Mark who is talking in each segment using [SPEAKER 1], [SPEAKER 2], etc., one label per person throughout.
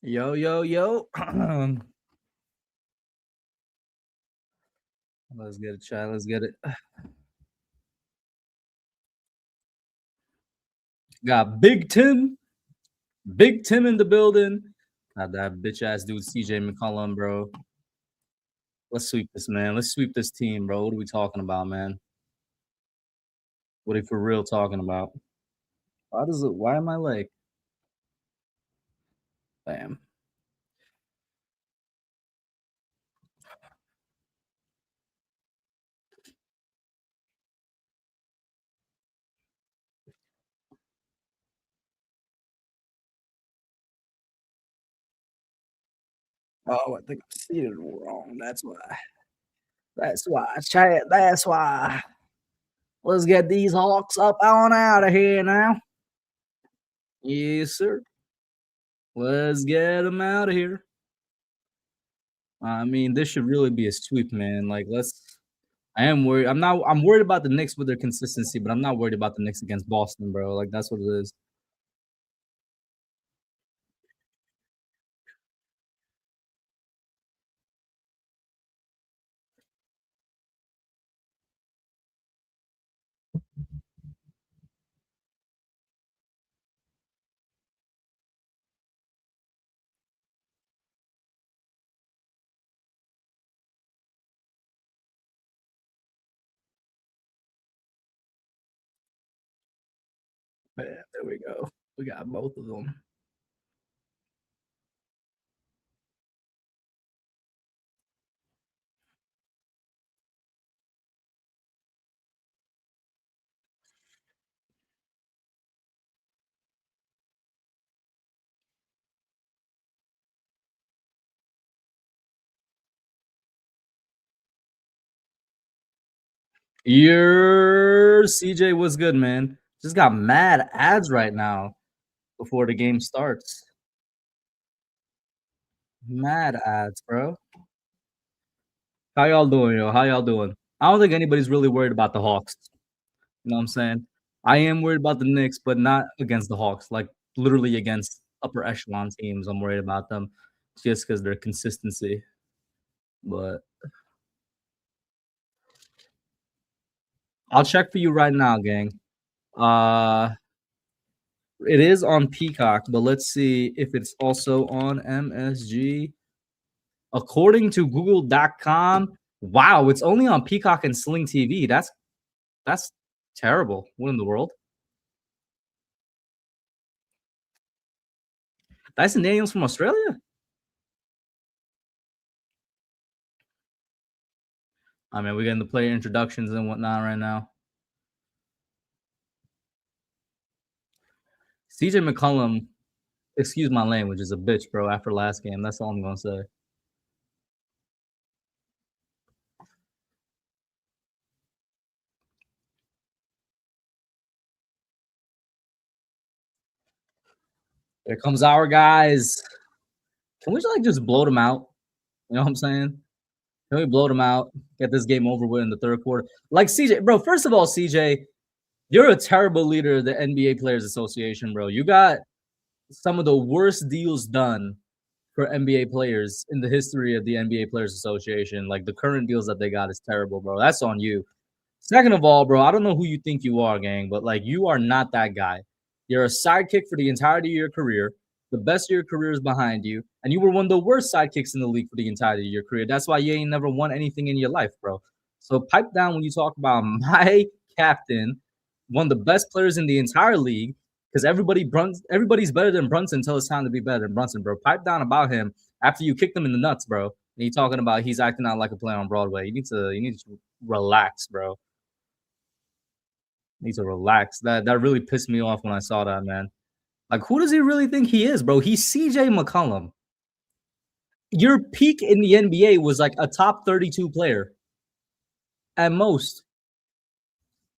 [SPEAKER 1] Yo, yo, yo. Let's get it, chat. Let's get it. Got Big Tim in the building. Got that bitch ass dude, CJ McCollum, bro. Let's sweep this, man. Let's sweep this team, bro. What are we talking about, man? What are you for real talking about? Why am I like, bam? Oh, I think I'm seated wrong. That's why. That's why, chat. That's why. Let's get these Hawks up on out of here now. Yes, sir. Let's get them out of here. I mean, this should really be a sweep, man. Like, let's. I am worried. I'm not. I'm worried about the Knicks with their consistency, but I'm not worried about the Knicks against Boston, bro. Like, that's what it is. But yeah, there we go. We got both of them. Your CJ was good, man. Just got mad ads right now before the game starts. Mad ads, bro. How y'all doing, yo? How y'all doing? I don't think anybody's really worried about the Hawks. You know what I'm saying? I am worried about the Knicks, but not against the Hawks. Like literally against upper echelon teams, I'm worried about them just because their consistency. But I'll check for you right now, gang. Uh it is on Peacock, but let's see if it's also on MSG. According to Google.com, wow, it's only on Peacock and Sling TV. That's terrible. What in the world? Dyson Daniels from Australia? I mean, we're getting the player introductions and whatnot right now. CJ McCollum, excuse my language, is a bitch, bro, after last game. That's all I'm going to say. Here comes our guys. Can we just blow them out? You know what I'm saying? Can we blow them out? Get this game over with in the third quarter? Like CJ, bro. First of all, CJ, you're a terrible leader of the NBA Players Association, bro. You got some of the worst deals done for NBA players in the history of the NBA Players Association. Like the current deals that they got is terrible, bro. That's on you. Second of all, bro, I don't know who you think you are, gang, but like you are not that guy. You're a sidekick for the entirety of your career. The best of your career is behind you, and you were one of the worst sidekicks in the league for the entirety of your career. That's why you ain't never won anything in your life, bro. So pipe down when you talk about my captain, one of the best players in the entire league, because everybody's better than Brunson until it's time to be better than Brunson, bro. Pipe down about him after you kicked him in the nuts, bro. And you talking about he's acting out like a player on Broadway. You need to relax, bro. Need to relax. That really pissed me off when I saw that, man. Like, who does he really think he is, bro? He's CJ McCollum. Your peak in the NBA was like a top 32 player at most.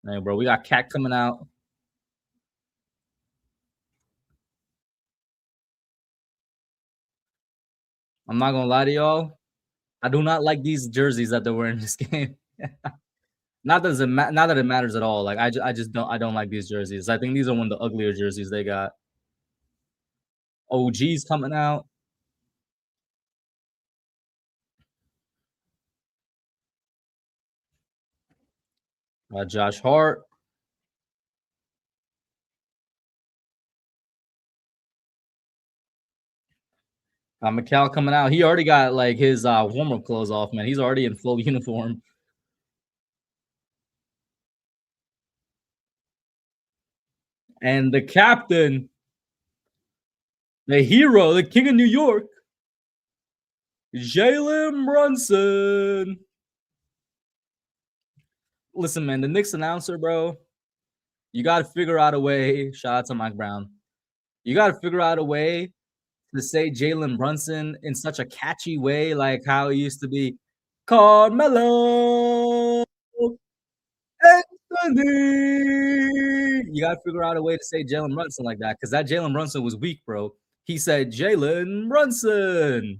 [SPEAKER 1] Hey, bro, we got Cat coming out. I'm not gonna lie to y'all. I do not like these jerseys that they're wearing this game. Not that it matters at all. Like I don't like these jerseys. I think these are one of the uglier jerseys they got. OG's coming out. Josh Hart. McCall coming out. He already got like his warm-up clothes off, man. He's already in full uniform. And the captain, the hero, the king of New York, Jalen Brunson. Listen, man, the Knicks announcer, bro, you got to figure out a way. Shout out to Mike Brown. You got to figure out a way to say Jalen Brunson in such a catchy way, like how it used to be Carmelo Anthony. You got to figure out a way to say Jalen Brunson like that because that Jalen Brunson was weak, bro. He said Jalen Brunson.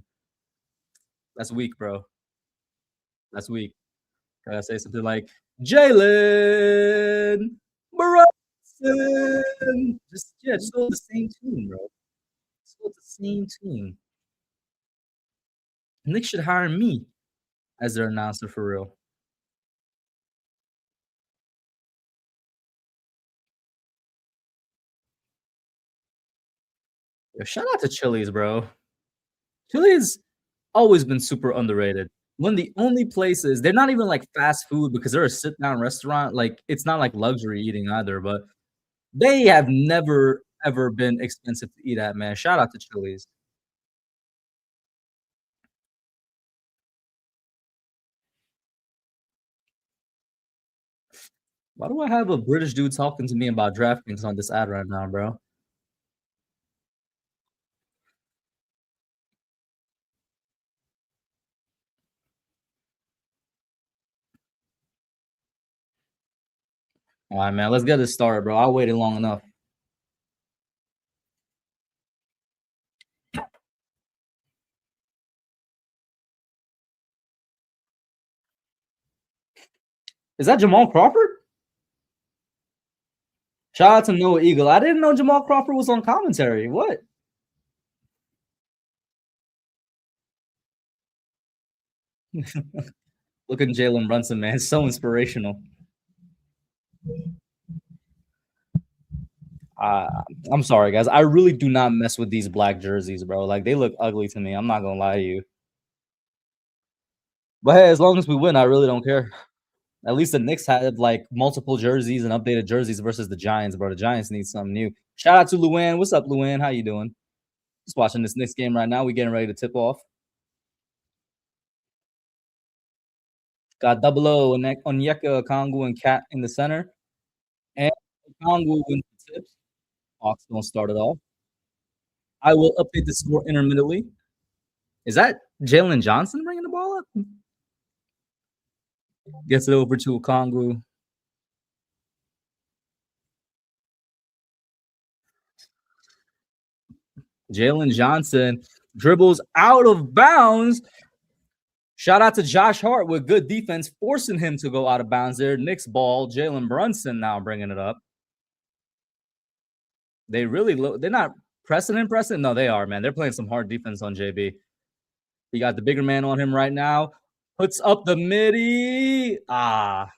[SPEAKER 1] That's weak, bro. That's weak. Gotta say something like Jalen Brunson. Just go with the same tune, bro. Just go with the same tune. Nick should hire me as their announcer for real. Yo, shout out to Chili's, bro. Chili's always been super underrated. One of the only places they're not even like fast food because they're a sit down restaurant. Like it's not like luxury eating either, but they have never ever been expensive to eat at, man. Shout out to Chili's. Why do I have a British dude talking to me about DraftKings on this ad right now, bro? All right, man. Let's get this started, bro. I waited long enough. Is that Jamal Crawford? Shout out to Noah Eagle. I didn't know Jamal Crawford was on commentary. What? Look at Jalen Brunson, man. So inspirational. Uh, I'm sorry, guys. I really do not mess with these black jerseys, bro. Like they look ugly to me. I'm not gonna lie to you. But hey, as long as we win, I really don't care. At least the Knicks have like multiple jerseys and updated jerseys versus the Giants, bro. The Giants need something new. Shout out to Luann. What's up, Luann? How you doing? Just watching this Knicks game right now. We getting ready to tip off. Got double O and Onyeka Kongu and Cat in the center. And Kongu wins the tips. Hawks don't start it off. I will update the score intermittently. Is that Jalen Johnson bringing the ball up? Gets it over to Kongu. Jalen Johnson dribbles out of bounds. Shout out to Josh Hart with good defense, forcing him to go out of bounds there. Knicks ball. Jalen Brunson now bringing it up. They really they're not pressing him. No, they are, man. They're playing some hard defense on JB. He got the bigger man on him right now. Puts up the midi. Knocks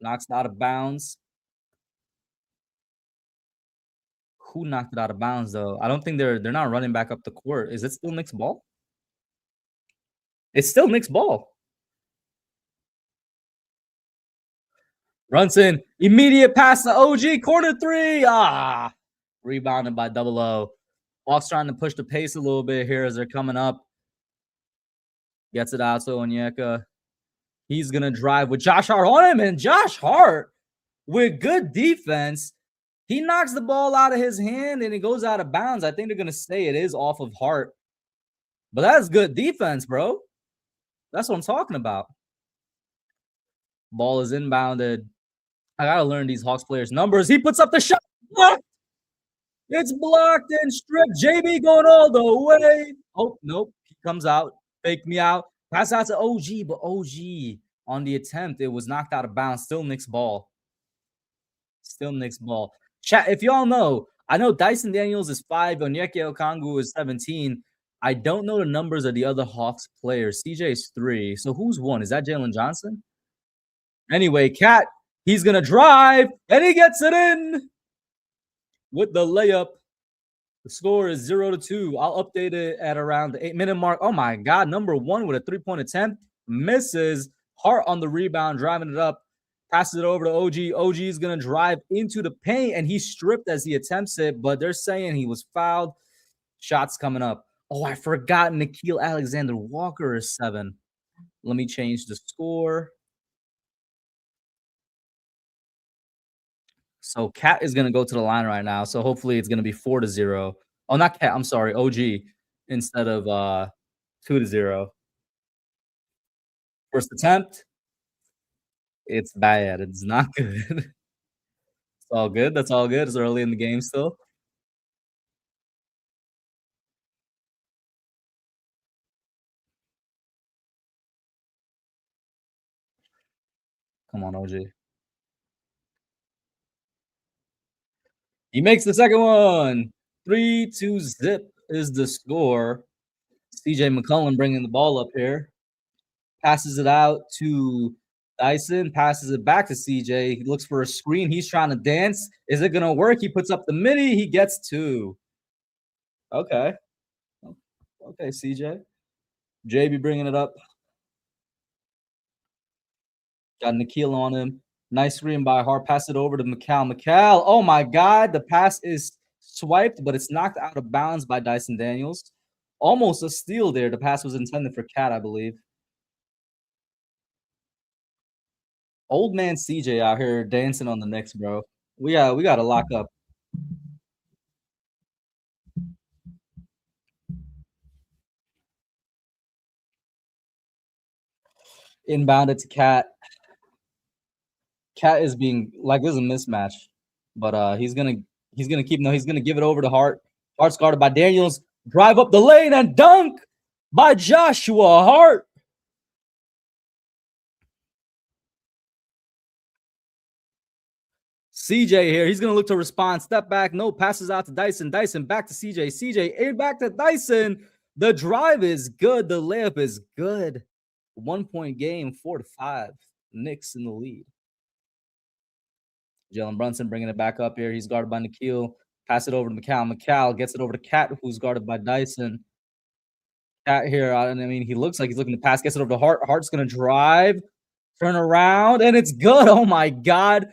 [SPEAKER 1] it out of bounds. Who knocked it out of bounds though? I don't think they're not running back up the court. Is it still Knicks ball? It's still Knicks ball. Brunson, immediate pass to OG, corner three. Rebounded by double O. Hawks trying to push the pace a little bit here as they're coming up. Gets it out to Onyeka. He's going to drive with Josh Hart on him, and Josh Hart, with good defense, he knocks the ball out of his hand, and it goes out of bounds. I think they're going to say it is off of Hart. But that's good defense, bro. That's what I'm talking about. Ball is inbounded. I got to learn these Hawks players' numbers. He puts up the shot. Blocked. It's blocked and stripped. JB going all the way. Oh, nope. He comes out. Fake me out. Pass out to OG, but OG on the attempt, it was knocked out of bounds. Still Knicks ball. Still Knicks ball. Chat, if y'all know, I know Dyson Daniels is 5, Onyeka Okongwu is 17. I don't know the numbers of the other Hawks players. CJ is 3. So who's 1? Is that Jalen Johnson? Anyway, Cat, he's gonna drive, and he gets it in with the layup. The score is 0-2. I'll update it at around the 8-minute mark. Oh my God, number one with a three-point attempt misses. Hart on the rebound, driving it up, passes it over to OG. OG is gonna drive into the paint, and he's stripped as he attempts it, but they're saying he was fouled. Shots coming up. Oh, I forgot Nickeil Alexander-Walker is 7. Let me change the score. So Cat is gonna go to the line right now. So hopefully it's gonna be 4-0. Oh, not Cat. I'm sorry, OG instead of 2-0. First attempt. It's bad. It's not good. It's all good. That's all good. It's early in the game still. Come on, OG. He makes the second one. 3-2 zip is the score. CJ McCollum bringing the ball up here. Passes it out to Dyson, passes it back to CJ. He looks for a screen. He's trying to dance. Is it going to work? He puts up the midi. He gets 2. Okay. Okay, CJ. JB bringing it up. Got Nickeil on him. Nice screen by Hart. Pass it over to McCall. McCall. Oh my God. The pass is swiped, but it's knocked out of bounds by Dyson Daniels. Almost a steal there. The pass was intended for Cat, I believe. Old man CJ out here dancing on the Knicks, bro. We got to lock up. Inbounded to Cat. Cat is being like this is a mismatch, but he's gonna keep he's gonna give it over to Hart. Hart's guarded by Daniels. Drive up the lane and dunk by Joshua Hart. CJ here. He's gonna look to respond. Step back. No, passes out to Dyson. Dyson back to CJ. CJ in back to Dyson. The drive is good. The layup is good. 1-point game, 4-5. Knicks in the lead. Jalen Brunson bringing it back up here. He's guarded by Nickeil. Pass it over to McCall. McCall gets it over to Cat, who's guarded by Dyson. Cat here, I mean, he looks like he's looking to pass. Gets it over to Hart. Hart's going to drive, turn around, and it's good. Oh, my God.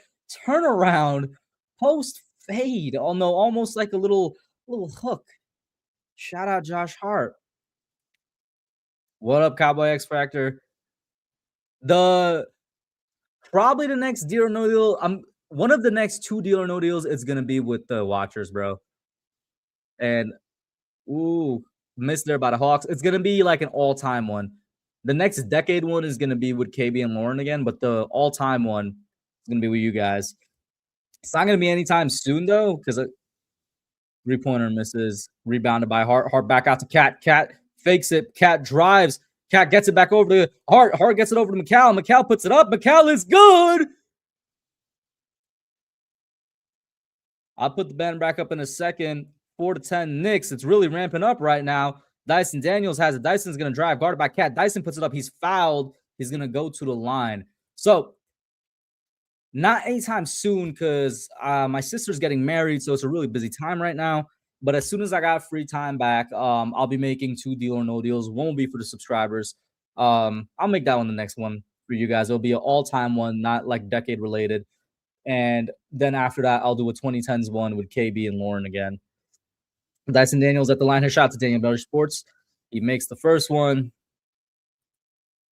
[SPEAKER 1] Turn around, post fade. Oh, no, almost like a little hook. Shout out Josh Hart. What up, Cowboy X Factor? Probably the next deal or no deal. One of the next 2 deal or no deals is gonna be with the Watchers, bro. And missed there by the Hawks. It's gonna be like an all-time one. The next decade one is gonna be with KB and Lauren again, but the all-time one is gonna be with you guys. It's not gonna be anytime soon though, because a 3-pointer misses. Rebounded by Hart. Hart back out to Cat. Cat fakes it. Cat drives. Cat gets it back over to Hart. Hart gets it over to McCall. McCall puts it up. McCall is good. I'll put the band back up in a second. 4-10 Knicks. It's really ramping up right now. Dyson Daniels has it. Dyson's going to drive. Guarded by Cat. Dyson puts it up. He's fouled. He's going to go to the line. So, not anytime soon because my sister's getting married, so it's a really busy time right now. But as soon as I got free time back, I'll be making 2 deal or no deals. One will be for the subscribers. I'll make that one the next one for you guys. It'll be an all-time one, not like decade related. And then after that, I'll do a 2010s one with KB and Lauren again. Dyson Daniels at the line. His shot to Daniel Beller Sports. He makes the first one.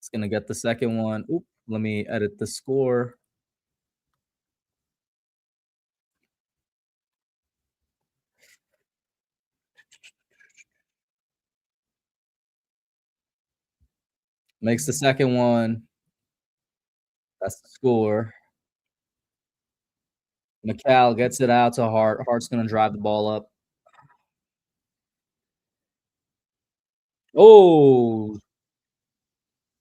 [SPEAKER 1] He's going to get the second one. Oop, let me edit the score. Makes the second one. That's the score. McCall gets it out to Hart. Hart's going to drive the ball up. Oh.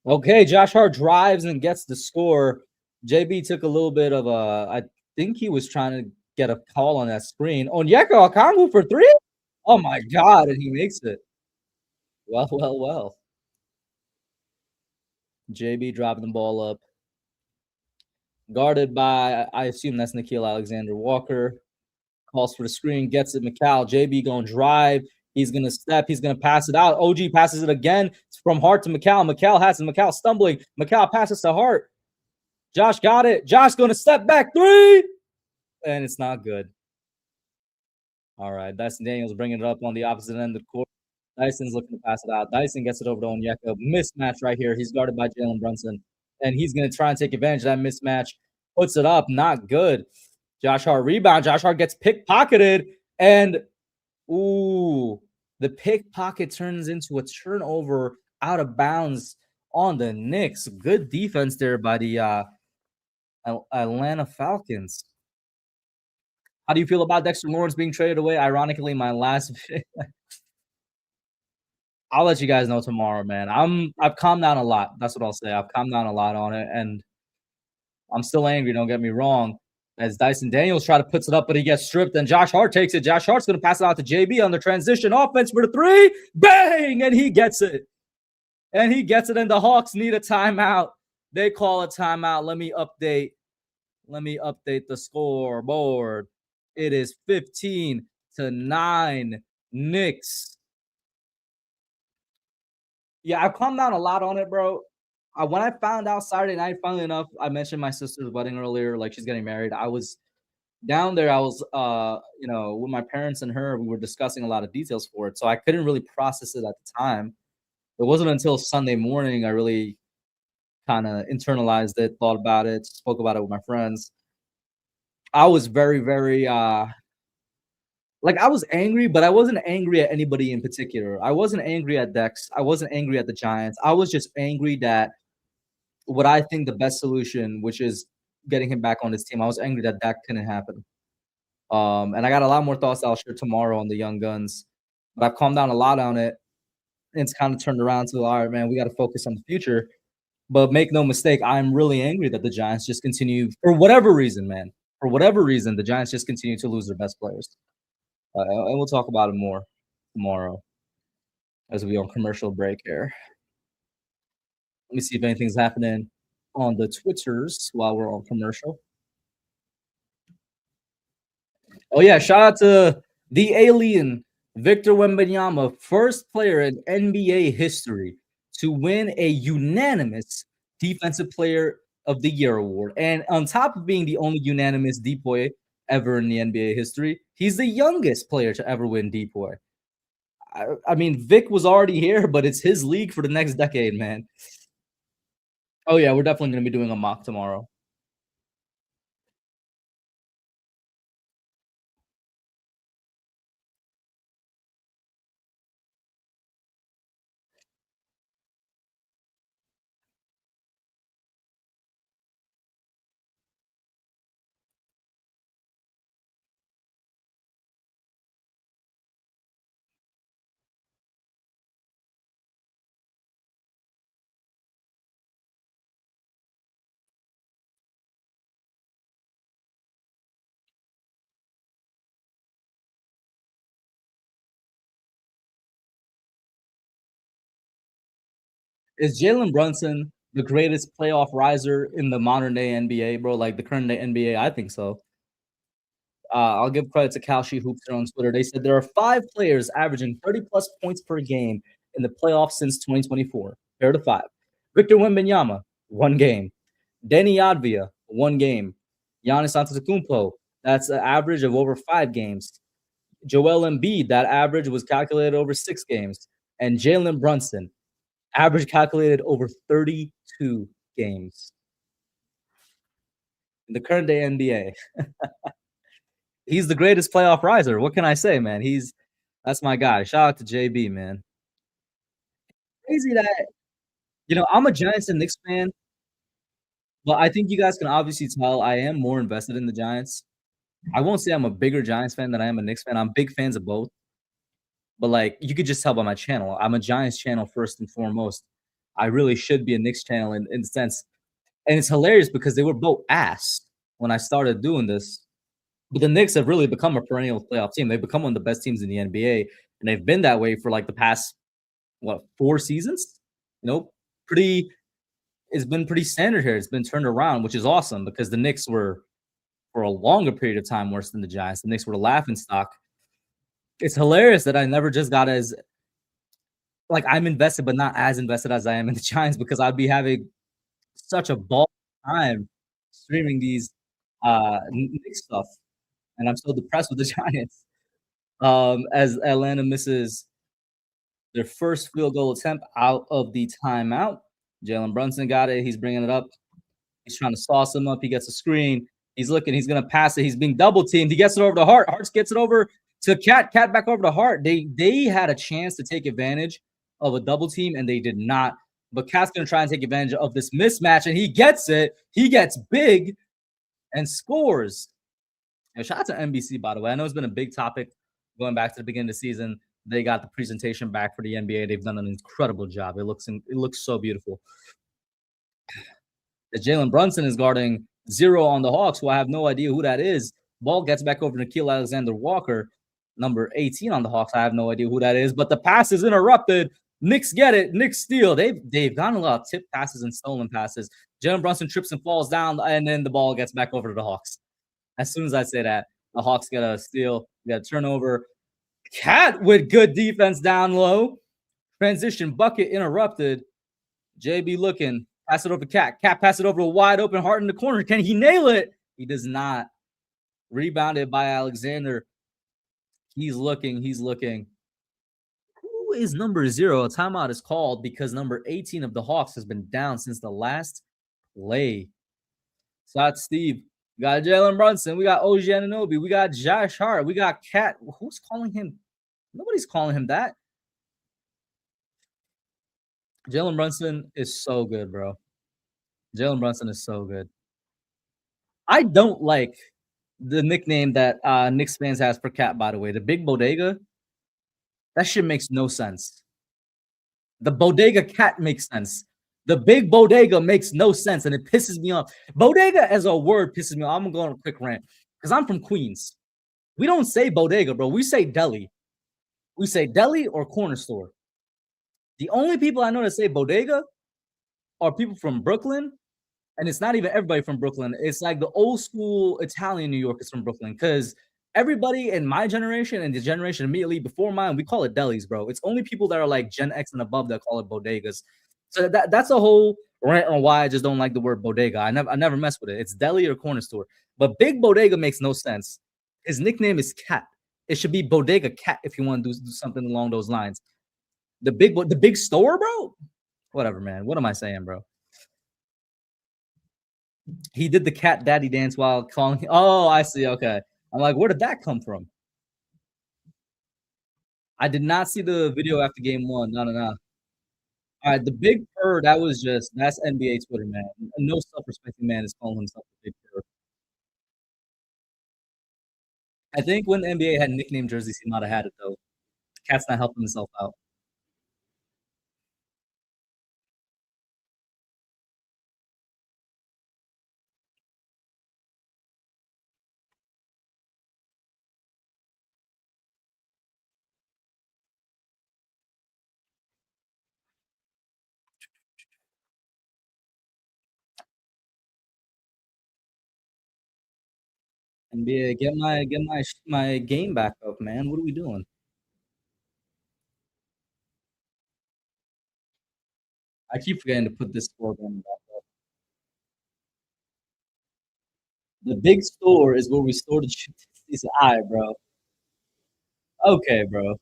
[SPEAKER 1] Okay, Josh Hart drives and gets the score. JB took a little bit of I think he was trying to get a call on that screen. Onyeka Okongwu for 3? Oh, my God, and he makes it. Well. JB dropping the ball up. Guarded by, I assume that's Nickeil Alexander-Walker. Calls for the screen, gets it. McCall. JB gonna drive. He's gonna step. He's gonna pass it out. OG passes it again. It's from Hart to McCall. McCall has it. McCall stumbling. McCall passes to Hart. Josh got it. Josh gonna step back three, and it's not good. All right, Dyson Daniels bringing it up on the opposite end of the court. Dyson's looking to pass it out. Dyson gets it over to Onyeka. Mismatch right here. He's guarded by Jalen Brunson, and he's gonna try and take advantage of that mismatch. Puts it up. Not good. Josh Hart rebound. Josh Hart gets pickpocketed, and ooh, the pickpocket turns into a turnover out of bounds on the Knicks. Good defense there by the Atlanta Falcons. How do you feel about Dexter Lawrence being traded away? Ironically, my last I'll let you guys know tomorrow, man. I've calmed down a lot. That's what I'll say. I've calmed down a lot on it, and I'm still angry, don't get me wrong. As Dyson Daniels try to puts it up, but he gets stripped, and Josh Hart takes it. Josh Hart's gonna pass it out to JB on the transition offense for the three. Bang! And he gets it. And he gets it, and the Hawks need a timeout. They call a timeout. Let me update the scoreboard. It is 15-9 Knicks. Yeah, I've calmed down a lot on it, bro. When I found out Saturday night, funnily enough, I mentioned my sister's wedding earlier, like she's getting married. I was down there. I was, with my parents and her, we were discussing a lot of details for it. So I couldn't really process it at the time. It wasn't until Sunday morning I really kind of internalized it, thought about it, spoke about it with my friends. I was very, very like I was angry, but I wasn't angry at anybody in particular. I wasn't angry at Dex. I wasn't angry at the Giants. I was just angry that what I think the best solution, which is getting him back on this team. I was angry that that couldn't happen. And I got a lot more thoughts I'll share tomorrow on the Young Guns, but I've calmed down a lot on it. And it's kind of turned around to, all right, man, we got to focus on the future. But make no mistake, I'm really angry that the Giants just continue, for whatever reason, man. For whatever reason, the Giants just continue to lose their best players. And we'll talk about it more tomorrow as we on commercial break here. Let me see if anything's happening on the Twitters while we're on commercial. Oh yeah, shout out to the alien Victor Wembanyama, first player in NBA history to win a unanimous Defensive Player of the Year award. And on top of being the only unanimous DPOY ever in the NBA history, he's the youngest player to ever win DPOY. I mean, Vic was already here, but it's his league for the next decade, man. Oh yeah, we're definitely going to be doing a mock tomorrow. Is Jalen Brunson the greatest playoff riser in the modern day NBA, bro? Like the current day NBA? I think so. I'll give credit to Kalshi Hoopster on Twitter. They said there are 5 players averaging 30 plus points per game in the playoffs since 2024. Pair to 5. Victor Wembanyama, 1 game. Denny Advia, 1 game. Giannis Antetokounmpo, that's an average of over 5 games. Joel Embiid, that average was calculated over 6 games. And Jalen Brunson, average calculated over 32 games. In the current day NBA. He's the greatest playoff riser. What can I say, man? That's my guy. Shout out to JB, man. Crazy that I'm a Giants and Knicks fan, but I think you guys can obviously tell I am more invested in the Giants. I won't say I'm a bigger Giants fan than I am a Knicks fan. I'm big fans of both. But like you could just tell by my channel. I'm a Giants channel first and foremost. I really should be a Knicks channel in the sense. And it's hilarious because they were both ass when I started doing this. But the Knicks have really become a perennial playoff team. They've become one of the best teams in the NBA, and they've been that way for like the past 4 seasons. Pretty it's been pretty standard here. It's been turned around, which is awesome because the Knicks were for a longer period of time worse than the Giants. The Knicks were the laughing stock. It's hilarious that I never just got as like I'm invested, but not as invested as I am in the Giants because I'd be having such a ball time streaming these Knicks stuff, and I'm so depressed with the Giants. As Atlanta misses their first field goal attempt out of the timeout. Jalen Brunson got it. He's bringing it up. He's trying to sauce him up. He gets a screen. He's looking. He's going to pass it. He's being double teamed. He gets it over to Hart. Hart gets it over to Cat. Cat back over to Hart. They had a chance to take advantage of a double team, and they did not. But Cat's going to try and take advantage of this mismatch, and he gets it. He gets big and scores. And shout out to NBC, by the way. I know it's been a big topic going back to the beginning of the season. They got the presentation back for the NBA. They've done an incredible job. It looks so beautiful. That Jalen Brunson is guarding zero on the Hawks, who I have no idea who that is. Ball gets back over to Nikhil Alexander Walker, number 18 on the Hawks. I have no idea who that is, but the pass is interrupted. Knicks get it. Knicks steal. They've gotten a lot of tip passes and stolen passes. Jalen Brunson trips and falls down, and then the ball gets back over to the Hawks. As soon as I say that, the Hawks get a steal, get a turnover. Cat with good defense down low. Transition bucket interrupted. JB looking. Pass it over to Cat. Cat pass it over to a wide open Hart in the corner. Can he nail it? He does not. Rebounded by Alexander. He's looking. He's looking. Who is number 0? A timeout is called because number 18 of the Hawks has been down since the last play. So that's Steve. We got Jalen Brunson. We got OG Anunoby. We got Josh Hart. We got Cat. Who's calling him? Nobody's calling him that. Jalen Brunson is so good, bro. Jalen Brunson is so good. I don't like the nickname that Knicks fans has for Cat, by the way. The Big Bodega. That shit makes no sense. The Bodega Cat makes sense. The Big Bodega makes no sense, and it pisses me off. Bodega as a word pisses me off. I'm gonna go on a quick rant because I'm from Queens. We don't say bodega, bro. We say deli. We say deli or corner store. The only people I know that say bodega are people from Brooklyn, and it's not even everybody from Brooklyn. It's like the old school Italian New Yorkers from Brooklyn because everybody in my generation and the generation immediately before mine, we call it delis, bro. It's only people that are like Gen X and above that call it bodegas. So that's a whole rant on why I just don't like the word bodega. I never mess with it. It's deli or corner store. But Big Bodega makes no sense. His nickname is Cat. It should be Bodega Cat if you want to do something along those lines. The big store, bro. Whatever, man. What am I saying, bro? He did the cat daddy dance while calling. Oh, I see. Okay. I'm like, where did that come from? I did not see the video after game one. No, no, no. All right, the big purr, that's NBA Twitter, man. No self-respecting man is calling himself a big purr. I think when the NBA had nickname jerseys, he might have had it though. Cat's not helping himself out. NBA, get my game back up, man. What are we doing? I keep forgetting to put this score game back up. The big store is where we store the these. All right, bro. Okay, bro.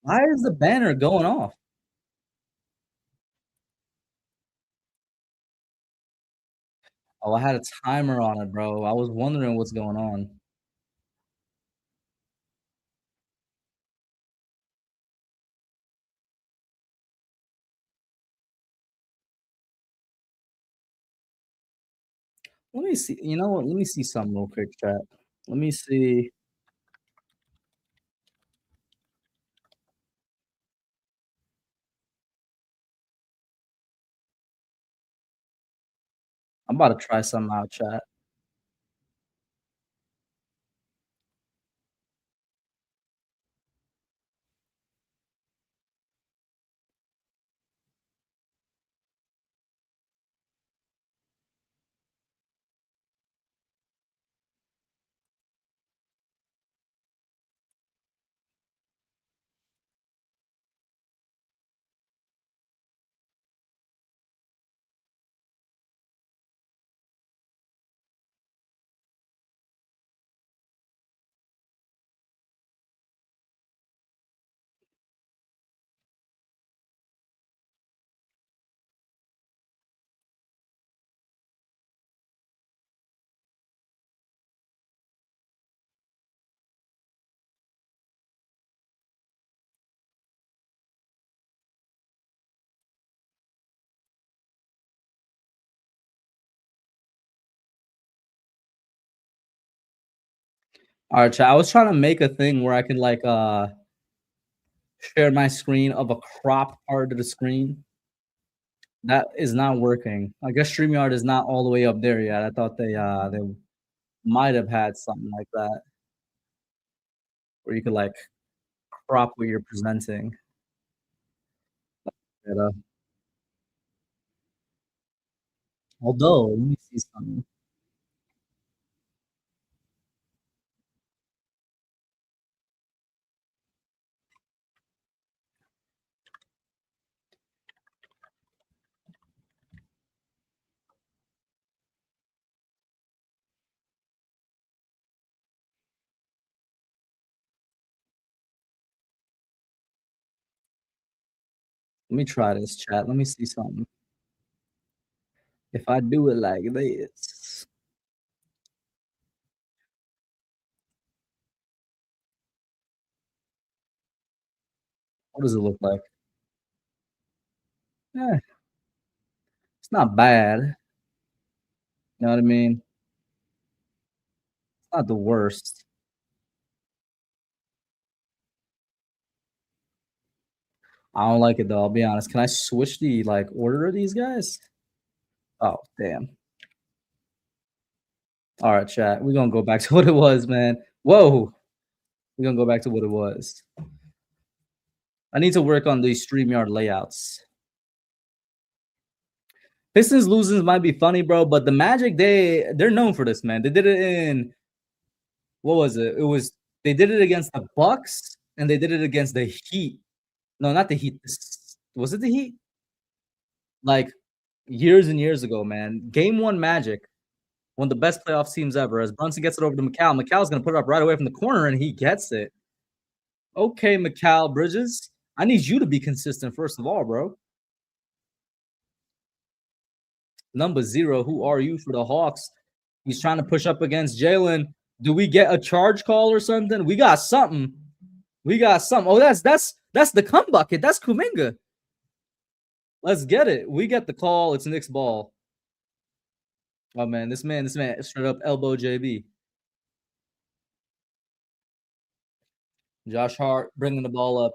[SPEAKER 1] Why is the banner going off? Oh, I had a timer on it, bro. I was wondering what's going on. Let me see. You know what? Let me see something real quick, chat. Let me see. I'm about to try something out, chat. All right, chat. I was trying to make a thing where I can like share my screen of a cropped part of the screen. That is not working. I guess StreamYard is not all the way up there yet. I thought they might have had something like that where you could like crop what you're presenting. But, although, let me see something. Let me try this, chat. Let me see something. If I do it like this, what does it look like? Eh, it's not bad. You know what I mean? It's not the worst. I don't like it though. I'll be honest. Can I switch the like order of these guys? Oh, damn. All right, chat. We're gonna go back to what it was, man. Whoa. We're gonna go back to what it was. I need to work on these StreamYard layouts. Pistons losing might be funny, bro, but the Magic, they're known for this, man. They did it in what was it? It was they did it against the Bucks and they did it against the Heat. No, not the Heat. Was it the Heat? Like years and years ago, man. Game one Magic, one of the best playoff teams ever. As Brunson gets it over to Mikal, Mikal's gonna put it up right away from the corner, and he gets it. Okay, Mikal Bridges, I need you to be consistent first of all, bro. Number 0, who are you for the Hawks? He's trying to push up against Jalen. Do we get a charge call or something? We got something. We got something. Oh, that's the cum bucket. That's Kuminga. Let's get it. We get the call. It's Knicks ball. Oh man, this man straight up elbow JB. Josh Hart bringing the ball up.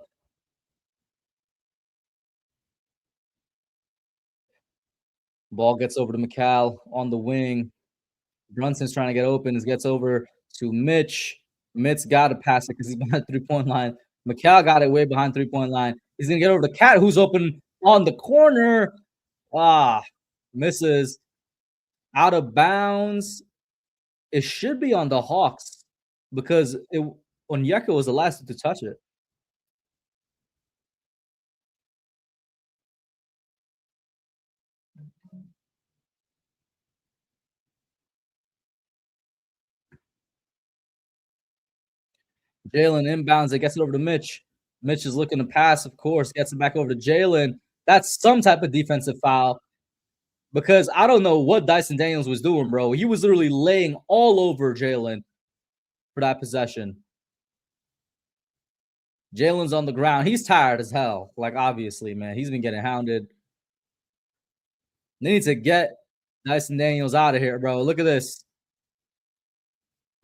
[SPEAKER 1] Ball gets over to Mikal on the wing. Brunson's trying to get open. It gets over to Mitch. Mitch got to pass it because he's behind 3-point line. Mikal got it way behind 3-point line. He's gonna get over to Cat, who's open on the corner. Ah, misses. Out of bounds. It should be on the Hawks because Onyeka was the last to touch it. Jalen inbounds. It gets it over to Mitch. Mitch is looking to pass, of course. Gets it back over to Jalen. That's some type of defensive foul because I don't know what Dyson Daniels was doing, bro. He was literally laying all over Jalen for that possession. Jalen's on the ground. He's tired as hell. Like, obviously, man. He's been getting hounded. They need to get Dyson Daniels out of here, bro. Look at this.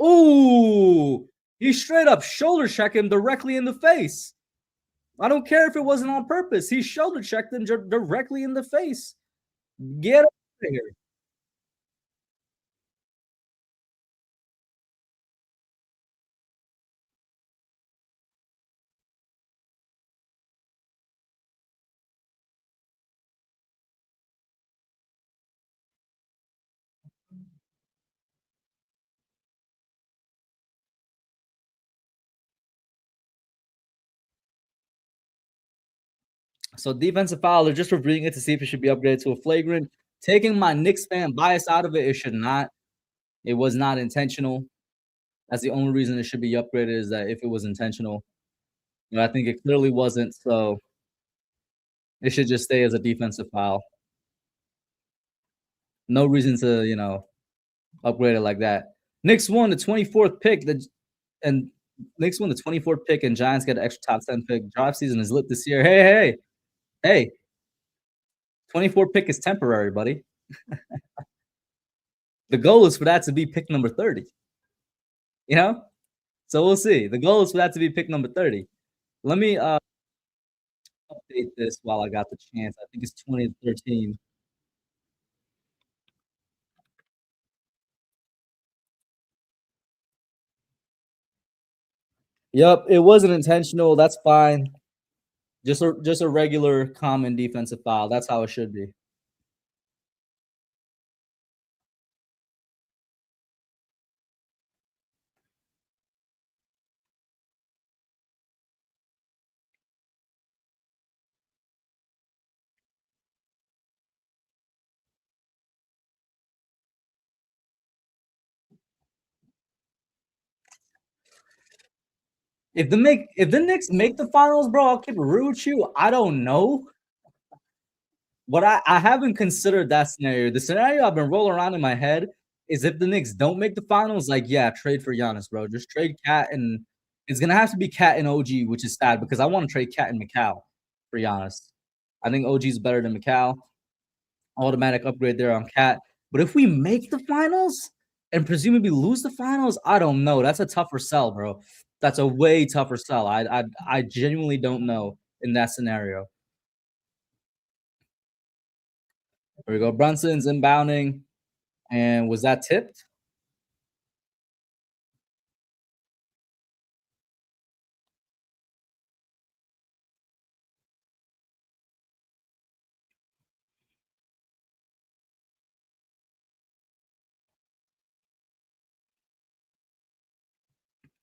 [SPEAKER 1] Ooh, he straight up shoulder checked him directly in the face. I don't care if it wasn't on purpose. He shoulder checked him directly in the face. Get out of here. So defensive foul, they're just reviewing it to see if it should be upgraded to a flagrant. Taking my Knicks fan bias out of it, it should not. It was not intentional. That's the only reason it should be upgraded is that if it was intentional. But I think it clearly wasn't, so it should just stay as a defensive foul. No reason to, upgrade it like that. Knicks won the 24th pick, and Knicks won the 24th pick, and Giants get an extra top 10 pick. Draft season is lit this year. Hey, 24 pick is temporary, buddy. The goal is for that to be pick number 30. You know? So we'll see. The goal is for that to be pick number 30. Let me update this while I got the chance. I think it's 2013. Yep, it wasn't intentional. That's fine. Just a regular common defensive foul. That's how it should be. If the Knicks make the finals, bro, I'll keep it real with you. I don't know. But I haven't considered that scenario. The scenario I've been rolling around in my head is if the Knicks don't make the finals, like, yeah, trade for Giannis, bro. Just trade Cat and it's gonna have to be Cat and OG, which is sad because I want to trade Cat and McCall for Giannis. I think OG is better than McCall. Automatic upgrade there on Cat. But if we make the finals and presumably lose the finals, I don't know. That's a tougher sell, bro. That's a way tougher sell. I genuinely don't know in that scenario. Here we go. Brunson's inbounding. And was that tipped?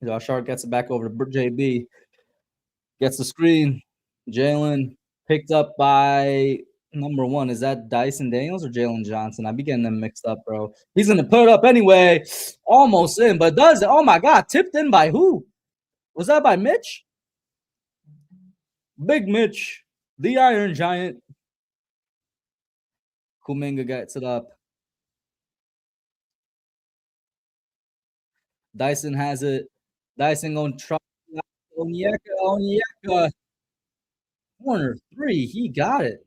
[SPEAKER 1] Josh Hart gets it back over to JB. Gets the screen. Jalen picked up by number one. Is that Dyson Daniels or Jalen Johnson? I be getting them mixed up, bro. He's gonna put it up anyway. Almost in, but does it? Oh my god, tipped in by who? Was that by Mitch? Big Mitch, the Iron Giant. Kuminga gets it up. Dyson has it. Dyson gonna try. Onyeka. Corner three. He got it.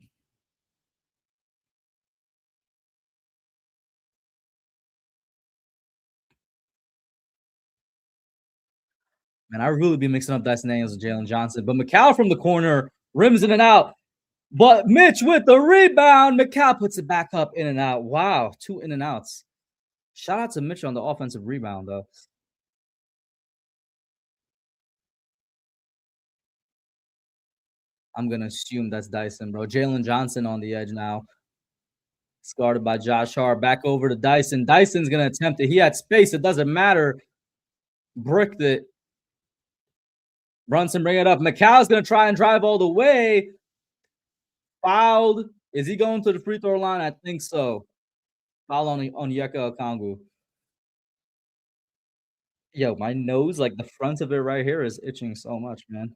[SPEAKER 1] Man, I really be mixing up Dyson Daniels and Jalen Johnson. But McCall from the corner rims in and out. But Mitch with the rebound. McCall puts it back up in and out. Wow, two in and outs. Shout out to Mitch on the offensive rebound, though. I'm going to assume that's Dyson, bro. Jalen Johnson on the edge now. It's guarded by Josh Hart. Back over to Dyson. Dyson's going to attempt it. He had space. It doesn't matter. Bricked it. Brunson bring it up. McCall's going to try and drive all the way. Fouled. Is he going to the free throw line? I think so. Foul on Yeka Okongwu. Yo, my nose, like the front of it right here, is itching so much, man.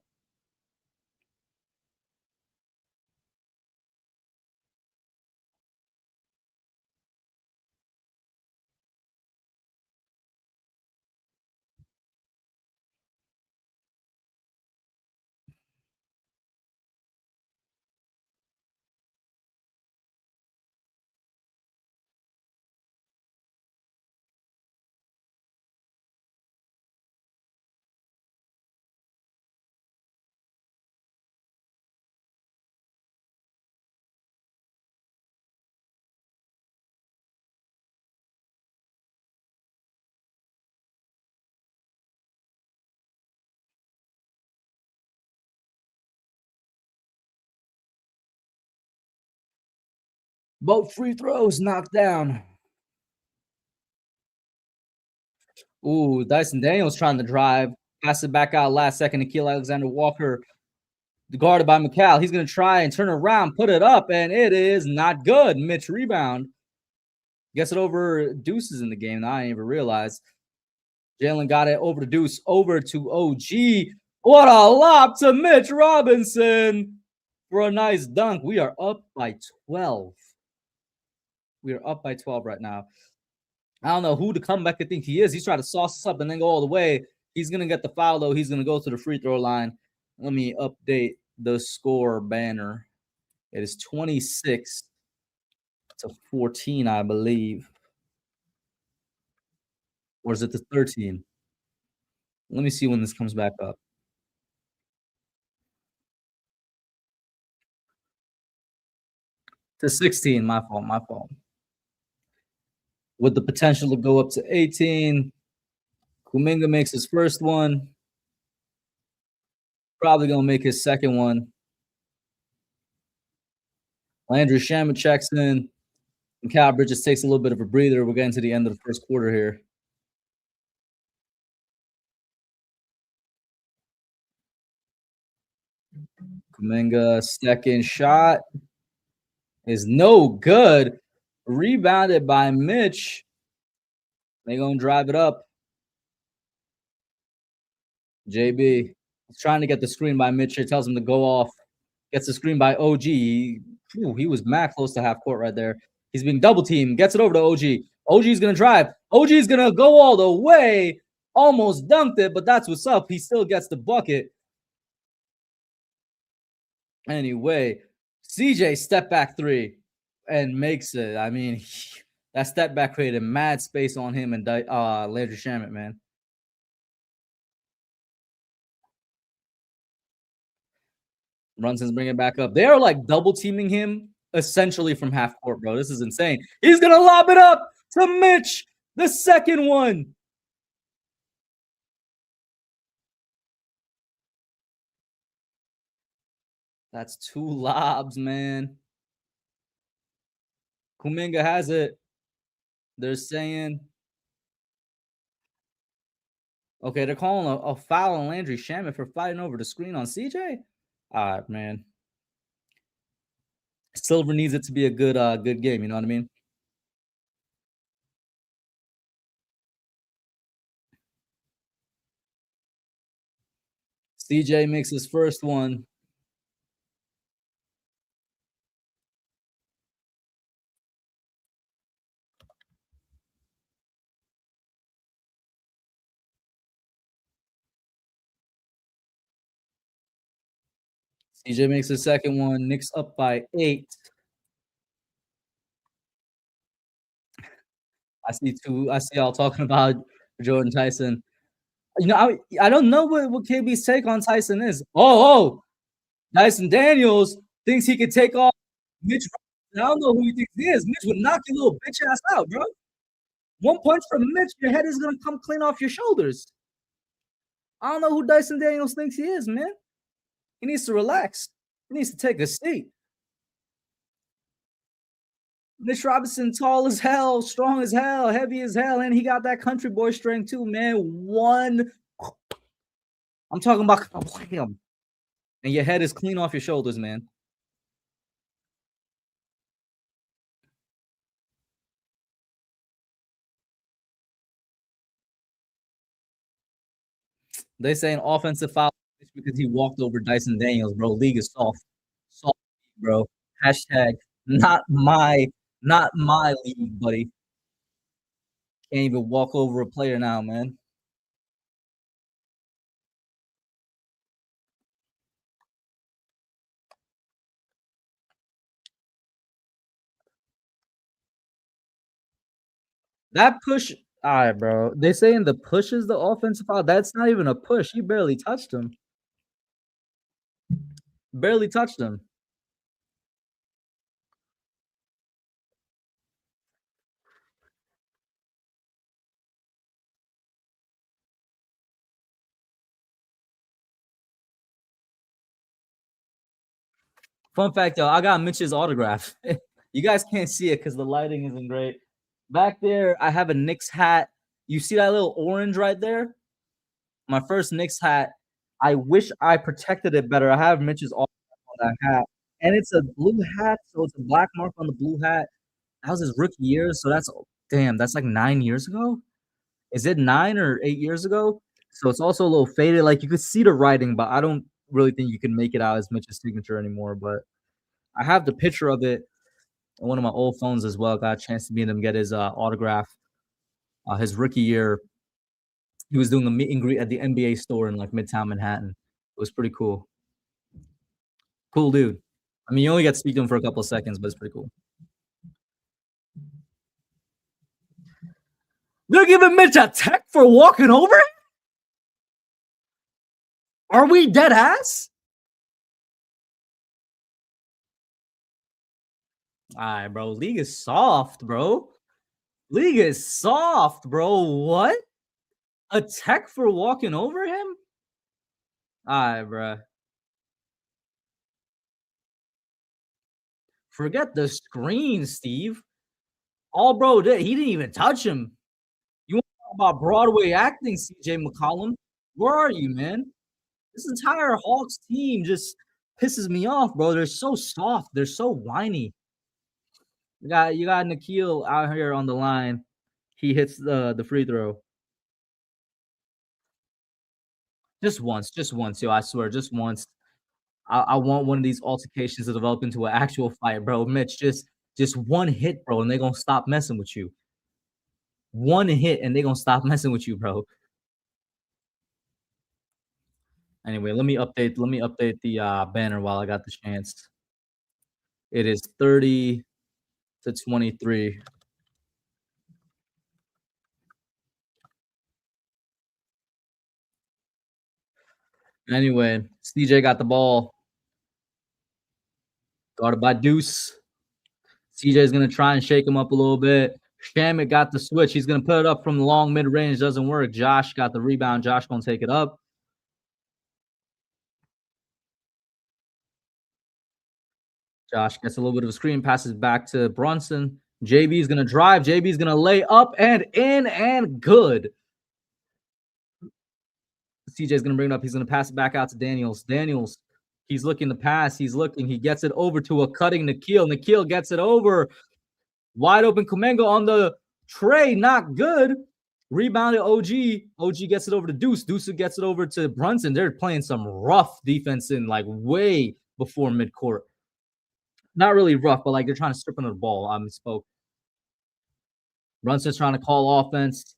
[SPEAKER 1] Both free throws knocked down. Ooh, Dyson Daniels trying to drive. Pass it back out last second to Nikhil Alexander Walker. Guarded by McCall. He's going to try and turn around, put it up, and it is not good. Mitch rebound. Gets it over. Deuce is in the game. Now I didn't even realize. Jalen got it over to Deuce, over to OG. What a lob to Mitch Robinson for a nice dunk. We are up by 12. We are up by 12 right now. I don't know who the comeback I think he is. He's trying to sauce us up and then go all the way. He's going to get the foul, though. He's going to go to the free throw line. Let me update the score banner. It is 26 to 14, I believe. Or is it the 13? Let me see when this comes back up. To 16, my fault. With the potential to go up to 18. Kuminga makes his first one. Probably going to make his second one. Landry Shamet checks in. And Cal Bridges takes a little bit of a breather. We're getting to the end of the first quarter here. Kuminga, second shot is no good. Rebounded by Mitch. They're going to drive it up. JB is trying to get the screen by Mitch. He tells him to go off. Gets the screen by OG. He was mad close to half court right there. He's being double teamed. Gets it over to OG. OG's going to drive. OG's going to go all the way. Almost dunked it, but that's what's up. He still gets the bucket. Anyway, CJ step back three and makes it. I mean, that step back created mad space on him and Landry Shamet, man. Brunson's bringing it back up. They are like double teaming him essentially from half court, bro. This is insane. He's going to lob it up to Mitch, the second one. That's two lobs, man. Kuminga has it. They're saying, okay, they're calling a foul on Landry Shamet for fighting over the screen on CJ. All right, man. Silver needs it to be a good game. You know what I mean? CJ makes his first one. CJ makes his second one. Knicks up by 8. I see y'all talking about Jordan Tyson. You know, I don't know what KB's take on Tyson is. Oh, Dyson Daniels thinks he could take off Mitch. I don't know who he thinks he is. Mitch would knock your little bitch ass out, bro. One punch from Mitch, your head is gonna come clean off your shoulders. I don't know who Dyson Daniels thinks he is, man. He needs to relax. He needs to take a seat. Mitch Robinson, tall as hell, strong as hell, heavy as hell, and he got that country boy strength too, man. I'm talking about him. And your head is clean off your shoulders, man. They say an offensive foul because he walked over Dyson Daniels, bro. League is soft. Soft, bro. Hashtag not my league, buddy. Can't even walk over a player now, man. That push, all right, bro. They saying the push is the offensive foul. That's not even a push. He barely touched him. Barely touched him. Fun fact, though, I got Mitch's autograph. You guys can't see it because the lighting isn't great. Back there, I have a Knicks hat. You see that little orange right there? My first Knicks hat. I wish I protected it better. I have Mitch's autograph on that hat, and it's a blue hat, so it's a black mark on the blue hat. That was his rookie year, so that's damn, that's like 9 years ago? Is it 9 or 8 years ago? So it's also a little faded, like, you could see the writing, but I don't really think you can make it out as Mitch's signature anymore, but I have the picture of it on one of my old phones as well. Got a chance to meet him, get his, autograph. His rookie year, he was doing a meet and greet at the NBA store in, like, Midtown Manhattan. It was pretty cool. Cool dude. I mean, you only get to speak to him for a couple of seconds, but it's pretty cool. They're giving Mitch a tech for walking over him? Are we dead ass? Alright, bro. League is soft, bro. League is soft, bro. What? A tech for walking over him? Alright, bro. Forget the screen, Steve. All bro did, he didn't even touch him. You want to talk about Broadway acting, CJ McCollum? Where are you, man? This entire Hawks team just pisses me off, bro. They're so soft. They're so whiny. You got Nikhil out here on the line. He hits the free throw. Just once, yo. I swear, just once. I want one of these altercations to develop into an actual fight, bro. Mitch, just one hit, bro, and they're gonna stop messing with you. One hit, and they're gonna stop messing with you, bro. Anyway, let me update the banner while I got the chance. It is 30-23. Anyway, CJ got the ball. Guarded by Deuce. CJ's gonna try and shake him up a little bit. Shamit got the switch. He's gonna put it up from the long mid range. Doesn't work. Josh got the rebound. Josh gonna take it up. Josh gets a little bit of a screen, passes back to Brunson. JB's gonna drive. JB's gonna lay up and in and good. CJ's gonna bring it up. He's gonna pass it back out to Daniels. Daniels, he's looking to pass. He's looking. He gets it over to a cutting Nikhil. Nikhil gets it over. Wide open Kumenga on the tray. Not good. Rebounded OG. OG gets it over to Deuce. Deuce gets it over to Brunson. They're playing some rough defense in like way before midcourt. Not really rough, but like they're trying to strip under the ball. I misspoke. Brunson's trying to call offense.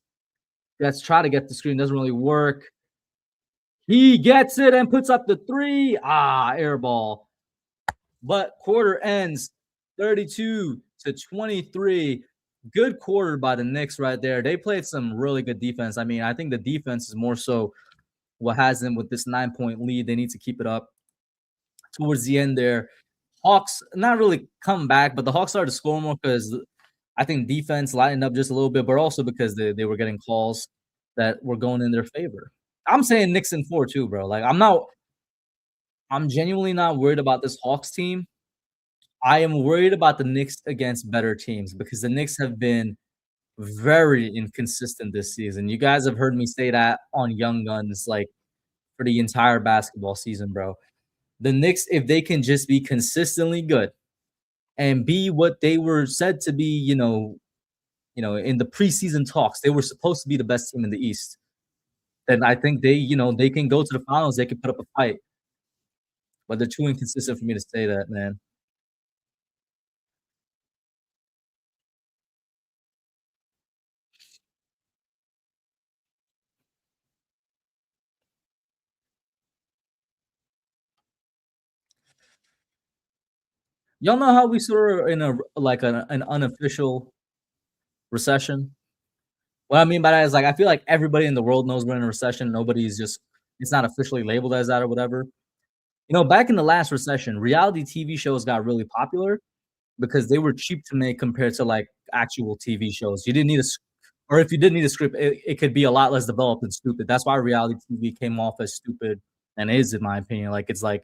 [SPEAKER 1] Let's try to get the screen. Doesn't really work. He gets it and puts up the three. Air ball. But quarter ends 32-23. Good quarter by the Knicks right there. They played some really good defense. I mean, I think the defense is more so what has them with this 9-point lead. They need to keep it up. Towards the end there, Hawks not really come back, but the Hawks started to score more because I think defense lightened up just a little bit, but also because they were getting calls that were going in their favor. I'm saying Knicks in 4 too, bro. Like I'm genuinely not worried about this Hawks team. I am worried about the Knicks against better teams because the Knicks have been very inconsistent this season. You guys have heard me say that on Young Guns like for the entire basketball season, bro. The Knicks, if they can just be consistently good and be what they were said to be, in the preseason talks, they were supposed to be the best team in the East. Then I think they can go to the finals. They can put up a fight, but they're too inconsistent for me to say that, man. Y'all know how we sort of in a like an unofficial recession. What I mean by that is like I feel like everybody in the world knows we're in a recession. Nobody's just it's not officially labeled as that or whatever. Back in the last recession, reality TV shows got really popular because they were cheap to make compared to like actual TV shows. You didn't need or if you did need a script, it could be a lot less developed and stupid. That's why reality TV came off as stupid and is, in my opinion. Like it's like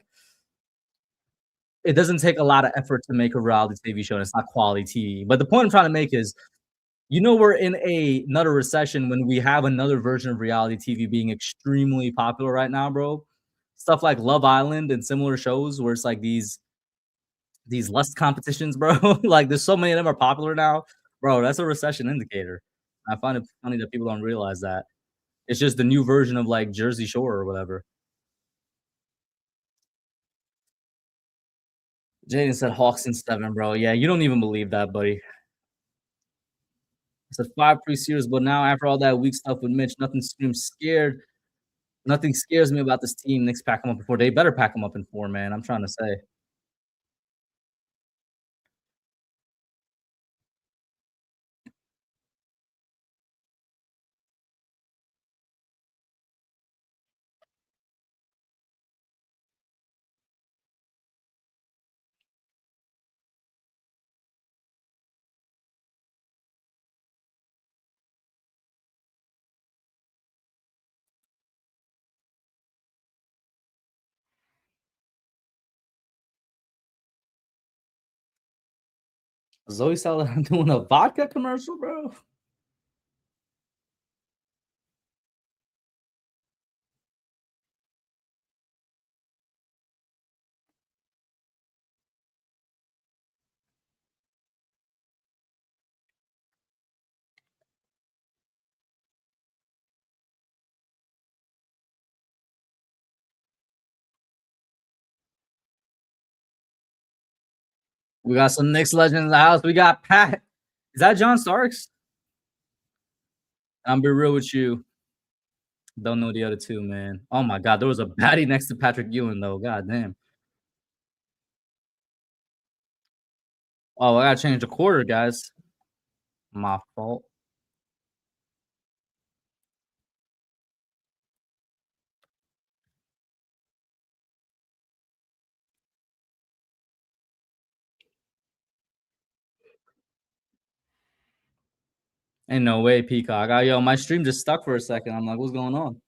[SPEAKER 1] it doesn't take a lot of effort to make a reality TV show, and it's not quality TV. But the point I'm trying to make is, we're in another recession when we have another version of reality TV being extremely popular right now, bro. stuff like Love Island and similar shows where it's like these lust competitions, bro. Like there's so many of them are popular now, bro. That's a recession indicator. I find it funny that people don't realize that. It's just the new version of like Jersey Shore or whatever. Jaden said Hawks in 7, bro. Yeah, you don't even believe that, buddy. I said 5 pre-series, but now after all that weak stuff with Mitch, nothing screams scared. Nothing scares me about this team. Knicks pack them up in 4. They better pack them up in 4, man. I'm trying to say. Zoe Saldana doing a vodka commercial, bro. We got some Knicks legends in the house. We got Pat. Is that John Starks? I'm be real with you. Don't know the other two, man. Oh my god, there was a baddie next to Patrick Ewing though. God damn. Oh, I gotta change the quarter, guys. My fault. Ain't no way, Peacock. Yo, my stream just stuck for a second. I'm like, what's going on?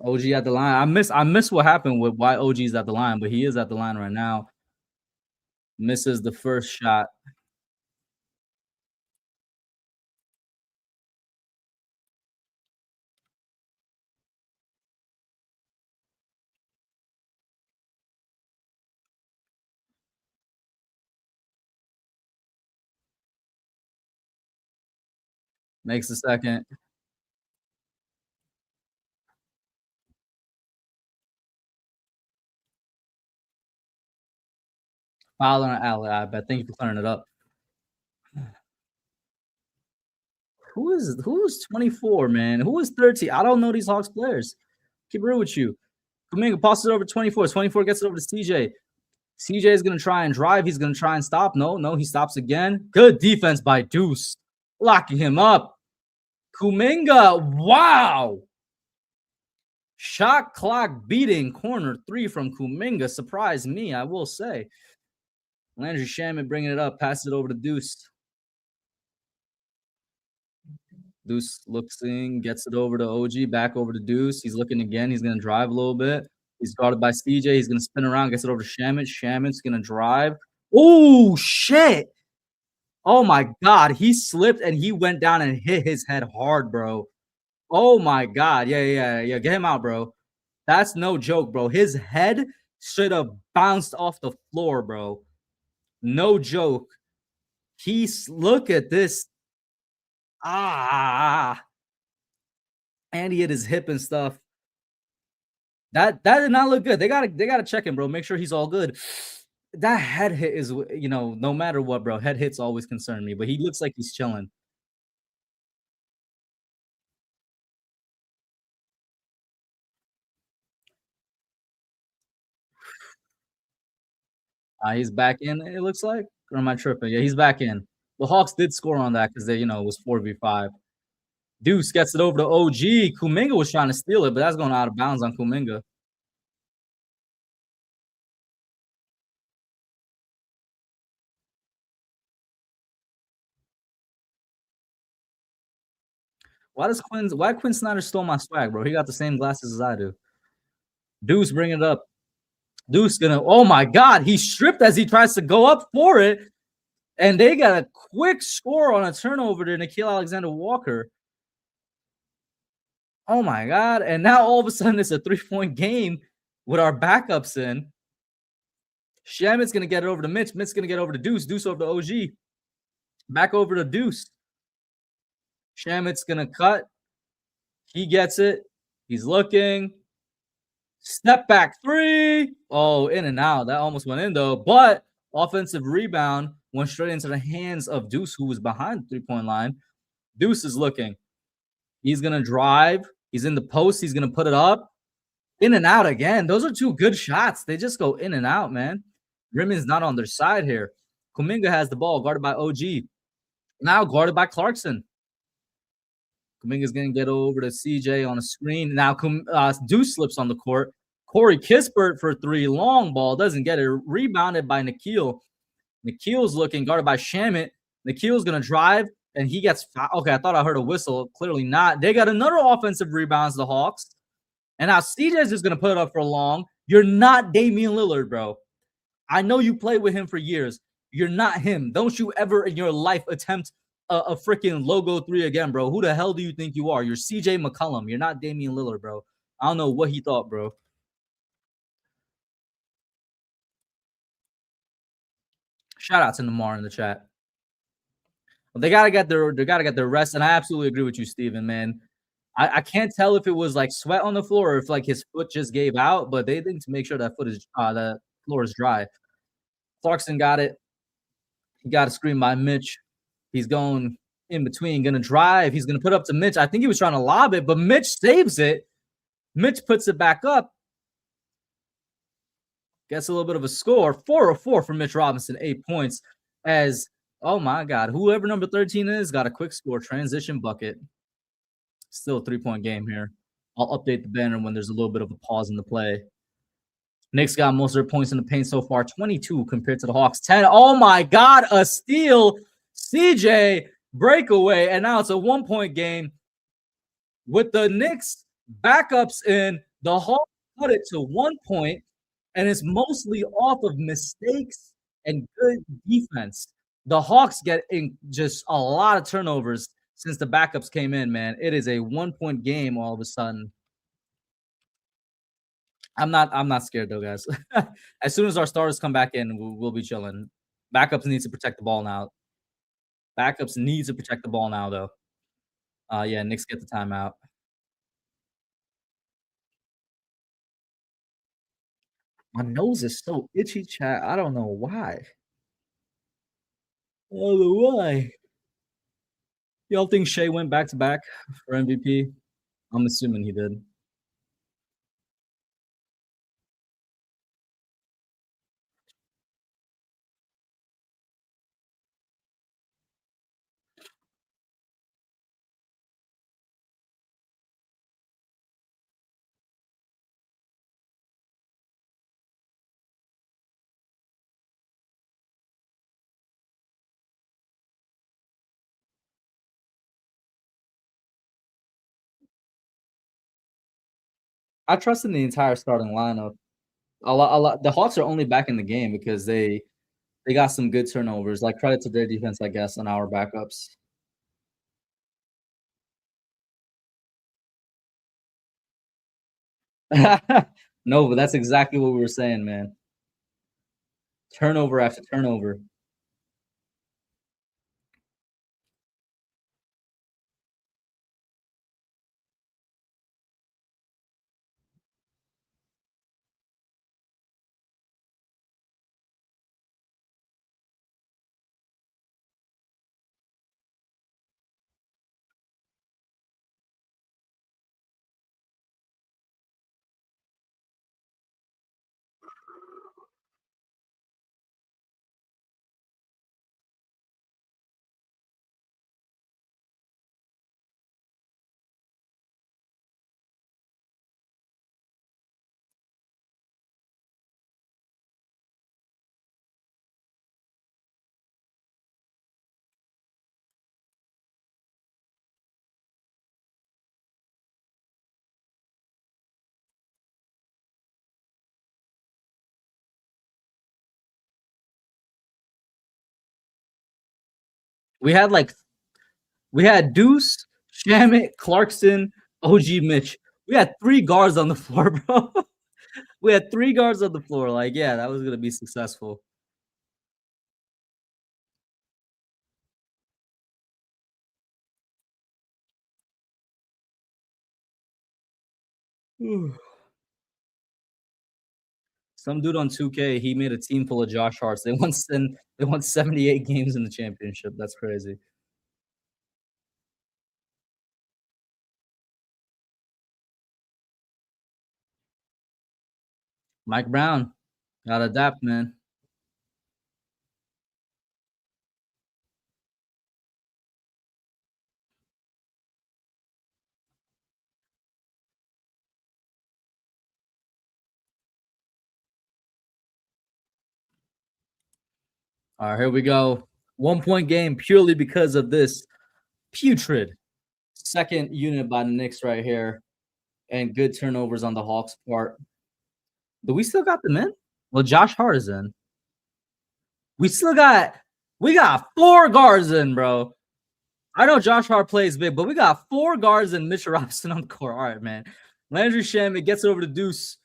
[SPEAKER 1] OG at the line. I miss what happened with why OG's at the line, but he is at the line right now. Misses the first shot. Makes the second. Foul on an alley. I bet. Thank you for clearing it up. Who's 24, man? Who is 13? I don't know these Hawks players. Keep it real with you. Kuminga passes it over 24. 24 gets it over to CJ. CJ is gonna try and drive. He's gonna try and stop. No, he stops again. Good defense by Deuce. Locking him up. Kuminga. Wow. Shot clock beating corner 3 from Kuminga. Surprised me, I will say. Landry Shaman bringing it up. Passes it over to Deuce. Deuce looks in, gets it over to OG, back over to Deuce. He's looking again. He's going to drive a little bit. He's guarded by CJ. He's going to spin around, gets it over to Shaman. Shaman's going to drive. Oh, shit. Oh, my God. He slipped and he went down and hit his head hard, bro. Oh, my God. Yeah. Get him out, bro. That's no joke, bro. His head should have bounced off the floor, bro. No joke. Look at this. And he hit his hip and stuff. That did not look good. They gotta check him, bro. Make sure he's all good. That head hit is, no matter what, bro. Head hits always concern me, but he looks like he's chilling. He's back in. It looks like, or am I tripping? Yeah, he's back in. The Hawks did score on that because it was 4v5. Deuce gets it over to OG. Kuminga was trying to steal it, but that's going out of bounds on Kuminga. Why Quinn Snyder stole my swag, bro? He got the same glasses as I do. Deuce bring it up. Deuce oh my God, he stripped as he tries to go up for it. And they got a quick score on a turnover to Nickeil Alexander-Walker. Oh my god. And now all of a sudden it's a 3-point game with our backups in. Shamit's gonna get it over to Mitch. Mitch's gonna get over to Deuce. Deuce over to OG. Back over to Deuce. Shamit's gonna cut. He gets it. He's looking. Step back three. Oh, in and out. That almost went in though. But offensive rebound went straight into the hands of Deuce, who was behind the 3-point line. Deuce is looking. He's gonna drive. He's in the post. He's gonna put it up. In and out again. Those are two good shots. They just go in and out, man. Rimmons not on their side here. Kuminga has the ball, guarded by OG. Now guarded by Clarkson. Kuminga's going to get over to CJ on a screen. Now Deuce slips on the court. Corey Kispert for three. Long ball. Doesn't get it. Rebounded by Nikhil. Nikhil's looking, guarded by Shamit. Nikhil's going to drive, and he gets fouled. Okay, I thought I heard a whistle. Clearly not. They got another offensive rebounds, the Hawks. And now CJ's just going to put it up for long. You're not Damian Lillard, bro. I know you played with him for years. You're not him. Don't you ever in your life attempt a freaking logo three again, bro. Who the hell do you think you are? You're CJ McCollum. You're not Damian Lillard, bro. I don't know what he thought, bro. Shout out to Namar in the chat. Well, they gotta get their rest, and I absolutely agree with you, Steven, man. I can't tell if it was like sweat on the floor or if like his foot just gave out, but they need to make sure that the floor is dry. Clarkson got it. He got a screen by Mitch. He's going in between, gonna drive. He's gonna put up to Mitch. I think he was trying to lob it, but Mitch saves it. Mitch puts it back up. Gets a little bit of a score. 4-4 for Mitch Robinson, 8 points. As oh my god, whoever number 13 is got a quick score, transition bucket. Still a 3-point game here. I'll update the banner when there's a little bit of a pause in the play. Knicks got most of their points in the paint so far, 22 compared to the Hawks, 10. Oh my god, a steal. CJ breakaway, and now it's a 1-point game with the Knicks backups in. The Hawks put it to 1 point, and it's mostly off of mistakes and good defense. The Hawks get in just a lot of turnovers since the backups came in, man. It is a 1-point game all of a sudden. I'm not scared though, guys. As soon as our starters come back in, we'll be chilling. Backups need to protect the ball now. Backups need to protect the ball now, though. Yeah, Knicks get the timeout. My nose is so itchy, chat. I don't know why. I don't know why. Y'all think Shea went back to back for MVP? I'm assuming he did. I trust in the entire starting lineup. A lot. The Hawks are only back in the game because they got some good turnovers. Like credit to their defense, I guess, on our backups. No, but that's exactly what we were saying, man. Turnover after turnover. We had Deuce, Shamit, Clarkson, OG Mitch. We had 3 guards on the floor, bro. We had 3 guards on the floor. Like, yeah, that was gonna be successful. Some dude on 2K, he made a team full of Josh Harts. They won 78 games in the championship. That's crazy. Mike Brown, gotta adapt, man. All right, here we go. 1-point game purely because of this putrid second unit by the Knicks right here, and good turnovers on the Hawks' part. Do we still got them in? Well, Josh Hart is in. We still got we got 4 guards in, bro. I know Josh Hart plays big, but we got 4 guards and Mitchell Robinson on the court. All right, man. Landry Shamet gets over to Deuce.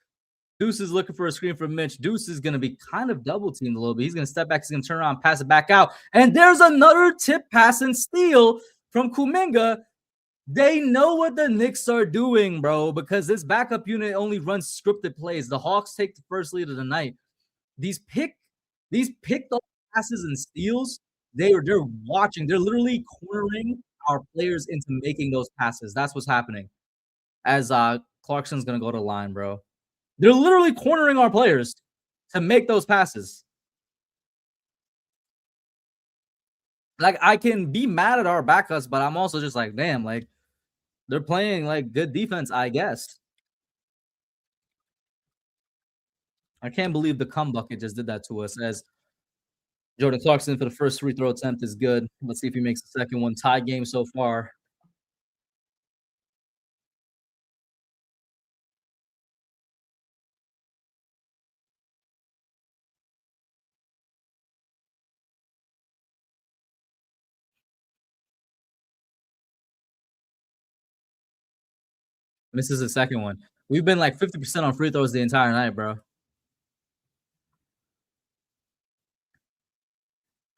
[SPEAKER 1] Deuce is looking for a screen from Mitch. Deuce is going to be kind of double teamed a little bit. He's going to step back. He's going to turn around, pass it back out. And there's another tip pass and steal from Kuminga. They know what the Knicks are doing, bro, because this backup unit only runs scripted plays. The Hawks take the first lead of the night. These picked up passes and steals, they're watching. They're literally cornering our players into making those passes. That's what's happening. As Clarkson's gonna go to the line, bro. They're literally cornering our players to make those passes. Like, I can be mad at our backups, but I'm also just like, damn, like they're playing like good defense, I guess. I can't believe the cum bucket just did that to us. As Jordan Clarkson for the first free throw attempt is good. Let's see if he makes the second one. Tie game so far. Misses the second one. We've been like 50% on free throws the entire night, bro.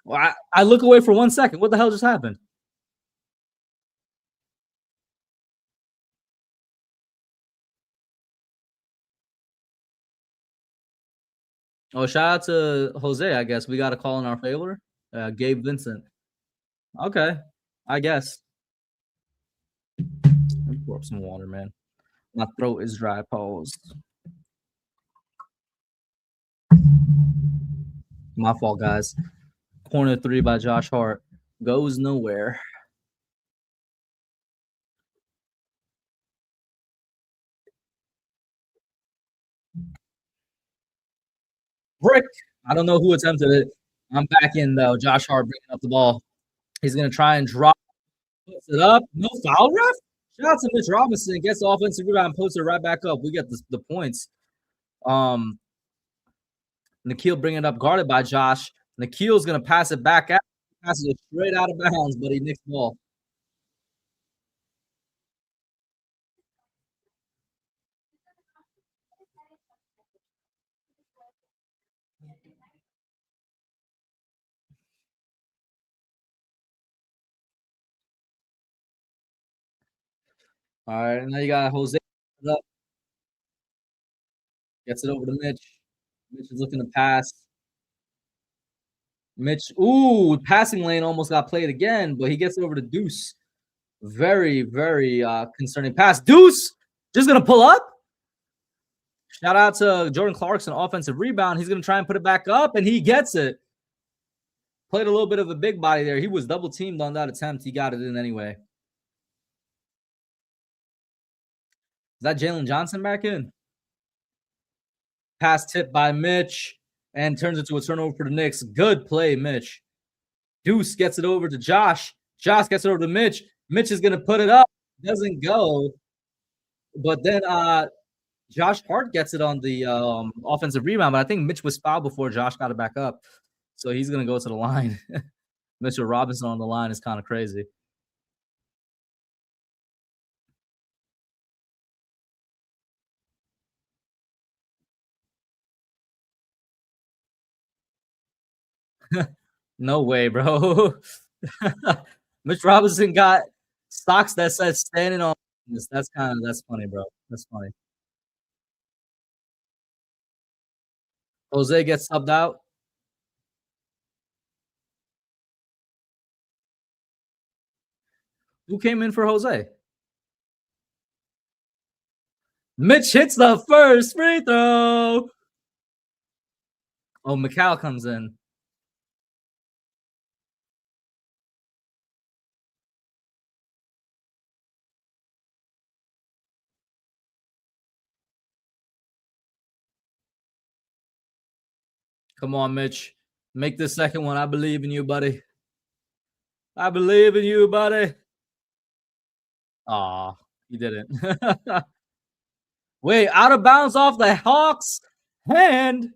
[SPEAKER 1] Well, I look away for 1 second. What the hell just happened? Oh, shout out to Jose, I guess. We got a call in our favor. Gabe Vincent. Okay, I guess. Let me pour up some water, man. My throat is dry. Pause. My fault, guys. Corner 3 by Josh Hart. Goes nowhere. Brick. I don't know who attempted it. I'm back in, though. Josh Hart bringing up the ball. He's going to try and drop. Puts it up. No foul, ref? Shout out to Mitch Robinson. Gets the offensive rebound, puts it right back up. We get the points. Nikhil bringing it up, guarded by Josh. Nikhil's going to pass it back out. Passes it straight out of bounds, but he nicks the ball. All right, now you got Jose up, gets it over to Mitch. Mitch is looking to pass. Mitch, ooh, passing lane almost got played again, but he gets it over to Deuce. Very, very concerning pass. Deuce just gonna pull up. Shout out to Jordan Clarkson, offensive rebound. He's gonna try and put it back up, and he gets it. Played a little bit of a big body there. He was double teamed on that attempt. He got it in anyway. Is that Jalen Johnson back in? Pass tip by Mitch and turns into a turnover for the Knicks. Good play, Mitch. Deuce gets it over to Josh. Josh gets it over to Mitch. Mitch is going to put it up. Doesn't go. But then Josh Hart gets it on the offensive rebound. But I think Mitch was fouled before Josh got it back up. So he's going to go to the line. Mitchell Robinson on the line is kind of crazy. No way, bro. Mitch Robinson got socks that said standing on business. That's funny, bro. That's funny. Jose gets subbed out. Who came in for Jose? Mitch hits the first free throw. Oh, Mikal comes in. Come on, Mitch. Make the second one. I believe in you, buddy. I believe in you, buddy. Aw, he didn't. Wait, out of bounds off the Hawks hand.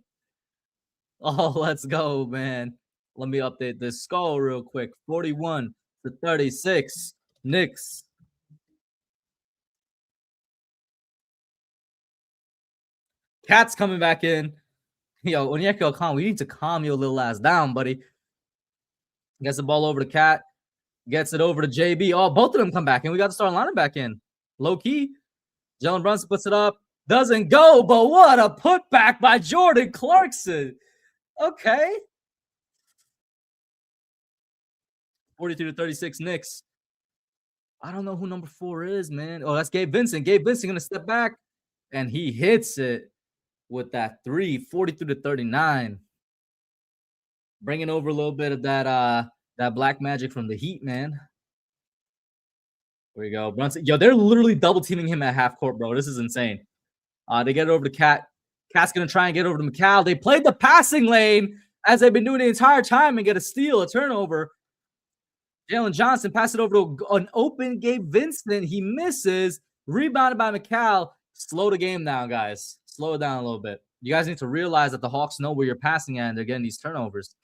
[SPEAKER 1] Oh, let's go, man. Let me update this score real quick. 41-36. Knicks. Cat's coming back in. Yo, Onyeka Okongwu, we need to calm your little ass down, buddy. Gets the ball over to Cat. Gets it over to JB. Oh, both of them come back in. We got the starting lineup back in. Low key. Jalen Brunson puts it up. Doesn't go, but what a putback by Jordan Clarkson. Okay. 42-36 Knicks. I don't know who number 4 is, man. Oh, that's Gabe Vincent. Gabe Vincent going to step back, and he hits it with that 3, 42-39. Bringing over a little bit of that black magic from the Heat, man. There we go. Brunson. Yo, they're literally double teaming him at half court, bro. This is insane. They get it over to Cat. Cat's going to try and get over to Mikal. They played the passing lane as they've been doing the entire time and get a steal, a turnover. Jalen Johnson pass it over to an open Gabe Vincent. He misses. Rebounded by Mikal. Slow the game down, guys. Slow it down a little bit. You guys need to realize that the Hawks know where you're passing at and they're getting these turnovers.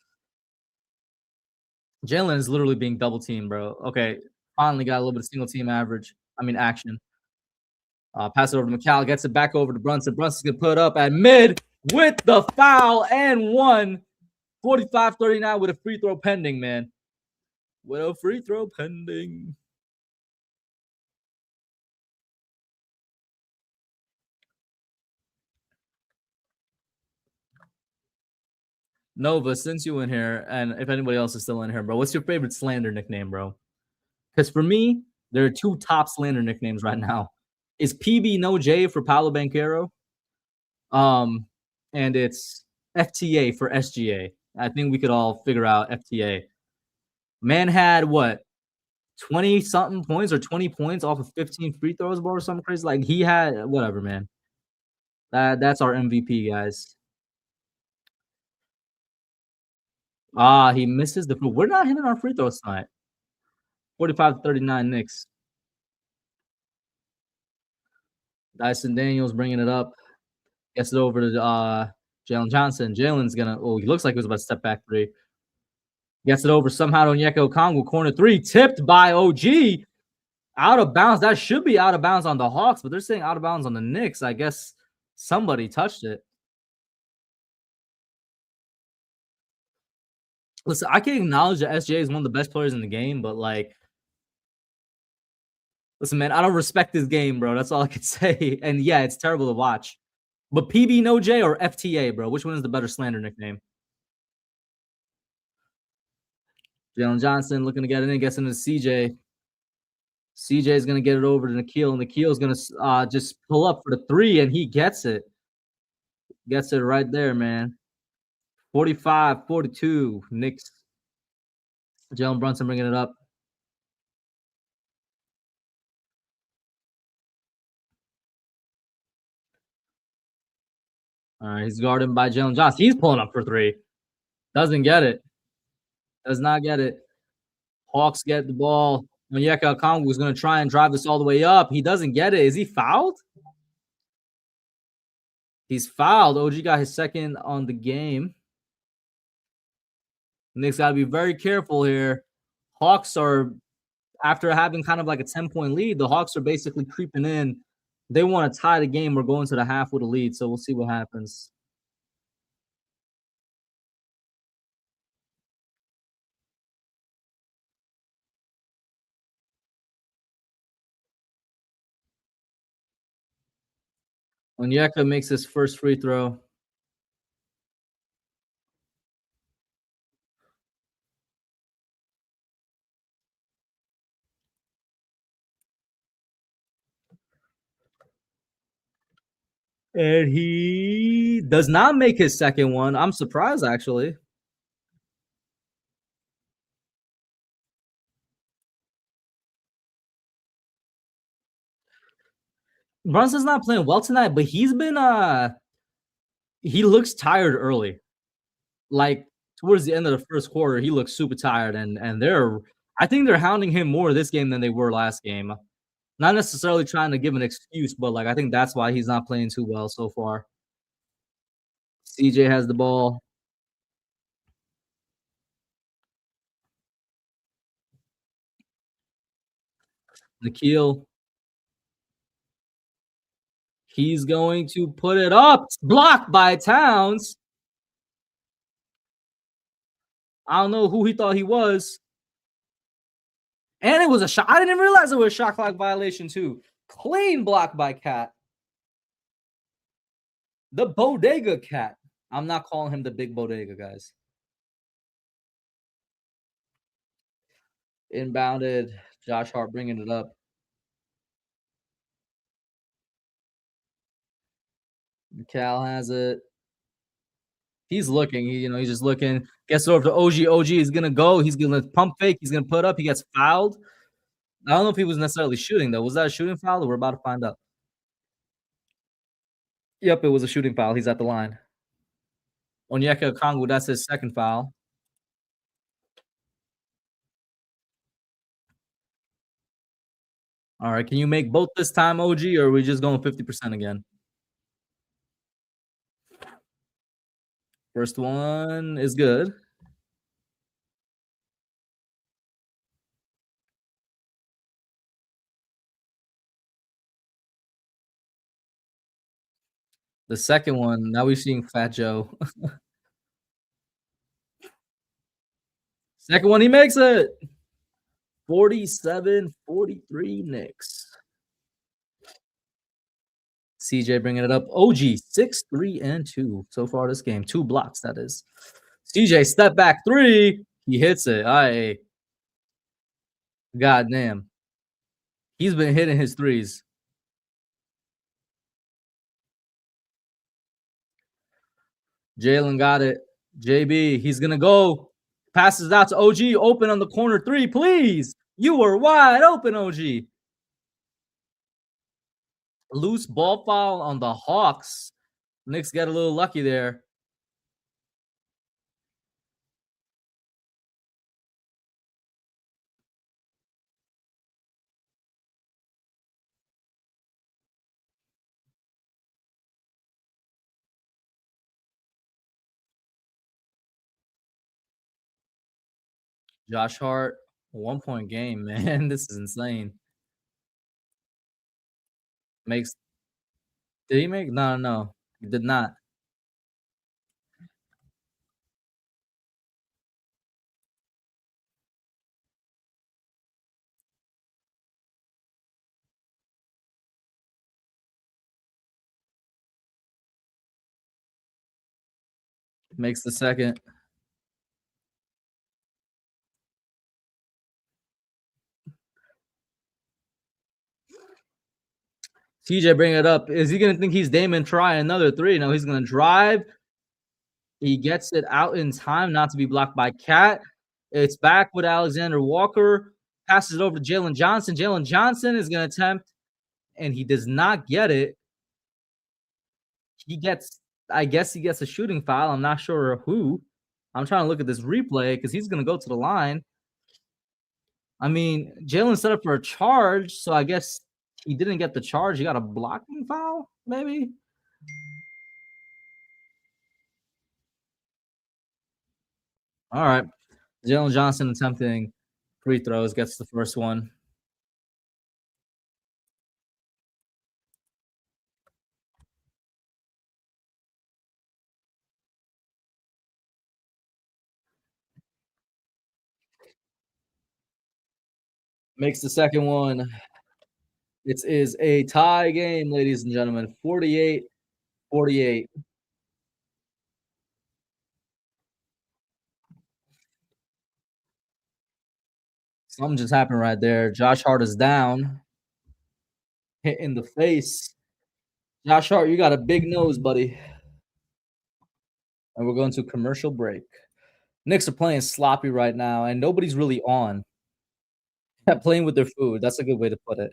[SPEAKER 1] Jalen is literally being double teamed, bro. Okay, finally got a little bit of single team action. Pass it over to Mikal. Gets it back over to Brunson. Brunson's going to put up at mid with the foul and one. 45-39 with a free throw pending, man. With a free throw pending. Nova, since you in here, and if anybody else is still in here, bro, what's your favorite slander nickname, bro? Because for me, there are 2 top slander nicknames right now. Is PB No J for Paolo Banchero? And it's FTA for SGA. I think we could all figure out FTA. Man had what, 20 something points or 20 points off of 15 free throws, bro, or something crazy. Like he had whatever, man. That's our MVP, guys. He misses the. We're not hitting our free throws tonight. 45-39 Knicks. Dyson Daniels bringing it up. Gets it over to Jalen Johnson. Jalen's gonna. Oh, he looks like he was about to step back 3. Gets it over somehow to Onyeka Okongwu. Corner 3 tipped by OG. Out of bounds. That should be out of bounds on the Hawks, but they're saying out of bounds on the Knicks. I guess somebody touched it. Listen, I can acknowledge that SJ is one of the best players in the game, but like, listen, man, I don't respect this game, bro. That's all I can say. And yeah, it's terrible to watch. But PB No J or FTA, bro? Which one is the better slander nickname? Jalen Johnson looking to get it in, gets into CJ. CJ is going to get it over to Nikhil. Nikhil is going to just pull up for the 3, and he gets it. Gets it right there, man. 45-42, Knicks. Jalen Brunson bringing it up. All right, he's guarded by Jalen Johnson. He's pulling up for 3. Doesn't get it. Does not get it. Hawks get the ball. Onyeka Okongwu is going to try and drive this all the way up. He doesn't get it. Is he fouled? He's fouled. OG got his second on the game. Knicks got to be very careful here. Hawks are, after having kind of like a 10-point lead, the Hawks are basically creeping in. They want to tie the game or go into the half with a lead, so we'll see what happens. Onyeka makes his first free throw. And he does not make his second one. I'm surprised, actually. Brunson's not playing well tonight, but he's been he looks tired early. Like towards the end of the first quarter, he looks super tired, and they're I think they're hounding him more this game than they were last game. Not necessarily trying to give an excuse, but like I think that's why he's not playing too well so far. CJ has the ball. Nikhil, he's going to put it up. Blocked by Towns. I don't know who he thought he was. And it was a shot. I didn't even realize it was a shot clock violation, too. Clean block by Cat. The Bodega Cat. I'm not calling him the big bodega, guys. Inbounded. Josh Hart bringing it up. Cal has it. He's looking. He's just looking. Gets over to OG. OG is gonna go. He's gonna pump fake. He's gonna put up. He gets fouled. I don't know if he was necessarily shooting though. Was that a shooting foul? We're about to find out. Yep, it was a shooting foul. He's at the line. Onyeka Okongwu, that's his second foul. All right, can you make both this time, OG, or are we just going 50% again? First one is good. The second one, now we're seeing Fat Joe. Second one, he makes it. 47-43 Knicks. CJ bringing it up. OG 6-3-2 so far this game. 2 blocks, that is. CJ step back 3. He hits it. God damn. He's been hitting his threes. Jalen got it. JB, he's gonna go. Passes out to OG. Open on the corner 3, please. You were wide open, OG. Loose ball foul on the Hawks. Knicks got a little lucky there. Josh Hart, 1-point game, man. This is insane. Makes Did he make? No, no, he did not. Makes the second. TJ bring it up. Is he gonna think he's Damon try another 3? No, he's gonna drive. He gets it out in time not to be blocked by Cat. It's back with Alexander Walker. Passes it over to Jalen Johnson. Jalen Johnson is gonna attempt, and he does not get it. I guess he gets a shooting foul. I'm not sure who. I'm trying to look at this replay because he's gonna go to the line. I mean, Jalen set up for a charge, so I guess he didn't get the charge. He got a blocking foul, maybe. All right. Jalen Johnson attempting free throws, gets the first one. Makes the second one. It is a tie game, ladies and gentlemen. 48-48. Something just happened right there. Josh Hart is down, hit in the face. Josh Hart, you got a big nose, buddy. And we're going to commercial break. Knicks are playing sloppy right now, and nobody's really on. Yeah, playing with their food. That's a good way to put it.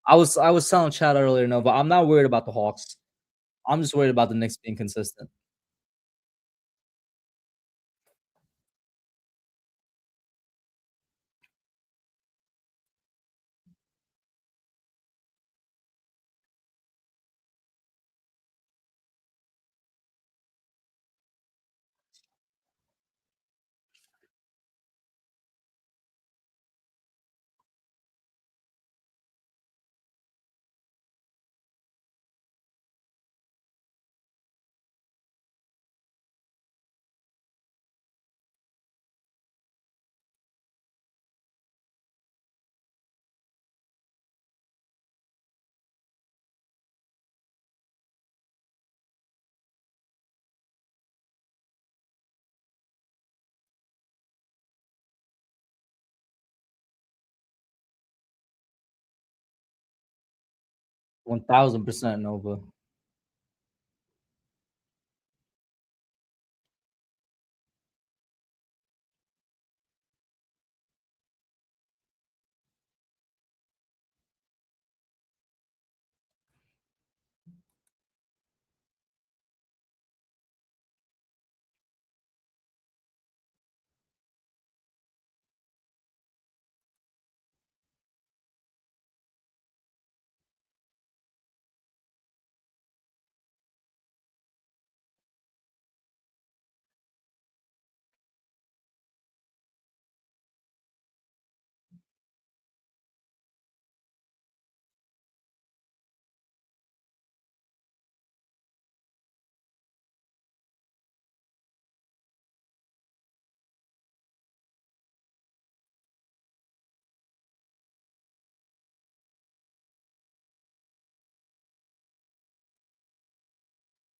[SPEAKER 1] I was telling Chad earlier, no, but I'm not worried about the Hawks. I'm just worried about the Knicks being consistent. 1000% Nova.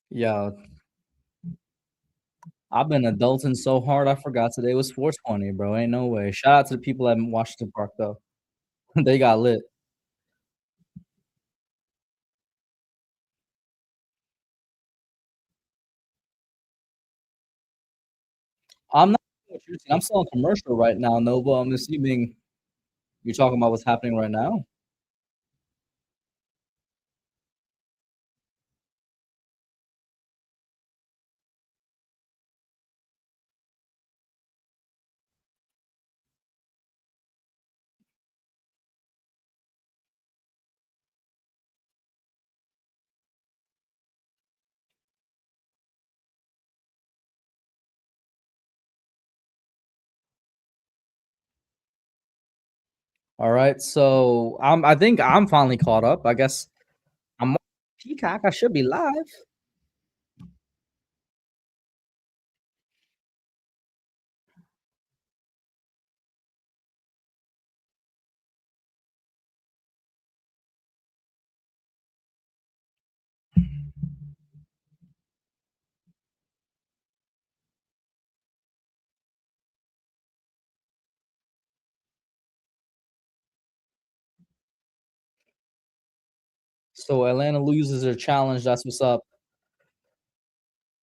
[SPEAKER 1] Yeah, I've been adulting so hard, I forgot today was 420, bro. Ain't no way. Shout out to the people at Washington Park, though. They got lit. I'm not sure what you're saying. I'm still on commercial right now, Nova. I'm assuming you're talking about what's happening right now. All right, so I think I'm finally caught up. I guess I'm on Peacock. I should be live. So Atlanta loses their challenge. That's what's up.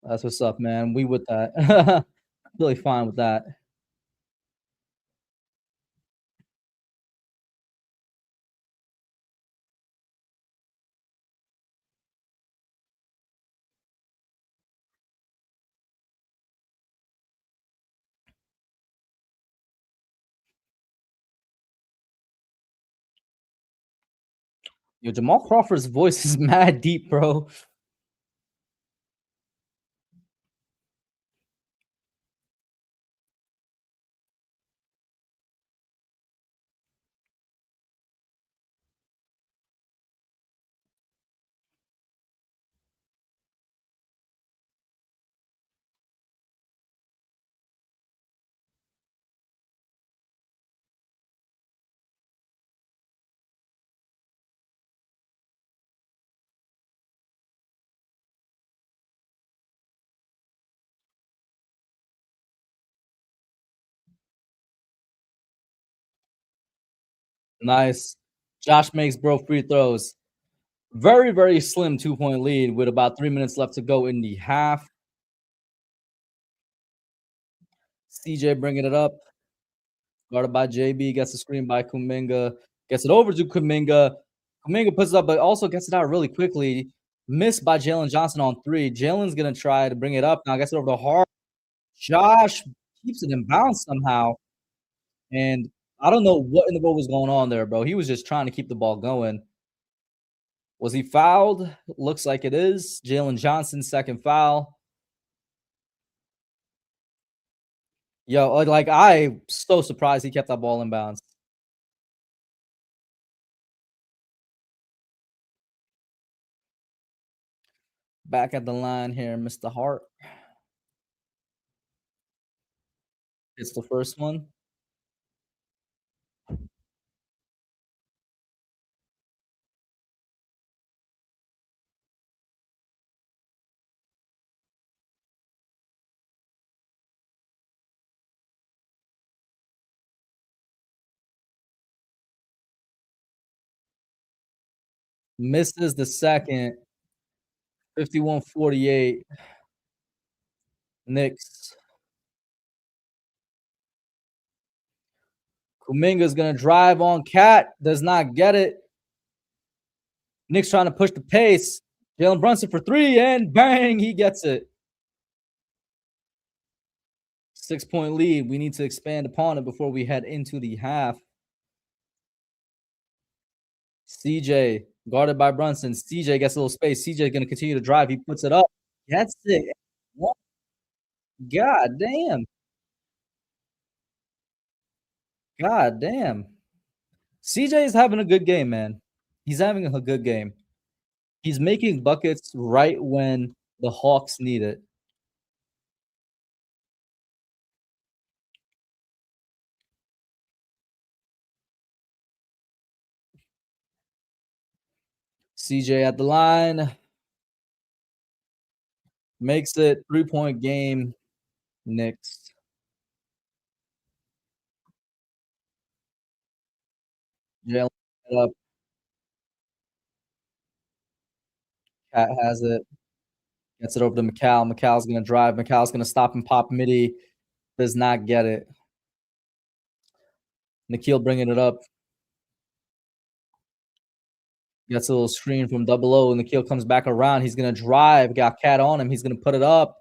[SPEAKER 1] That's what's up, man. We with that. Really fine with that. Yo, Jamal Crawford's voice is mad deep, bro. Nice. Josh makes bro free throws. Very, very slim 2-point lead with about 3 minutes left to go in the half. CJ bringing it up. Guarded by JB. Gets the screen by Kuminga. Gets it over to Kuminga. Kuminga puts it up, but also gets it out really quickly. Missed by Jalen Johnson on 3. Jalen's going to try to bring it up. Now gets it over to Hart. Josh keeps it in bounds somehow. And I don't know what in the world was going on there, bro. He was just trying to keep the ball going. Was he fouled? Looks like it is. Jalen Johnson's second foul. Yo, like I'm so surprised he kept that ball in bounds. Back at the line here, Mr. Hart. It's the first one. Misses the second. 51-48. Knicks. Kuminga's gonna drive on Cat. Does not get it. Knicks trying to push the pace. Jalen Brunson for 3, and bang, he gets it. 6-point lead. We need to expand upon it before we head into the half. CJ guarded by Brunson. CJ gets a little space. CJ going to continue to drive. He puts it up. Gets it. What? God damn. God damn. CJ is having a good game, man. He's having a good game. He's making buckets right when the Hawks need it. CJ at the line. Makes it 3-point game. Knicks. Jalen up. Cat has it. Gets it over to McCall. McCall's going to drive. McCall's going to stop and pop midi. Does not get it. Nikhil bringing it up. Gets a little screen from Double O. Nikhil comes back around. He's going to drive. Got Cat on him. He's going to put it up.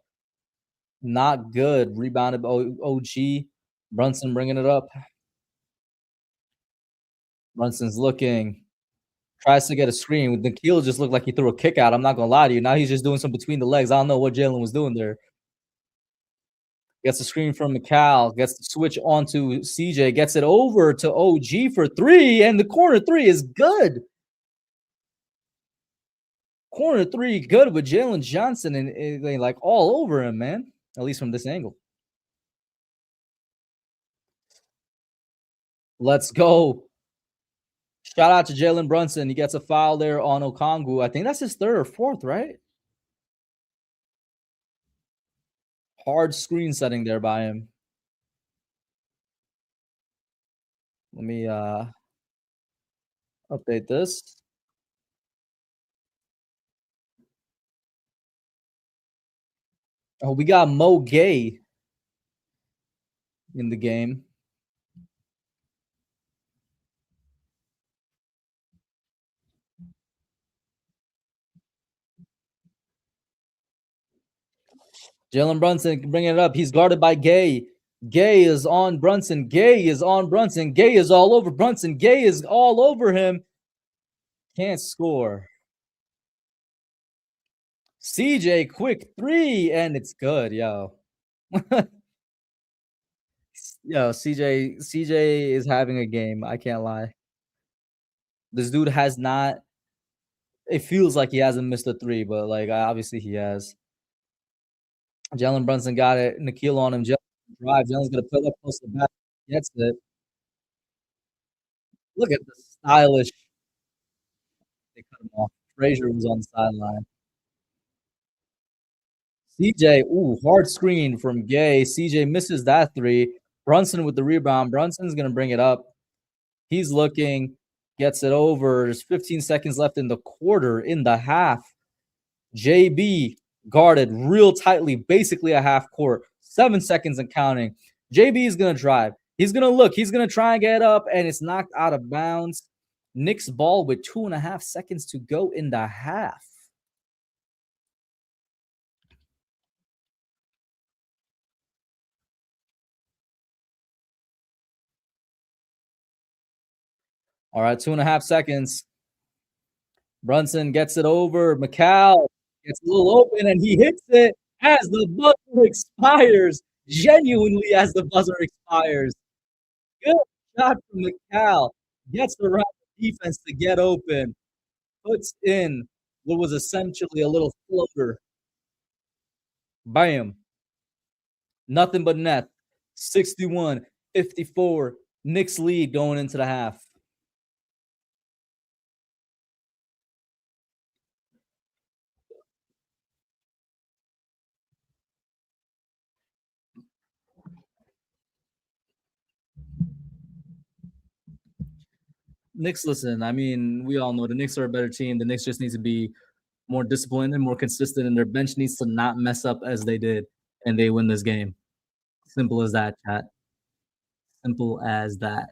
[SPEAKER 1] Not good. Rebounded by OG. Brunson bringing it up. Brunson's looking. Tries to get a screen. Nikhil just looked like he threw a kick out. I'm not going to lie to you. Now he's just doing some between the legs. I don't know what Jalen was doing there. Gets the screen from McCall. Gets the switch onto CJ. Gets it over to OG for 3. And the corner 3 is good. Corner 3 good with Jalen Johnson and like all over him, man. At least from this angle. Let's go. Shout out to Jalen Brunson. He gets a foul there on Okongwu. I think that's his 3rd or 4th, right? Hard screen setting there by him. Let me update this. Oh, we got Mo Gay in the game. Jalen Brunson bringing it up. He's guarded by Gay. Gay is on Brunson. Gay is on Brunson. Gay is all over Brunson. Gay is all over him. Can't score. CJ, quick 3, and it's good, yo. Yo, CJ is having a game. I can't lie. This dude has not. It feels like he hasn't missed a 3, but like obviously he has. Jalen Brunson got it. Nikhil on him. Jalen drive. Jalen's gonna put up close to the back. Gets it. Look at the stylish. They cut him off. Frazier was on the sideline. CJ, ooh, hard screen from Gay. CJ misses that 3. Brunson with the rebound. Brunson's gonna bring it up. He's looking. Gets it over. There's 15 seconds left in the quarter, in the half. JB guarded real tightly, basically a half court. 7 seconds and counting. JB is going to drive. He's going to look. He's going to try and get up, and it's knocked out of bounds. Knicks ball with 2.5 seconds to go in the half. All right, 2.5 seconds. Brunson gets it over. McCall gets a little open, and he hits it as the buzzer expires. Genuinely, as the buzzer expires. Good shot from McCall. Gets around the defense to get open. Puts in what was essentially a little floater. Bam. Nothing but net. 61-54. Knicks lead going into the half. Knicks, listen, I mean, we all know the Knicks are a better team. The Knicks just need to be more disciplined and more consistent, and their bench needs to not mess up as they did, and they win this game. Simple as that, chat. Simple as that.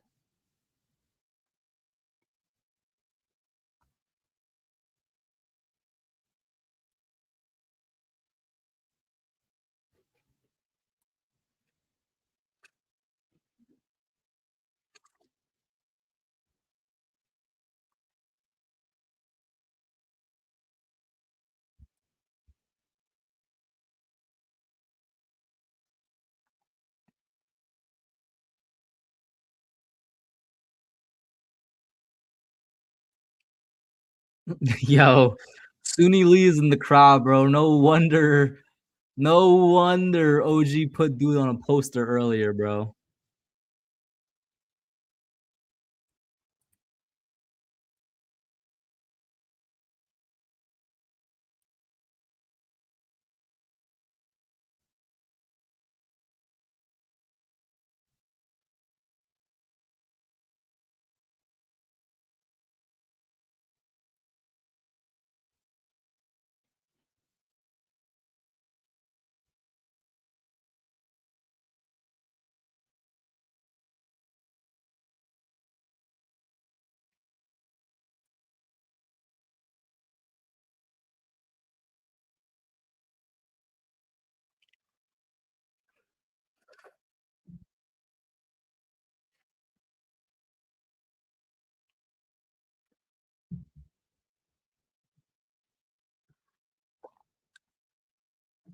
[SPEAKER 1] Yo, Suni Lee is in the crowd, bro. No wonder OG put dude on a poster earlier, bro.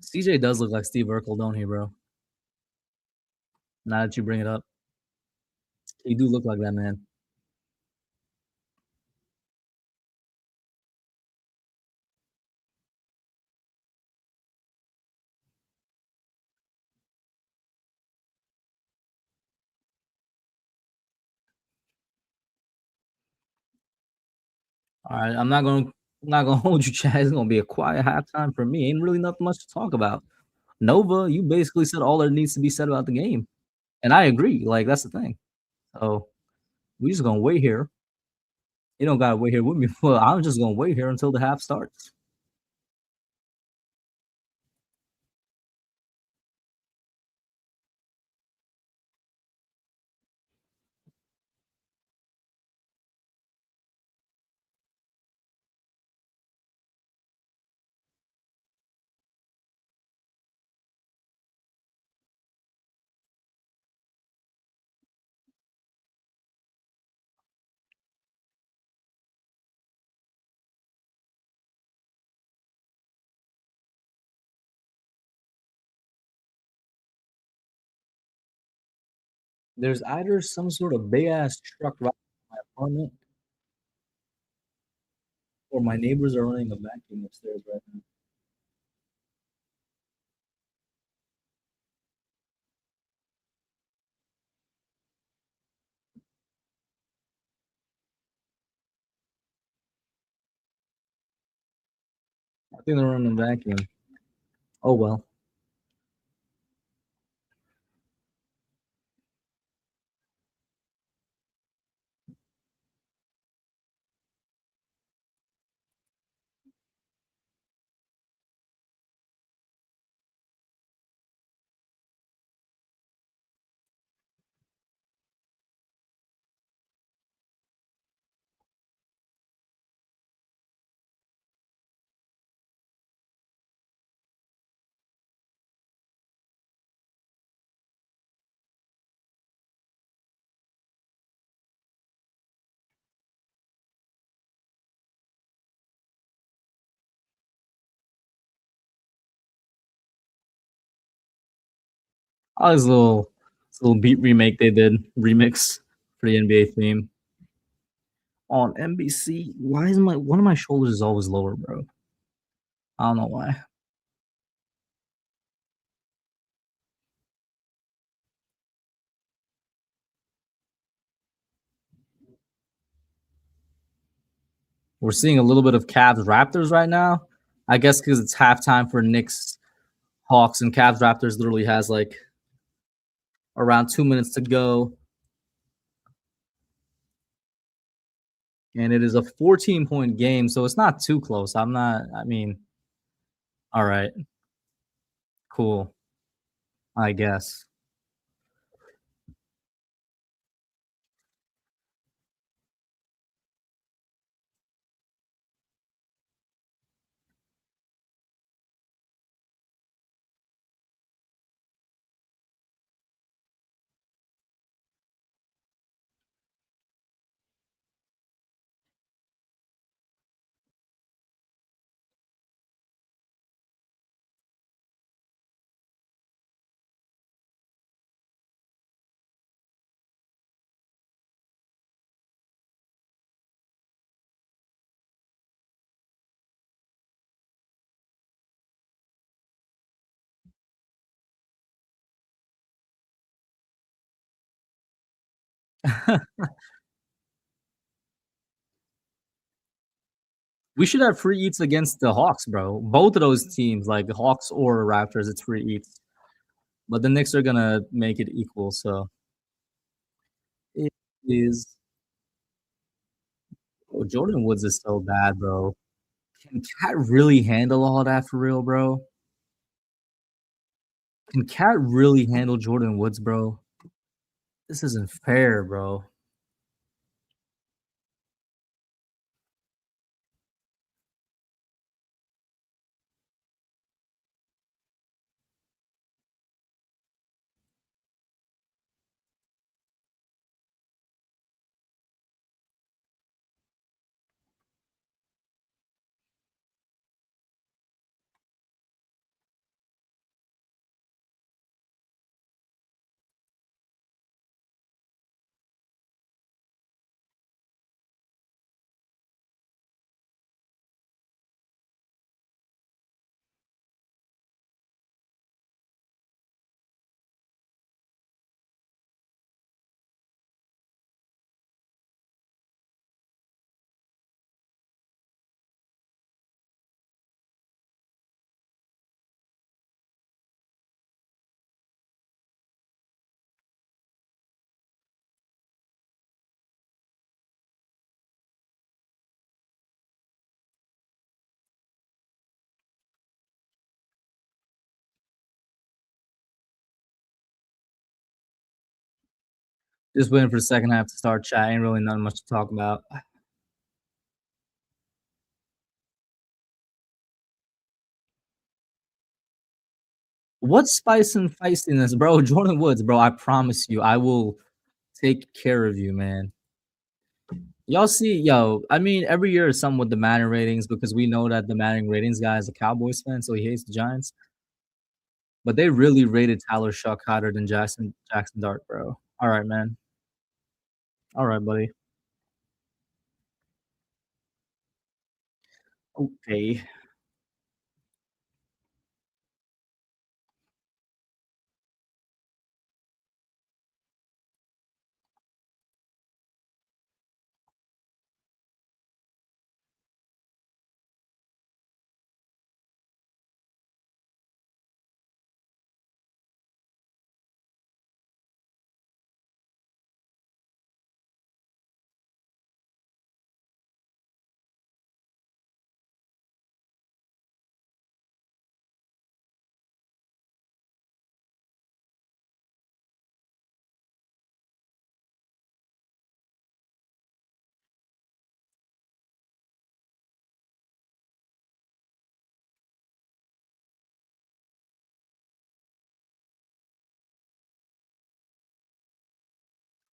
[SPEAKER 1] CJ does look like Steve Urkel, don't he, bro? Now that you bring it up, he do look like that, man. All right, I'm not gonna hold you, Chad. It's gonna be a quiet halftime for me. Ain't really nothing much to talk about. Nova, you basically said all there needs to be said about the game, and I agree. Like that's the thing. So we just gonna wait here. You don't gotta wait here with me. Well, I'm just gonna wait here until the half starts. There's either some sort of big ass truck right in my apartment, or my neighbors are running a vacuum upstairs right now. I think they're running a vacuum. Oh well. Oh, this little beat remake they did remix for the NBA theme on NBC. Why is my one of my shoulders is always lower, bro? I don't know why. We're seeing a little bit of Cavs Raptors right now. I guess because it's halftime for Knicks Hawks and Cavs Raptors literally has like around 2 minutes to go. And it is a 14-point game, so it's not too close. I mean, all right, cool, I guess. We should have free eats against the Hawks, bro. Both of those teams, like Hawks or Raptors, it's free eats. But the Knicks are gonna make it equal, so it is. Oh, Jordan Woods is so bad, bro. Can Cat really handle all that for real, bro? Can Cat really handle Jordan Woods, bro? This isn't fair, bro. Just waiting for the second half to start. Chat ain't really nothing much to talk about. What spice and feistiness, bro? Jordan Woods, bro. I promise you, I will take care of you, man. Y'all see, yo, I mean, every year is something with the Madden ratings because we know that the Madden ratings guy is a Cowboys fan, so he hates the Giants. But they really rated Tyler Shuck hotter than Jackson Dart, bro. All right, man. All right, buddy. Okay.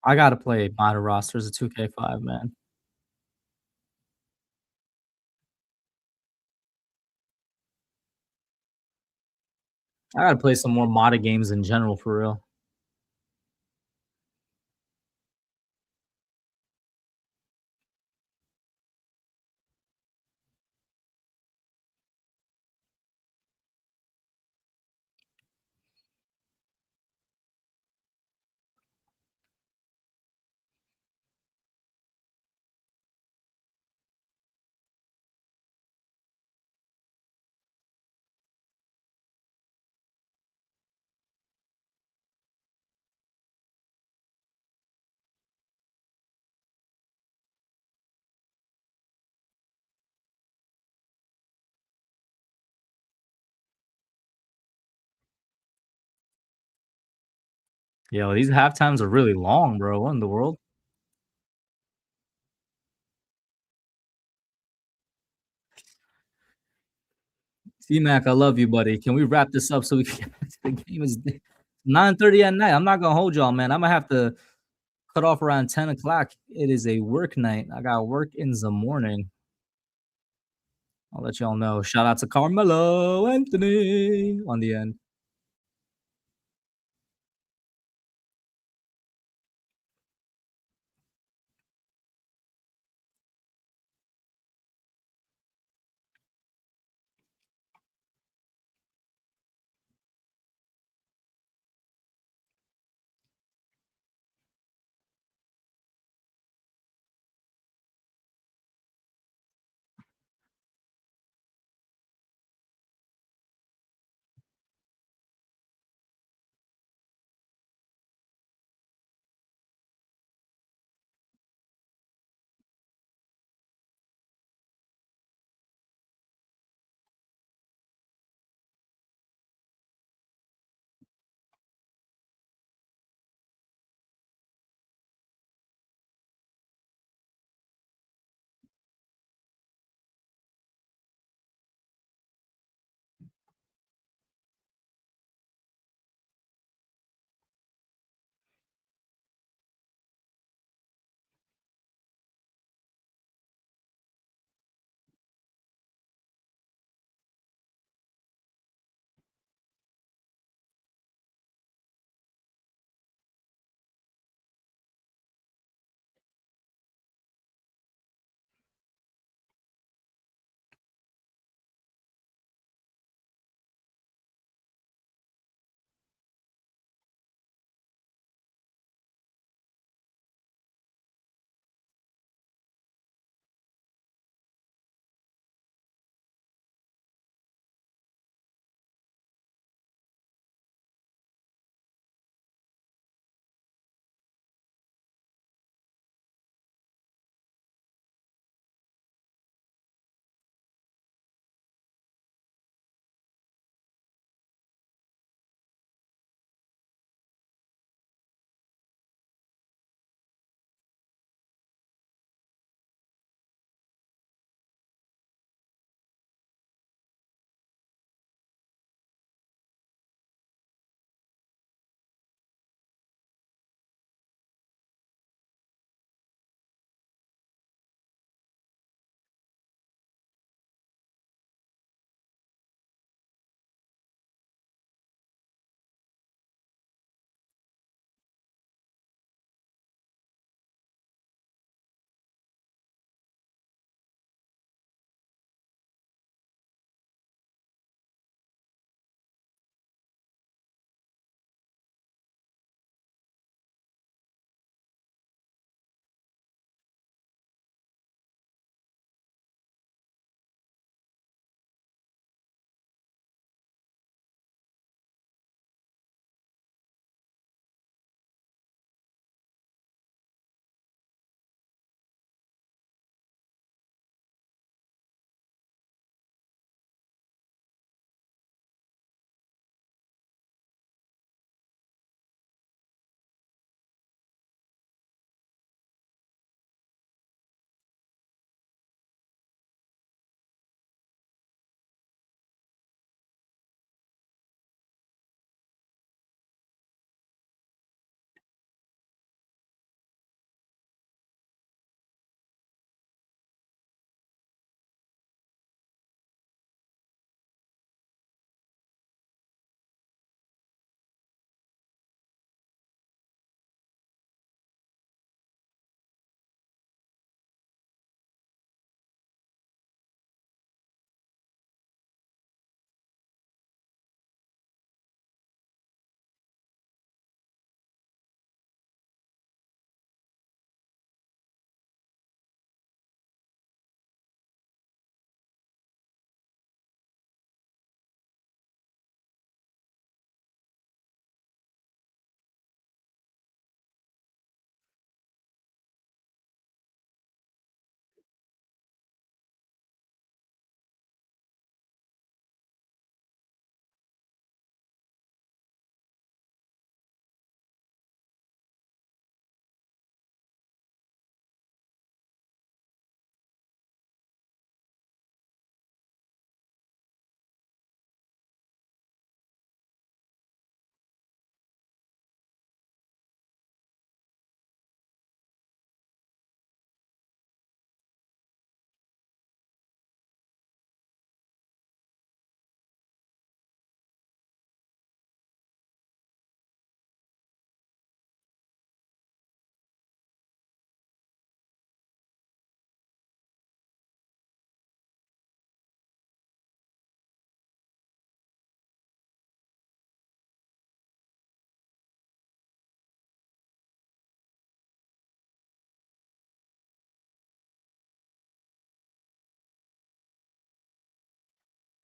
[SPEAKER 1] I gotta play modern rosters of 2K5, man. I gotta play some more modded games in general for real. Yo, these half times are really long, bro. What in the world? C-Mac, I love you, buddy. Can we wrap this up so we can get back to the game? It's 9:30 at night. I'm not gonna hold y'all, man. I'm gonna have to cut off around 10 o'clock. It is a work night. I got work in the morning. I'll let y'all know. Shout out to Carmelo Anthony on the end.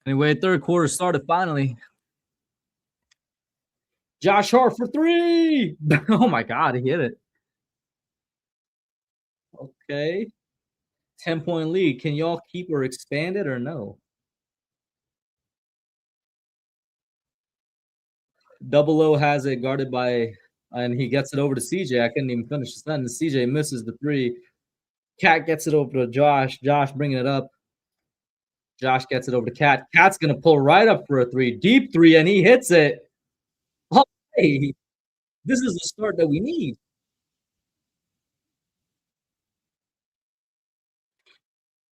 [SPEAKER 1] Anyway, third quarter started finally. Josh Hart for three. Oh my God, he hit it. Okay. 10-point lead. Can y'all keep or expand it or no? Double O has it guarded by, and he gets it over to CJ. I couldn't even finish the sentence. CJ misses the three. Cat gets it over to Josh. Josh bringing it up. Josh gets it over to Cat. Cat's going to pull right up for a three. Deep three, and he hits it. Oh, hey, this is the start that we need.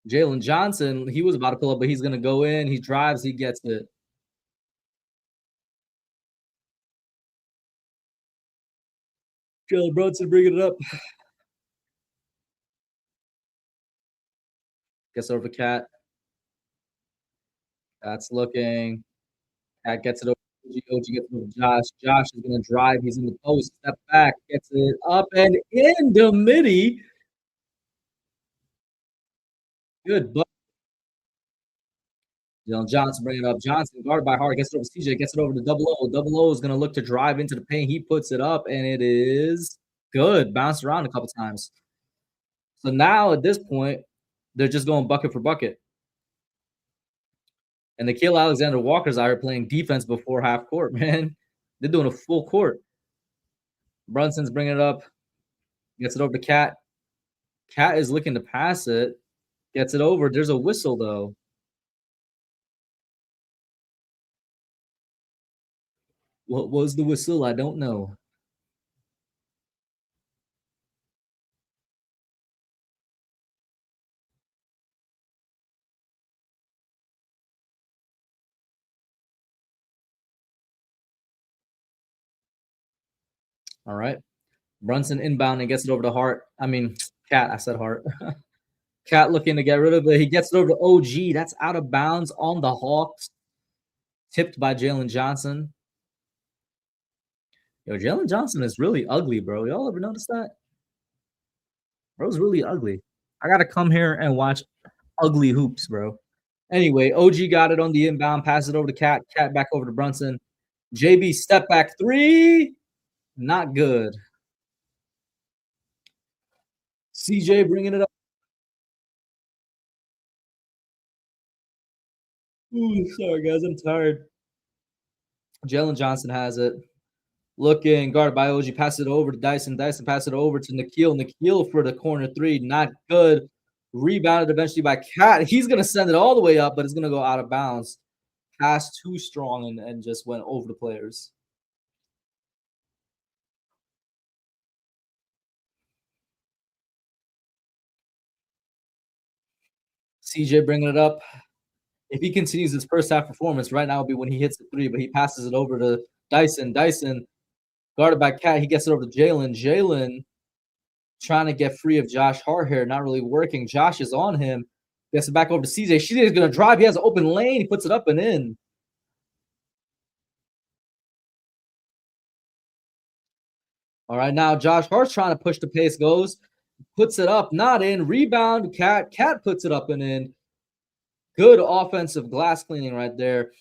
[SPEAKER 1] Jalen Johnson, he was about to pull up, but he's going to go in. He drives. He gets it. Jalen Brunson bringing it up. Gets over to Cat. Cat's looking. Cat gets it over. OG gets it over to Josh. Josh is going to drive. He's in the post. Step back. Gets it up and in the midi. Good. But Jalen Johnson bringing it up. Johnson guarded by Hart. Gets it over to CJ. Gets it over to Double O. Double O is going to look to drive into the paint. He puts it up, and it is good. Bounced around a couple times. So now at this point, they're just going bucket for bucket. And Nickeil Alexander-Walker's out here playing defense before half court, man. They're doing a full court. Brunson's bringing it up. Gets it over to Cat. Cat is looking to pass it. Gets it over. There's a whistle, though. What was the whistle? I don't know. All right. Brunson inbound and gets it over to Hart. I mean, Cat. I said Hart. Cat looking to get rid of it. He gets it over to OG. That's out of bounds on the Hawks. Tipped by Jalen Johnson. Yo, Jalen Johnson is really ugly, bro. Y'all ever notice that? Bro's really ugly. I gotta come here and watch ugly hoops, bro. Anyway, OG got it on the inbound, pass it over to Cat. Cat back over to Brunson. JB step back three. Not good. CJ bringing it up. Ooh, sorry, guys. I'm tired. Jalen Johnson has it. Looking, guarded by OG. Pass it over to Dyson. Dyson pass it over to Nickeil. Nickeil for the corner three. Not good. Rebounded eventually by Cat. He's going to send it all the way up, but it's going to go out of bounds. Pass too strong and just went over the players. CJ bringing it up. If he continues his first half performance, right now will be when he hits the three, but he passes it over to Dyson. Dyson, guarded by Cat. He gets it over to Jalen. Jalen trying to get free of Josh Hart here, not really working. Josh is on him. Gets it back over to CJ. CJ is going to drive. He has an open lane. He puts it up and in. All right, now Josh Hart's trying to push the pace. Goes, puts it up, not in. Rebound, Cat. Cat puts it up and in. Good offensive glass cleaning right there.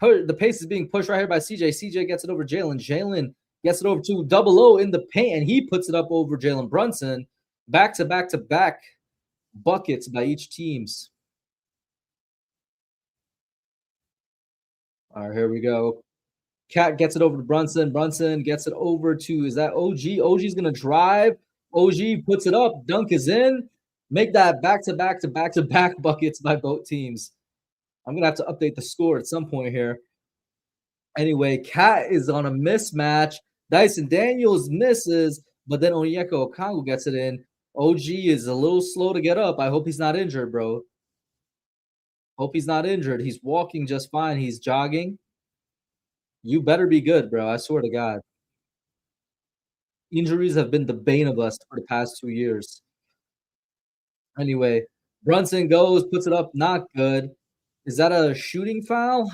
[SPEAKER 1] The pace is being pushed right here by CJ. CJ gets it over Jalen. Jalen gets it over to Double O in the paint, and he puts it up over Jalen Brunson. Back to back to back buckets by each teams. All right, here we go. Cat gets it over to Brunson. Brunson gets it over to, is that OG? OG's going to drive. OG puts it up. Dunk is in. Make that back to back to back to back buckets by both teams. I'm going to have to update the score at some point here. Anyway, Cat is on a mismatch. Dyson Daniels misses, but then Onyeka Okongwu gets it in. OG is a little slow to get up. I hope he's not injured, bro. Hope he's not injured. He's walking just fine. He's jogging. You better be good, bro. I swear to God. Injuries have been the bane of us for the past 2 years. Anyway, Brunson goes, puts it up, not good. Is that a shooting foul?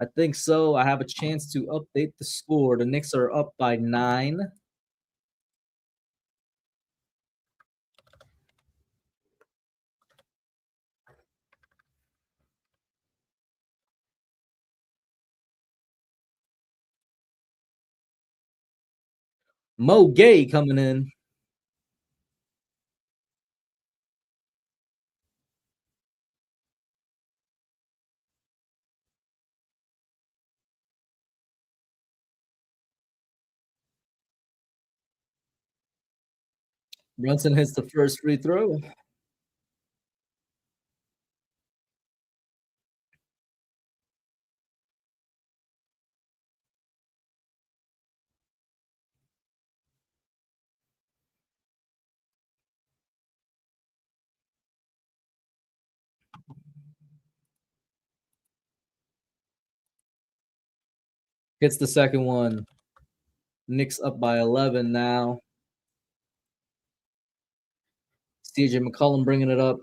[SPEAKER 1] I think so. I have a chance to update the score. The Knicks are up by 9. Mo Gay coming in. Brunson hits the first free throw. Hits the second one. Knicks up by 11 now. CJ McCollum bringing it up.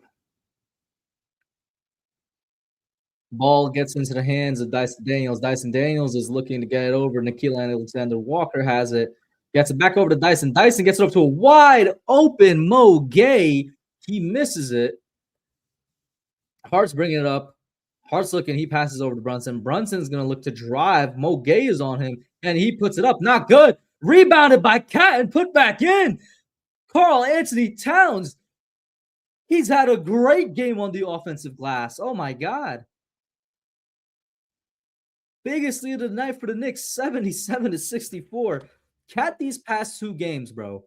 [SPEAKER 1] Ball gets into the hands of Dyson Daniels. Dyson Daniels is looking to get it over. Nikhil Alexander Walker has it. Gets it back over to Dyson. Dyson gets it up to a wide open Mo Gay. He misses it. Hart's bringing it up. Hart's looking. He passes over to Brunson. Brunson's going to look to drive. Mo Gay is on him, and he puts it up. Not good. Rebounded by Cat and put back in. Karl-Anthony Towns. He's had a great game on the offensive glass. Oh, my God. Biggest lead of the night for the Knicks, 77-64. Cat these past two games, bro,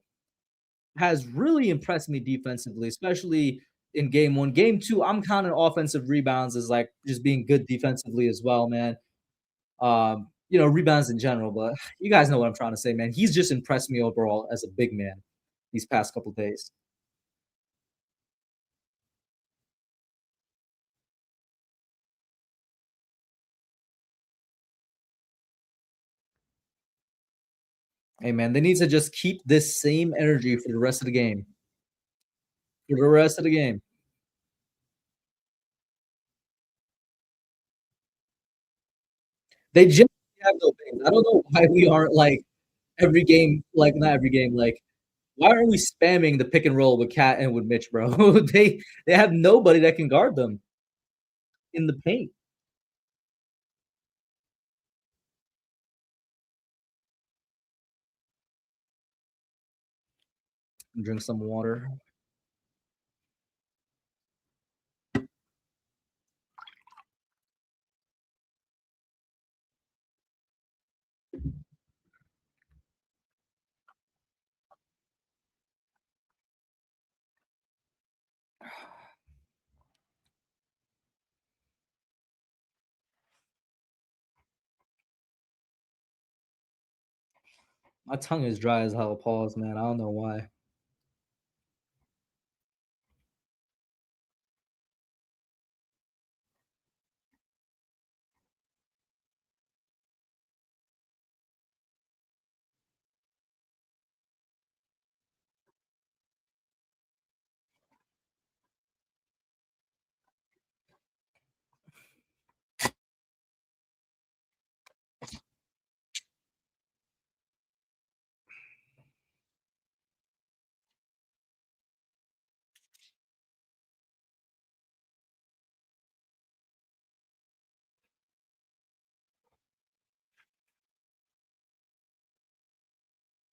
[SPEAKER 1] has really impressed me defensively, especially in game one. Game two, I'm counting offensive rebounds as like just being good defensively as well, man. Rebounds in general, but you guys know what I'm trying to say, man. He's just impressed me overall as a big man these past couple days. Hey, man, they need to just keep this same energy for the rest of the game. For the rest of the game. They just have no pain. I don't know why we aren't like every game, like not every game, like why aren't we spamming the pick and roll with Cat and with Mitch, bro? They have nobody that can guard them in the paint. Drink some water. My tongue is dry as hell. Pause, man. I don't know why.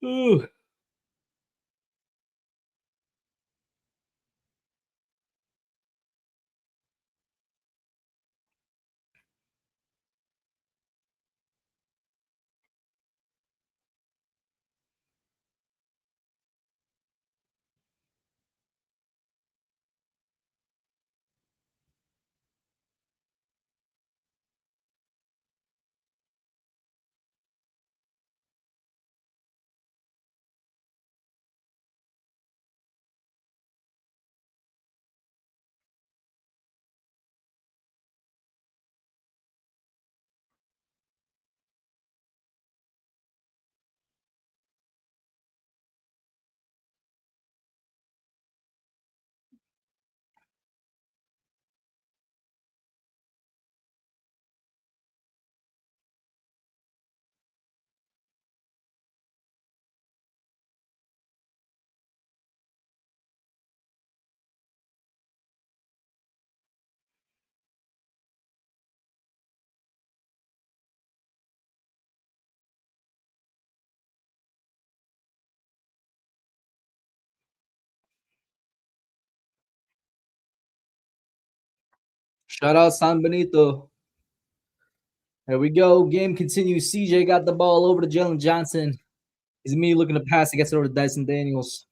[SPEAKER 1] Ooh. Shout out San Benito. There we go. Game continues. CJ got the ball over to Jalen Johnson. He's me looking to pass. He gets it over to Dyson Daniels.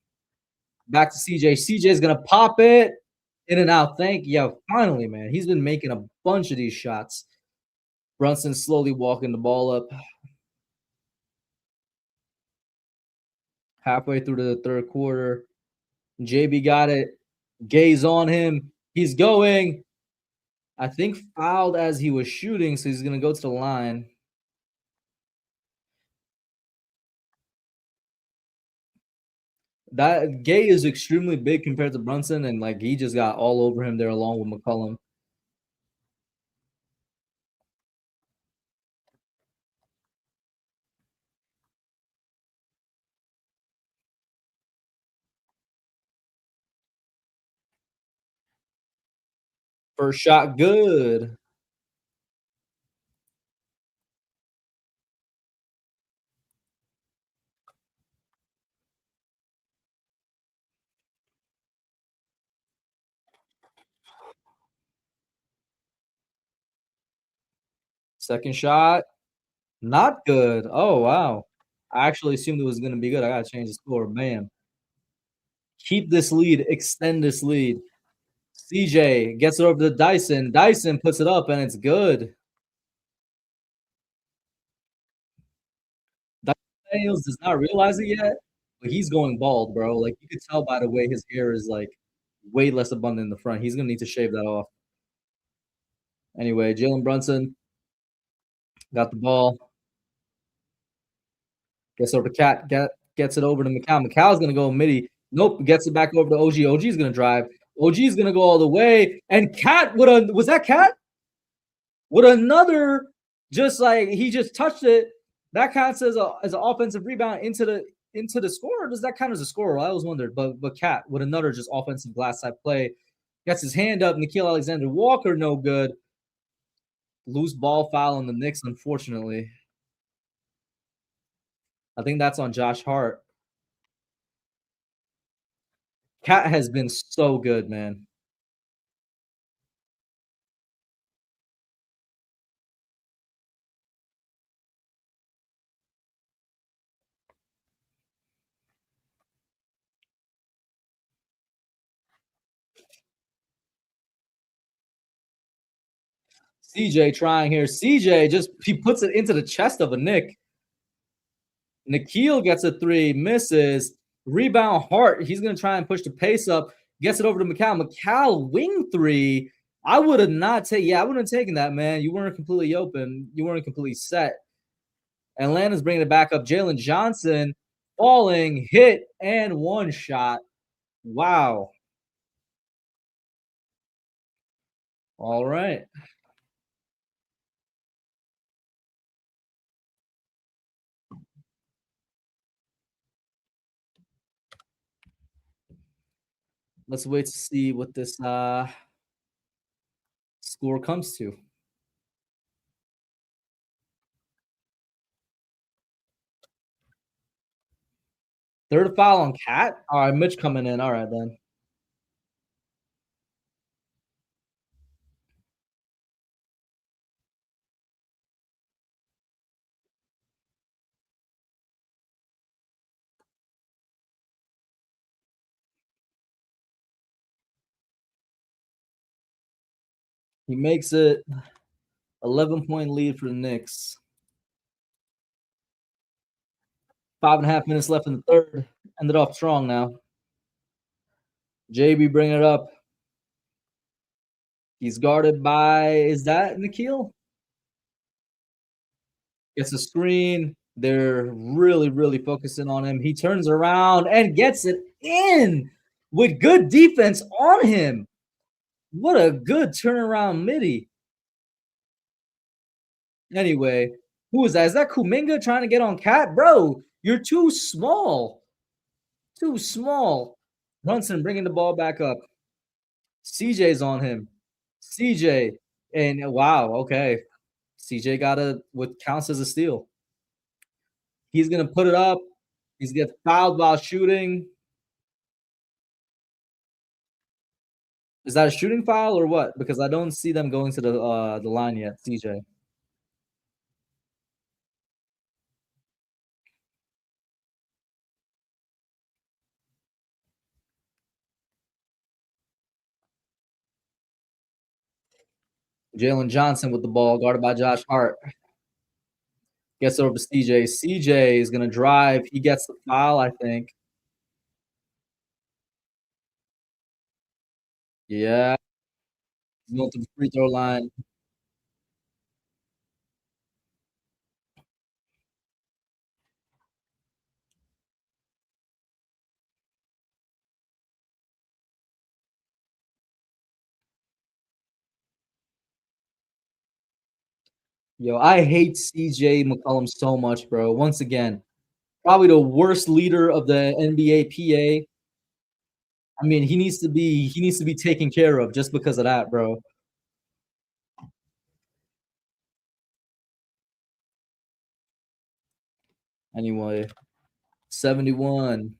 [SPEAKER 1] Back to CJ. CJ's gonna pop it in and out. Thank you. Yeah, finally, man. He's been making a bunch of these shots. Brunson slowly walking the ball up. Halfway through the third quarter. JB got it. Gaze on him. He's going. I think fouled as he was shooting, so he's gonna go to the line. That Gay is extremely big compared to Brunson, and like he just got all over him there along with McCollum. First shot, good. Second shot, not good. Oh wow. I actually assumed it was gonna be good. I gotta change the score. Bam. Keep this lead, extend this lead. CJ gets it over to Dyson. Dyson puts it up and it's good. Daniels does not realize it yet, but he's going bald, bro. Like you could tell by the way his hair is like way less abundant in the front. He's gonna need to shave that off. Anyway, Jalen Brunson got the ball. Gets over to Cat. Gets it over to Macau. Macau's gonna go midi. Nope. Gets it back over to OG. OG's gonna drive. OG's gonna go all the way. And Cat would have was that Cat? With another just like he just touched it. That counts as an offensive rebound into the score, or does that count as a score? I always wondered. But Cat with another just offensive glass side play. Gets his hand up. Nickeil Alexander-Walker, no good. Loose ball foul on the Knicks, unfortunately. I think that's on Josh Hart. Cat has been so good, man. CJ trying here. CJ just he puts it into the chest of a Nick. Nickeil gets a three, misses. Rebound Hart. He's gonna try and push the pace up. Gets it over to Macau. Macau wing three. I would have not taken. Yeah, I wouldn't have taken that, man. You weren't completely open. You weren't completely set. Atlanta's bringing it back up. Jalen Johnson falling, hit, and one shot. Wow. All right. Let's wait to see what this score comes to. Third foul on Cat. All right, Mitch coming in. All right, then. He makes it 11-point lead for the Knicks. 5.5 minutes left in the third. Ended off strong now. JB bringing it up. He's guarded by, is that Nickeil? Gets a screen. They're really, really focusing on him. He turns around and gets it in with good defense on him. What a good turnaround midi. Anyway, who is that? Is that Kuminga trying to get on Cat? Bro, you're too small. Too small. Brunson bringing the ball back up. CJ's on him. CJ. And wow, okay. CJ got what counts as a steal. He's going to put it up. He's get fouled while shooting. Is that a shooting foul or what? Because I don't see them going to the line yet, CJ. Jalen Johnson with the ball, guarded by Josh Hart. Gets over to CJ. CJ is gonna drive. He gets the foul, I think. Yeah, he's going to the free throw line. Yo, I hate CJ McCollum so much, bro. Once again, probably the worst leader of the NBA PA. I mean, he needs to be taken care of just because of that, bro. Anyway, 71,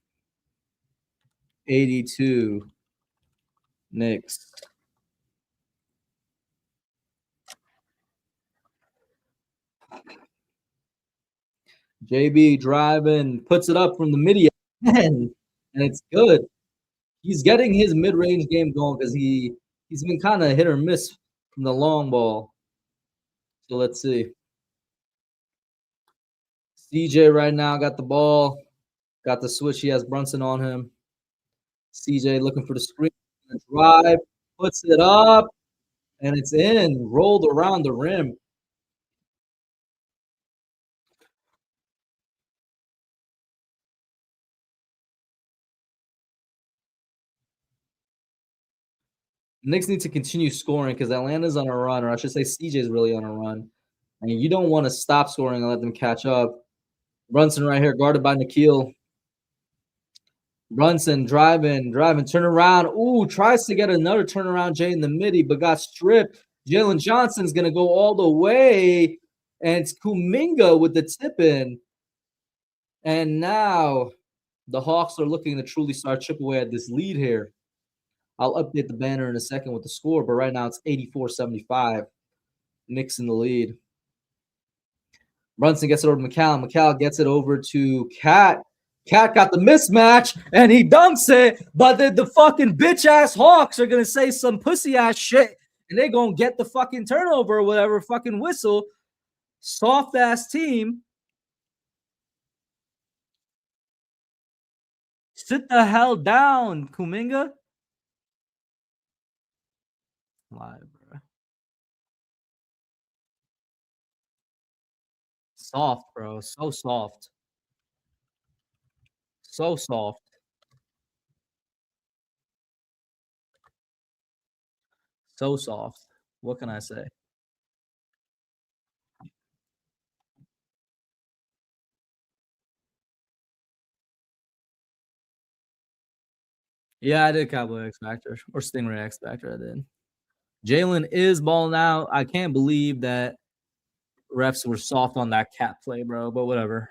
[SPEAKER 1] 82, Knicks. JB driving, puts it up from the midi again, and it's good. He's getting his mid-range game going because he's been kind of hit or miss from the long ball. So let's see. CJ right now got the ball, got the switch. He has Brunson on him. CJ looking for the screen, drive, puts it up, and it's in, rolled around the rim. Knicks need to continue scoring because Atlanta's on a run, or I should say CJ's really on a run. And you don't want to stop scoring and let them catch up. Brunson right here, guarded by Nikhil. Brunson driving, turn around. Ooh, tries to get another turnaround Jay in the midi, but got stripped. Jalen Johnson's gonna go all the way, and it's Kuminga with the tip in. And now the Hawks are looking to truly start chip away at this lead here. I'll update the banner in a second with the score, but right now it's 84-75. Knicks in the lead. Brunson gets it over to McCallum. McCallum gets it over to Cat. Cat got the mismatch and he dunks it, but the fucking bitch ass Hawks are gonna say some pussy ass shit and they gonna get the fucking turnover or whatever fucking whistle. Soft ass team. Sit the hell down, Kuminga. Live, bro. Soft, bro. So soft. So soft. So soft. What can I say? Yeah, I did Cowboy X Factor or Stingray X Factor. I did. Jalen is balling out. I can't believe that refs were soft on that cat play, bro. But whatever.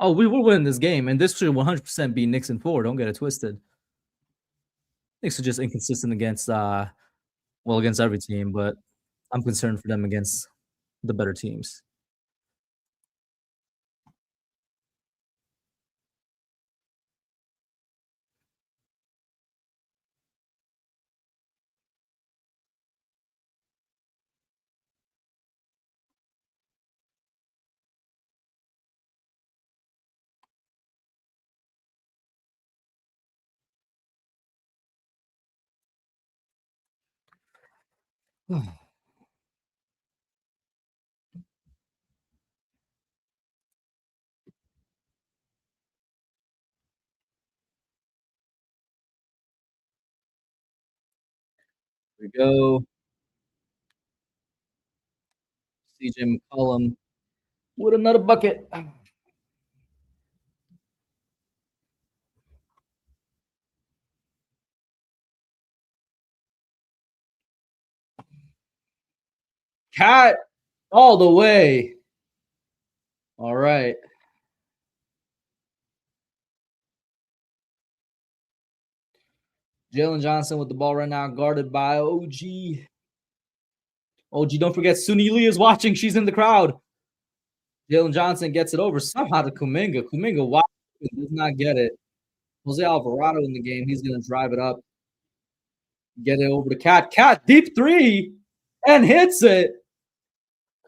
[SPEAKER 1] Oh, we will win this game, and this should 100% be Knicks in 4. Don't get it twisted. Knicks are just inconsistent against, well, against every team, but I'm concerned for them against the better teams. Here we go. CJ McCollum with another bucket. Cat all the way. All right. Jalen Johnson with the ball right now, guarded by OG. OG, don't forget, Suni Lee is watching. She's in the crowd. Jalen Johnson gets it over somehow to Kuminga. Kuminga does not get it. Jose Alvarado in the game. He's going to drive it up. Get it over to Cat. Cat, deep three, and hits it.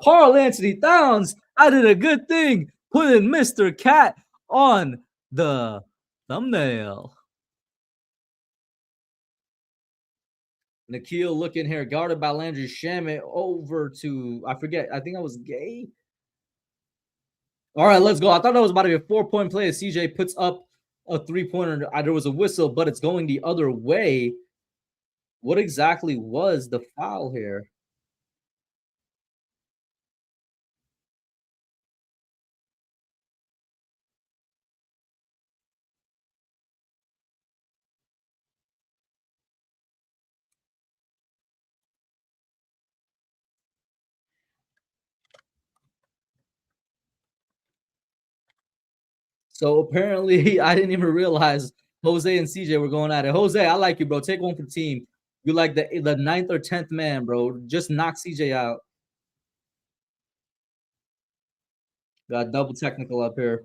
[SPEAKER 1] Karl-Anthony Towns, I did a good thing putting Mr. Cat on the thumbnail. Nikhil looking here, guarded by Landry Shamet over to, I forget, I think I was Gay. All right, let's go. I thought that was about to be a 4-point play. CJ puts up a 3-pointer. There was a whistle, but it's going the other way. What exactly was the foul here? So apparently, I didn't even realize Jose and CJ were going at it. Jose, I like you, bro. Take one for the team. You're like the 9th or 10th man, bro. Just knock CJ out. Got double technical up here.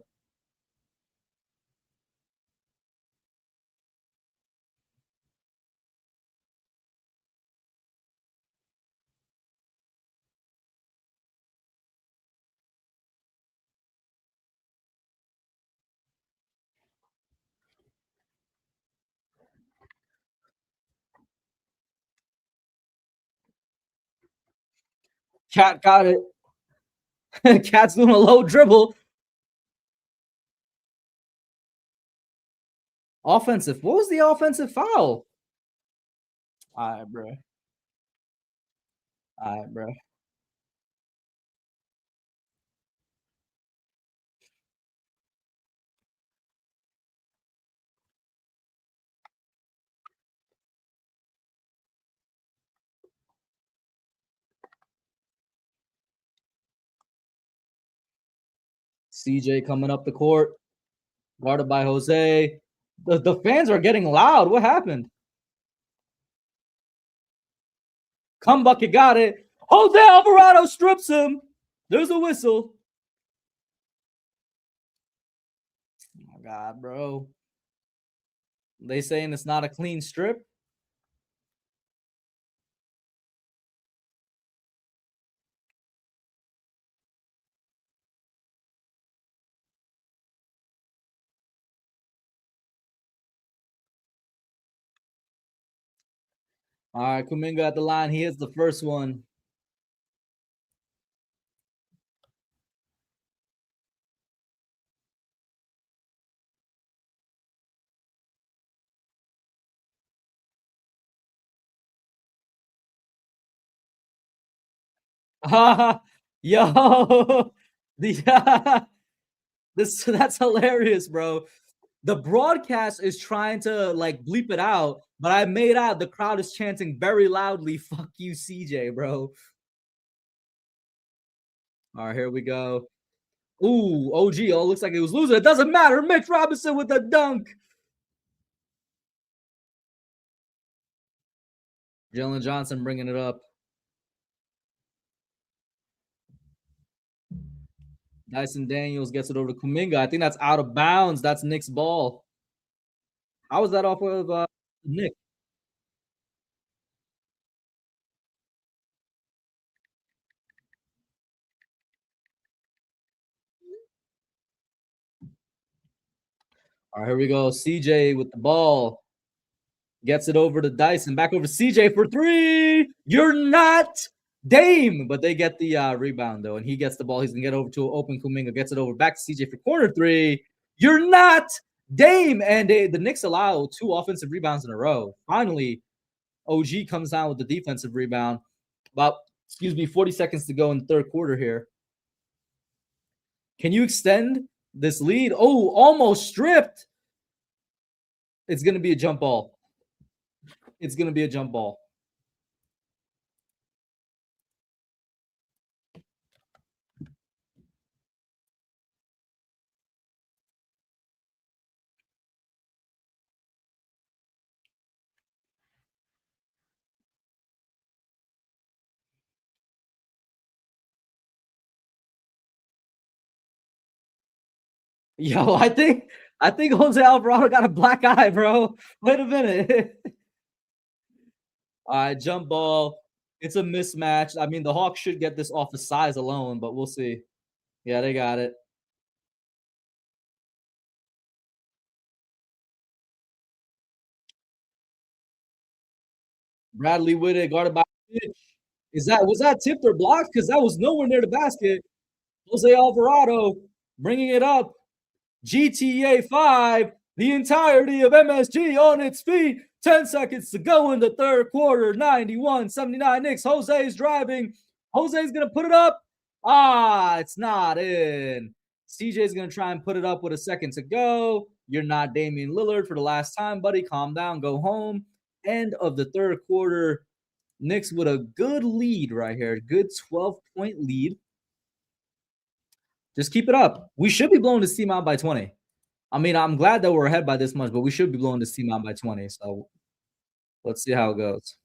[SPEAKER 1] Cat got it. Cat's doing a low dribble. Offensive. What was the offensive foul? All right, bro. All right, bro. CJ coming up the court, guarded by Jose. The fans are getting loud. What happened? Come bucket got it. Jose Alvarado strips him. There's a whistle. Oh my God, bro. They saying it's not a clean strip. All right, Kuminga at the line. He hits the first one. Yo, that's hilarious, bro. The broadcast is trying to like bleep it out, but I made out the crowd is chanting very loudly, "Fuck you, CJ, bro." All right, here we go. Ooh, OG. Oh, looks like it was losing. It doesn't matter. Mitch Robinson with the dunk. Jalen Johnson bringing it up. Dyson Daniels gets it over to Kuminga. I think that's out of bounds. That's Knicks ball. How was that off of Nick? All right, here we go. CJ with the ball. Gets it over to Dyson. Back over to CJ for three. You're not Dame. But they get the rebound, though. And he gets the ball. He's going to get over to open Kuminga. Gets it over back to CJ for corner three. You're not Dame. And the Knicks allow 2 offensive rebounds in a row. Finally, OG comes down with the defensive rebound. About, 40 seconds to go in the third quarter here. Can you extend this lead? Oh, almost stripped. It's going to be a jump ball. It's going to be a jump ball. Yo, I think Jose Alvarado got a black eye, bro. Wait a minute. All right, jump ball. It's a mismatch. I mean, the Hawks should get this off the size alone, but we'll see. Yeah, they got it. Bradley with it, guarded by Mitch. Was that tipped or blocked? Because that was nowhere near the basket. Jose Alvarado bringing it up. GTA 5, the entirety of MSG on its feet. 10 seconds to go in the third quarter. 91-79 Knicks. Jose's driving. Jose's going to put it up. It's not in. CJ's going to try and put it up with a second to go. You're not Damian Lillard for the last time, buddy. Calm down. Go home. End of the third quarter. Knicks with a good lead right here. Good 12-point lead. Just keep it up. We should be blowing this team out by 20. I mean, I'm glad that we're ahead by this much, but we should be blowing this team out by 20. So let's see how it goes.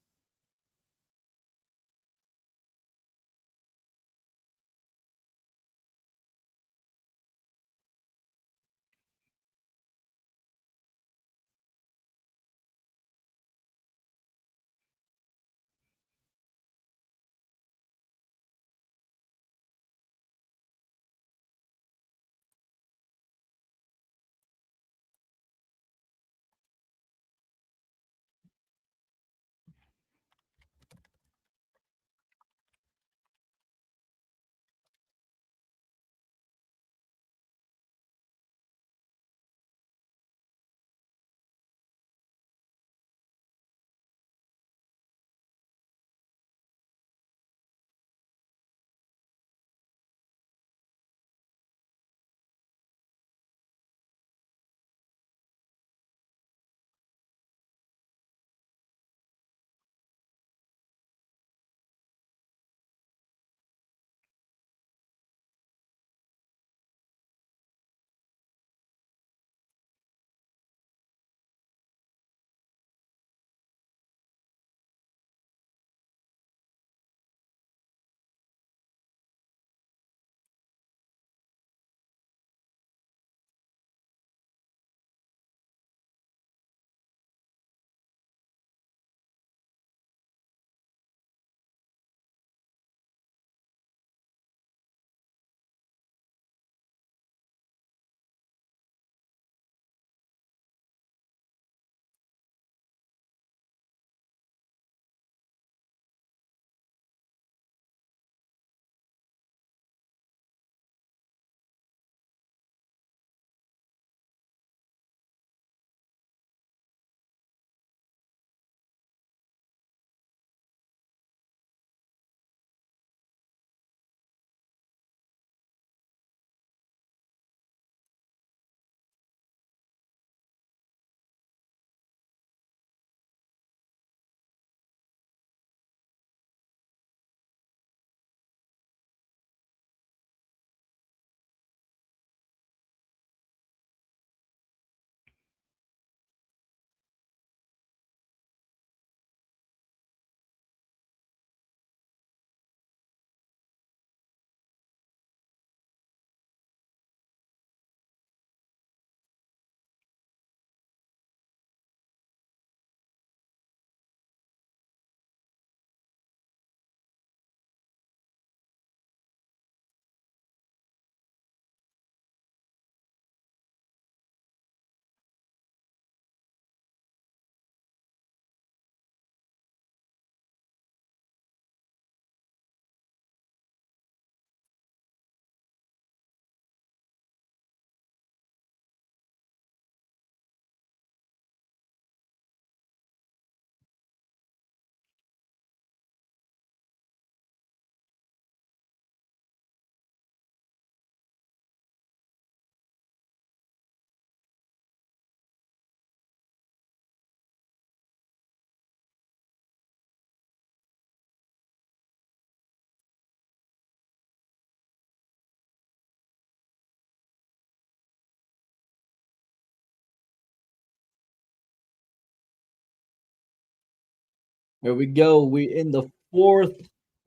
[SPEAKER 1] Here we go. We in the fourth.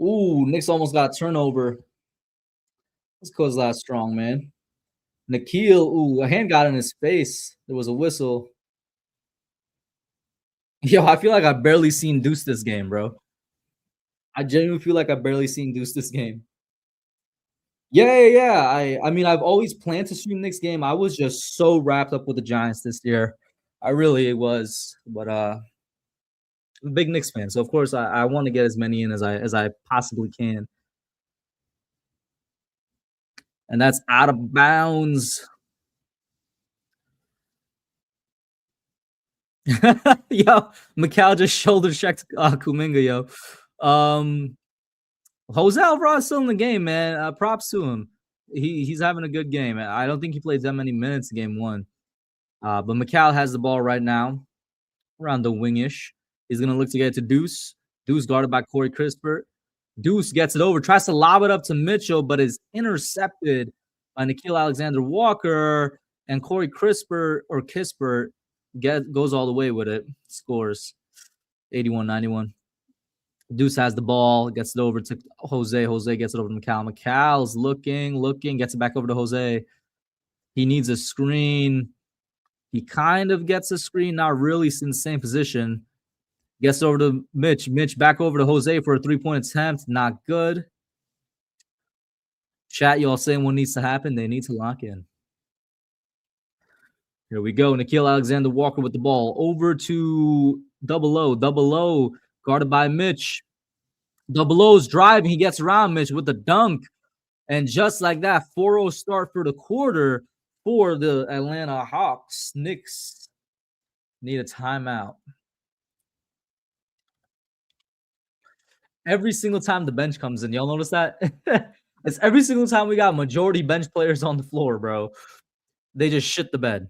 [SPEAKER 1] Ooh, Knicks almost got a turnover. Let's close that strong, man. Nikhil, ooh, a hand got in his face. There was a whistle. Yo, I feel like I barely seen Deuce this game, bro. I genuinely feel like I barely seen Deuce this game. Yeah, yeah, yeah. I mean, I've always planned to stream Knicks game. I was just so wrapped up with the Giants this year. I really was. But I'm a big Knicks fan, so of course I want to get as many in as I possibly can. And that's out of bounds. Yo, Mikal just shoulder checked Kuminga, yo. Jose Alvarez still in the game, man. Props to him. He's having a good game. I don't think he played that many minutes in game one. But Mikal has the ball right now around the wingish. He's gonna look to get it to Deuce. Deuce guarded by Corey Crisper. Deuce gets it over, tries to lob it up to Mitchell, but is intercepted by Nikhil Alexander Walker. And Corey Crisper or Kisper goes all the way with it. Scores 81-91. Deuce has the ball, gets it over to Jose. Jose gets it over to Mikal. Mikal's looking, gets it back over to Jose. He needs a screen. He kind of gets a screen, not really in the same position. Gets over to Mitch. Mitch back over to Jose for a three-point attempt. Not good. Chat, y'all saying what needs to happen? They need to lock in. Here we go. Nikhil Alexander Walker with the ball. Over to Double O. Double O guarded by Mitch. Double O's driving. He gets around Mitch with the dunk. And just like that, 4-0 start for the quarter for the Atlanta Hawks. Knicks need a timeout. Every single time the bench comes in, y'all notice that? It's every single time we got majority bench players on the floor, bro. They just shit the bed.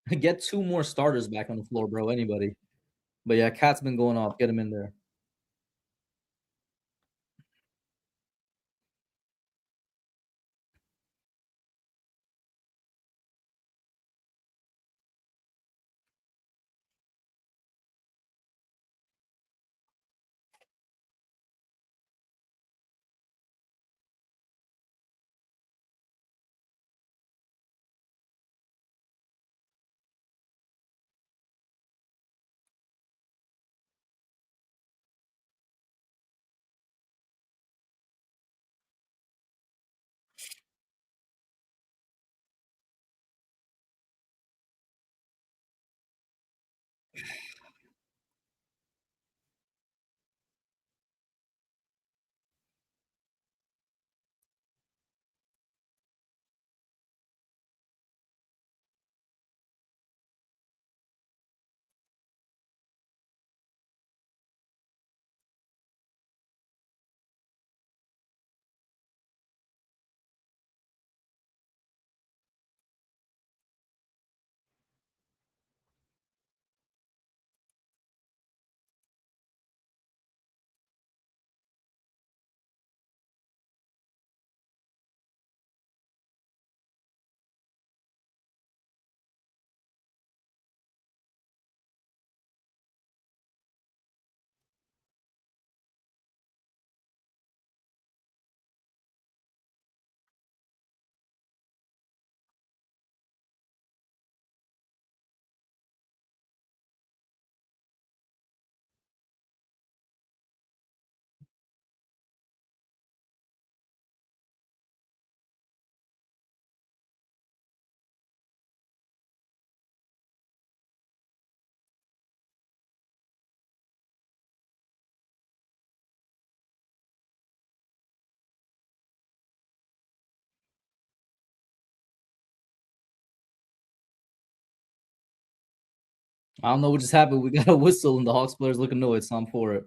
[SPEAKER 1] Get two more starters back on the floor, bro. Anybody. But yeah, Cat's been going off. Get him in there. I don't know what just happened. We got a whistle and the Hawks players look annoyed, so I'm for it.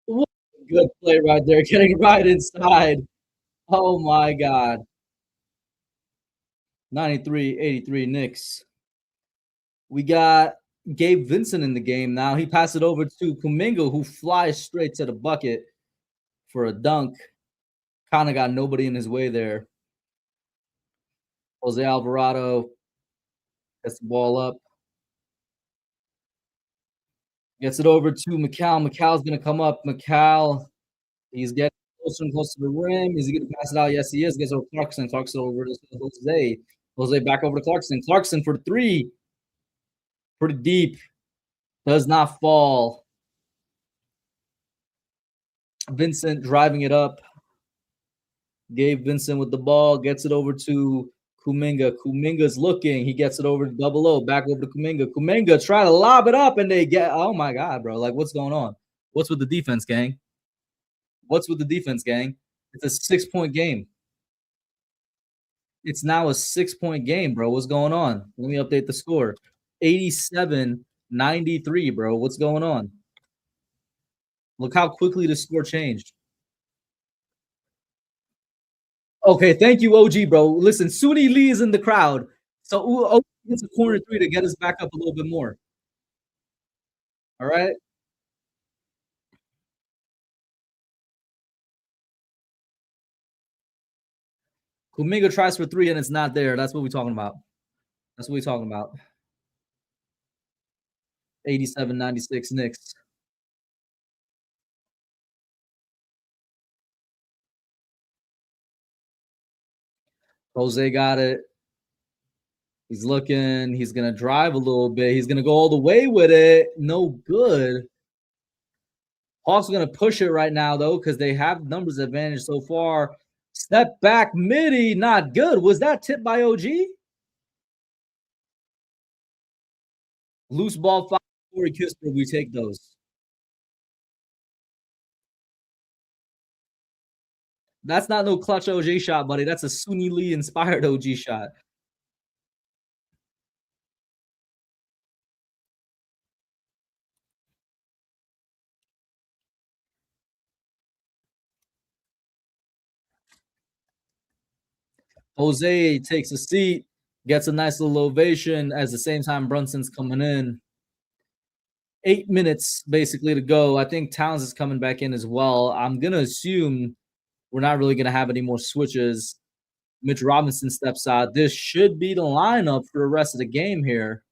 [SPEAKER 1] What a good play right there, getting right inside. Oh my god. 93-83 Knicks. We got Gabe Vincent in the game now. He passed it over to Kuminga, who flies straight to the bucket for a dunk. Kind of got nobody in his way there. Jose Alvarado gets the ball up, gets it over to McCall. McCall's going to come up. McCall, he's getting closer and closer to the rim. Is he going to pass it out? Yes, he is. Gets over Clarkson. Clarkson over to Jose. Jose back over to Clarkson. Clarkson for three. Pretty deep. Does not fall. Vincent driving it up. Gabe Vincent with the ball, gets it over to Kuminga. Kuminga's looking. He gets it over to Double O. Back over to Kuminga. Kuminga try to lob it up, and they get. Oh my god, bro! Like, what's going on? What's with the defense, gang? What's with the defense, gang? It's a 6-point game. It's now a 6-point game, bro. What's going on? Let me update the score. 87-93, bro. What's going on? Look how quickly the score changed. Okay, thank you, OG, bro. Listen, Suni Lee is in the crowd. So OG gets a corner three to get us back up a little bit more. All right. Kuminga tries for three and it's not there. That's what we're talking about. That's what we're talking about. 87-96 Knicks. Jose got it. He's looking. He's going to drive a little bit. He's going to go all the way with it. No good. Hawks are going to push it right now, though, because they have numbers advantage so far. Step back, midi, not good. Was that tipped by OG? Loose ball, 5, Corey Kispert, we take those. That's not no clutch OG shot, buddy. That's a Suni Lee inspired OG shot. Jose takes a seat, gets a nice little ovation as the same time Brunson's coming in. 8 minutes basically to go. I think Towns is coming back in as well. I'm going to assume we're not really going to have any more switches. Mitch Robinson steps out. This should be the lineup for the rest of the game here.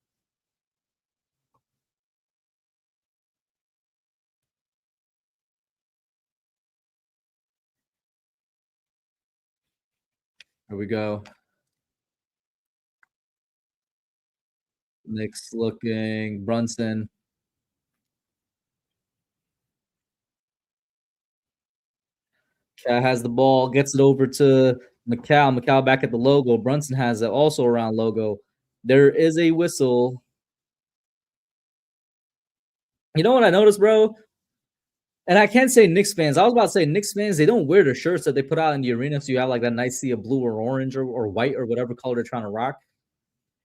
[SPEAKER 1] Here we go. Knicks looking. Brunson. Cat has the ball, gets it over to McCall. McCall back at the logo. Brunson has it also around logo. There is a whistle. You know what I noticed, bro? And I can't say Knicks fans. I was about to say Knicks fans, they don't wear the shirts that they put out in the arena. So you have like that nice sea of blue or orange or white or whatever color they're trying to rock.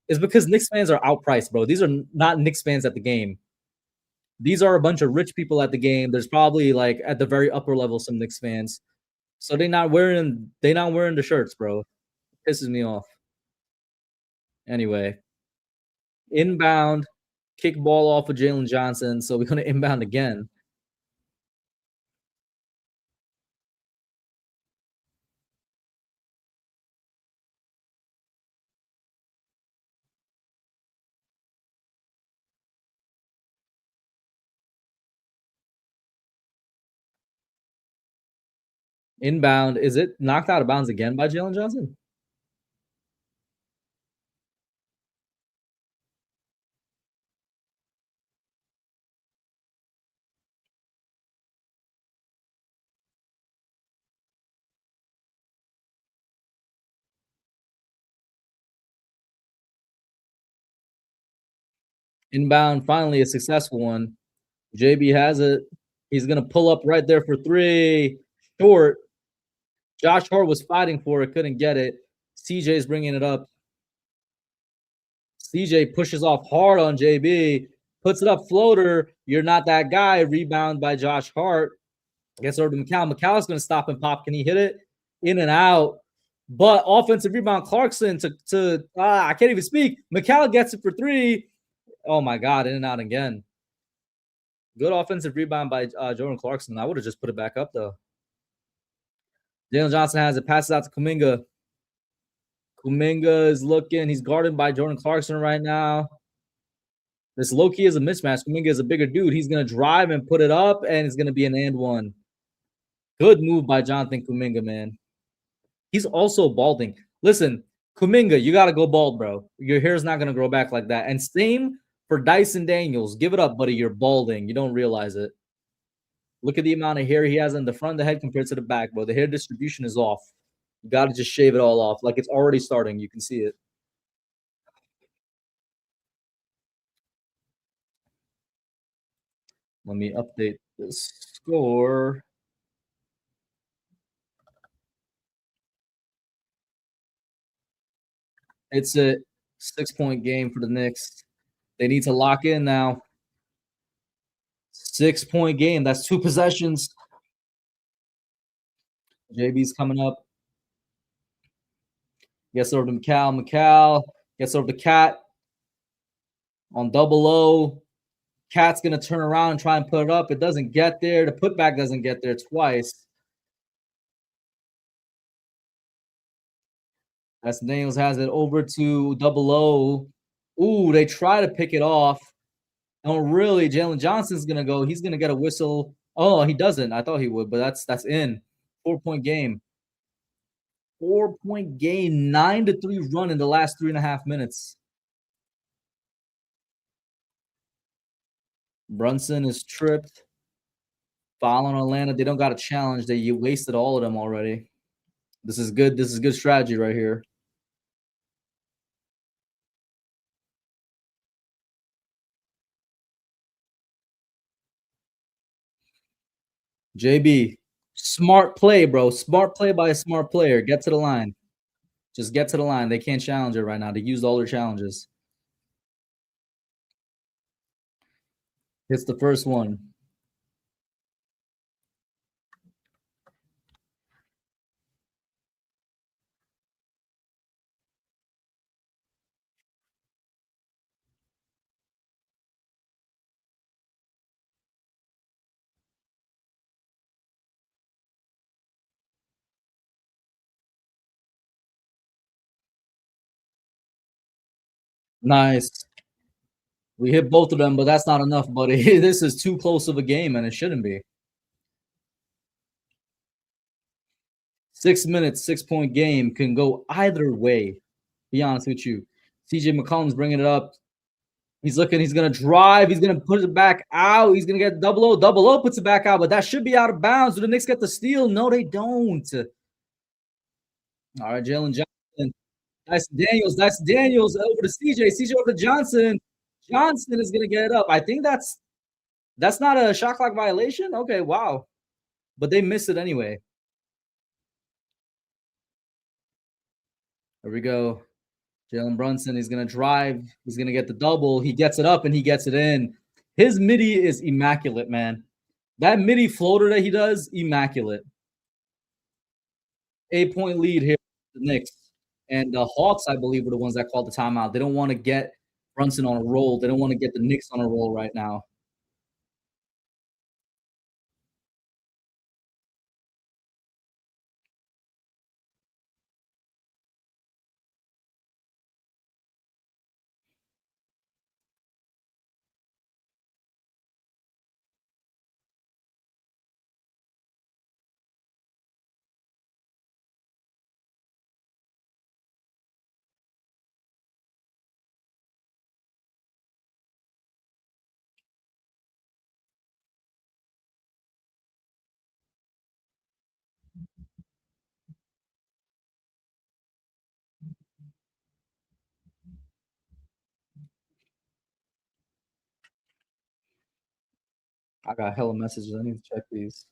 [SPEAKER 1] It's because Knicks fans are outpriced, bro. These are not Knicks fans at the game. These are a bunch of rich people at the game. There's probably like at the very upper level some Knicks fans. So they not wearing the shirts, bro. It pisses me off. Anyway, inbound, kick ball off of Jalen Johnson. So we're gonna inbound again. Inbound. Is it knocked out of bounds again by Jalen Johnson? Inbound, finally a successful one. JB has it. He's gonna pull up right there for three. Short. Josh Hart was fighting for it, couldn't get it. CJ's bringing it up. CJ pushes off hard on JB, puts it up floater. You're not that guy. Rebound by Josh Hart. Gets over to McCall. McCall's going to stop and pop. Can he hit it? In and out. But offensive rebound, Clarkson to I can't even speak. McCall gets it for three. Oh my God, in and out again. Good offensive rebound by Jordan Clarkson. I would have just put it back up though. Jalen Johnson has it, passes out to Kuminga. Kuminga is looking. He's guarded by Jordan Clarkson right now. This low key is a mismatch. Kuminga is a bigger dude. He's gonna drive and put it up, and it's gonna be an and one. Good move by Jonathan Kuminga, man. He's also balding. Listen, Kuminga, you gotta go bald, bro. Your hair's not gonna grow back like that. And same for Dyson Daniels. Give it up, buddy. You're balding. You don't realize it. Look at the amount of hair he has in the front of the head compared to the back, bro. The hair distribution is off. You gotta just shave it all off. Like it's already starting. You can see it. Let me update the score. It's a 6-point game for the Knicks. They need to lock in now. 6-point game. That's 2 possessions. JB's coming up. Gets over to McCall. McCall gets over to Cat on double O. Cat's going to turn around and try and put it up. It doesn't get there. The putback doesn't get there twice. That's Daniels has it over to double O. Ooh, they try to pick it off. Don't really. Jalen Johnson's going to go. He's going to get a whistle. Oh, he doesn't. I thought he would, but that's in. 4-point game. 4-point game. 9-3 run in the last 3.5 minutes. Brunson is tripped. Foul on Atlanta. They don't got a challenge. They wasted all of them already. This is good. This is good strategy right here. JB, smart play, bro. Smart play by a smart player. Get to the line. Just get to the line. They can't challenge it right now. They used all their challenges. Hits the first one. Nice. We hit both of them, but that's not enough, buddy. This is too close of a game, and it shouldn't be. 6 minutes, 6-point game can go either way. Be honest with you. CJ McCollum's bringing it up. He's looking. He's going to drive. He's going to put it back out. He's going to get double O. Double O puts it back out, but that should be out of bounds. Do the Knicks get the steal? No, they don't. All right, Jalen Johnson. That's Daniels. That's Daniels over to CJ. CJ over to Johnson. Johnson is going to get it up. I think that's not a shot clock violation. Okay, wow. But they missed it anyway. Here we go. Jalen Brunson is going to drive. He's going to get the double. He gets it up and he gets it in. His midi is immaculate, man. That midi floater that he does, immaculate. 8-point lead here for the Knicks. And the Hawks, I believe, were the ones that called the timeout. They don't want to get Brunson on a roll. They don't want to get the Knicks on a roll right now. I got hella messages. I need to check these.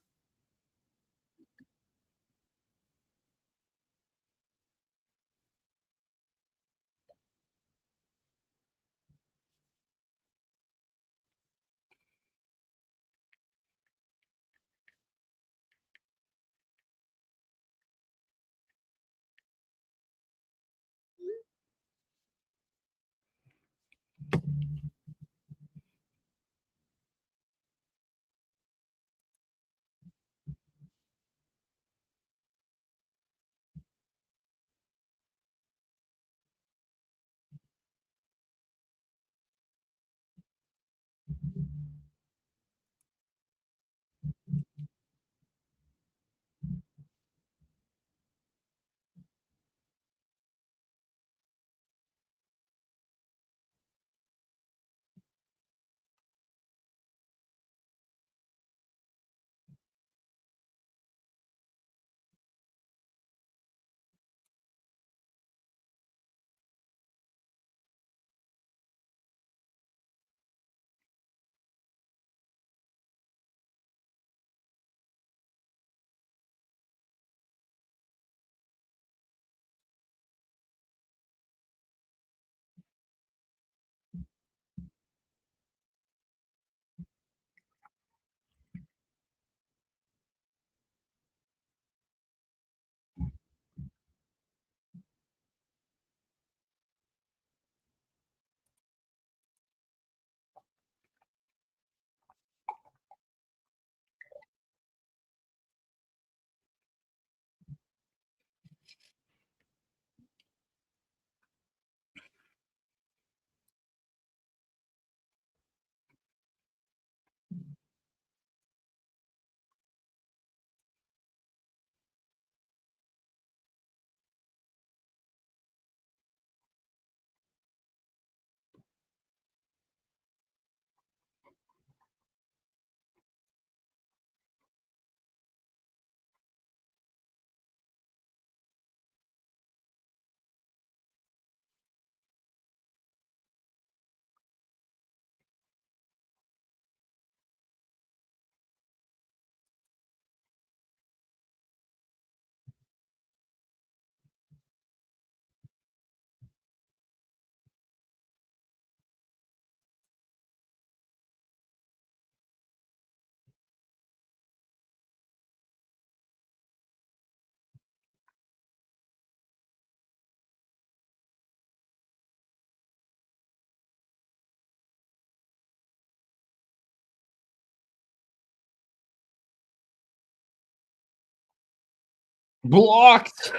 [SPEAKER 1] Blocked.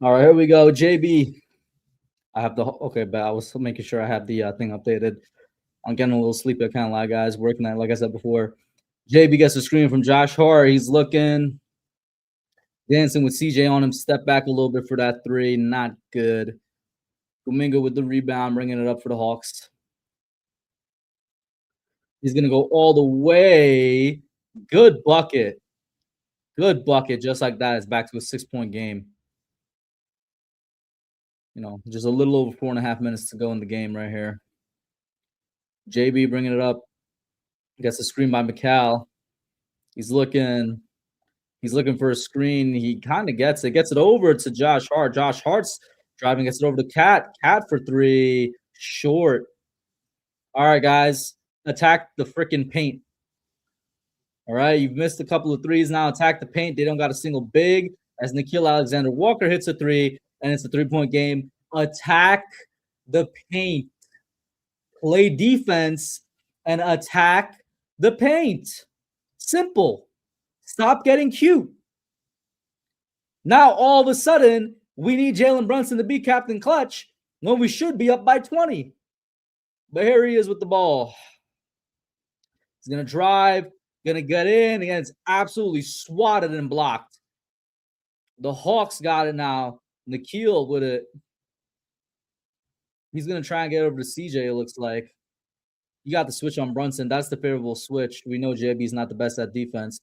[SPEAKER 1] All right, here we go. JB. I have the okay, but I was making sure I have the thing updated. I'm getting a little sleepy. I can't lie, guys. Working at, like I said before. JB gets a screen from Josh Hart. He's looking, dancing with CJ on him. Step back a little bit for that three. Not good. Kuminga with the rebound, bringing it up for the Hawks. He's gonna go all the way. Good bucket. Good bucket. Just like that. It's back to a 6-point game. You know, just a little over 4.5 minutes to go in the game right here. JB bringing it up. Gets a screen by McCall. He's looking for a screen. He kind of gets it over to Josh Hart. Josh Hart's driving, gets it over to Cat. Cat for three. Short. All right, guys. Attack the freaking paint. All right. You've missed a couple of threes now. Attack the paint. They don't got a single big. As Nickeil Alexander-Walker hits a three, and it's a 3-point game. Attack the paint. Play defense and attack the paint. Simple. Stop getting cute. Now, all of a sudden, we need Jalen Brunson to be Captain Clutch when we should be up by 20. But here he is with the ball. He's going to drive, going to get in. Again, it's absolutely swatted and blocked. The Hawks got it now. Nickeil with it. He's going to try and get over to CJ, it looks like. You got the switch on Brunson. That's the favorable switch. We know JB's not the best at defense.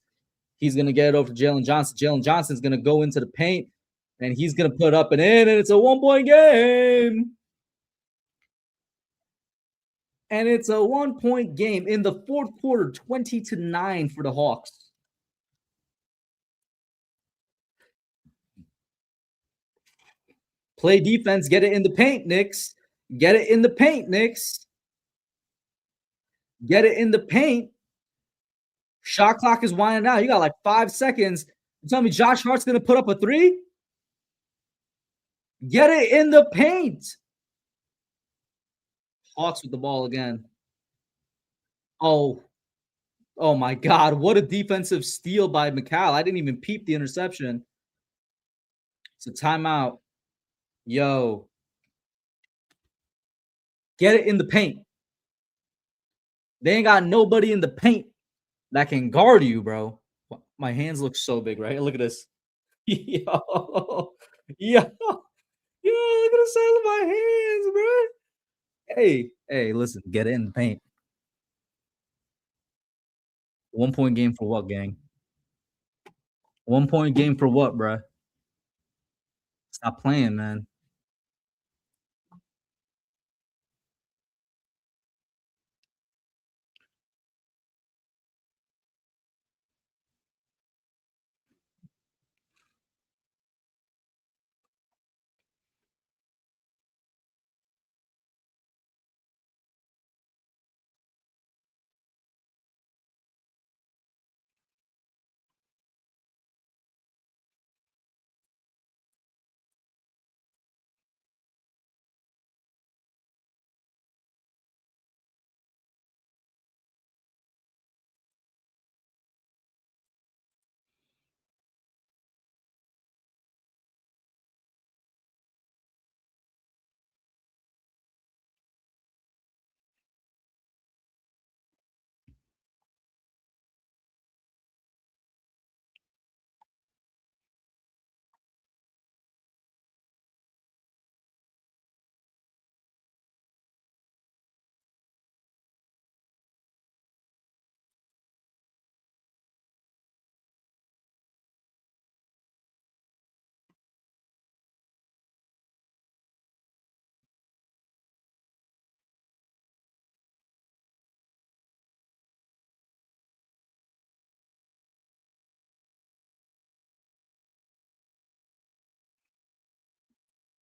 [SPEAKER 1] He's going to get it over to Jalen Johnson. Jalen Johnson's going to go into the paint, and he's going to put up and in, and it's a 1-point game. And it's a 1-point game in the fourth quarter, 20-9 for the Hawks. Play defense, get it in the paint, Knicks. Get it in the paint, Knicks. Get it in the paint. Shot clock is winding down. You got like 5 seconds. You tell me Josh Hart's going to put up a three? Get it in the paint. Hawks with the ball again. Oh my God. What a defensive steal by McCall. I didn't even peep the interception. It's a timeout. Yo. Get it in the paint. They ain't got nobody in the paint that can guard you, bro. My hands look so big, right? Look at this. Yo. Yo. Yo, look at the size of my hands, bro. Hey, listen, get it in the paint. 1-point game for what, gang? 1-point game for what, bro? Stop playing, man.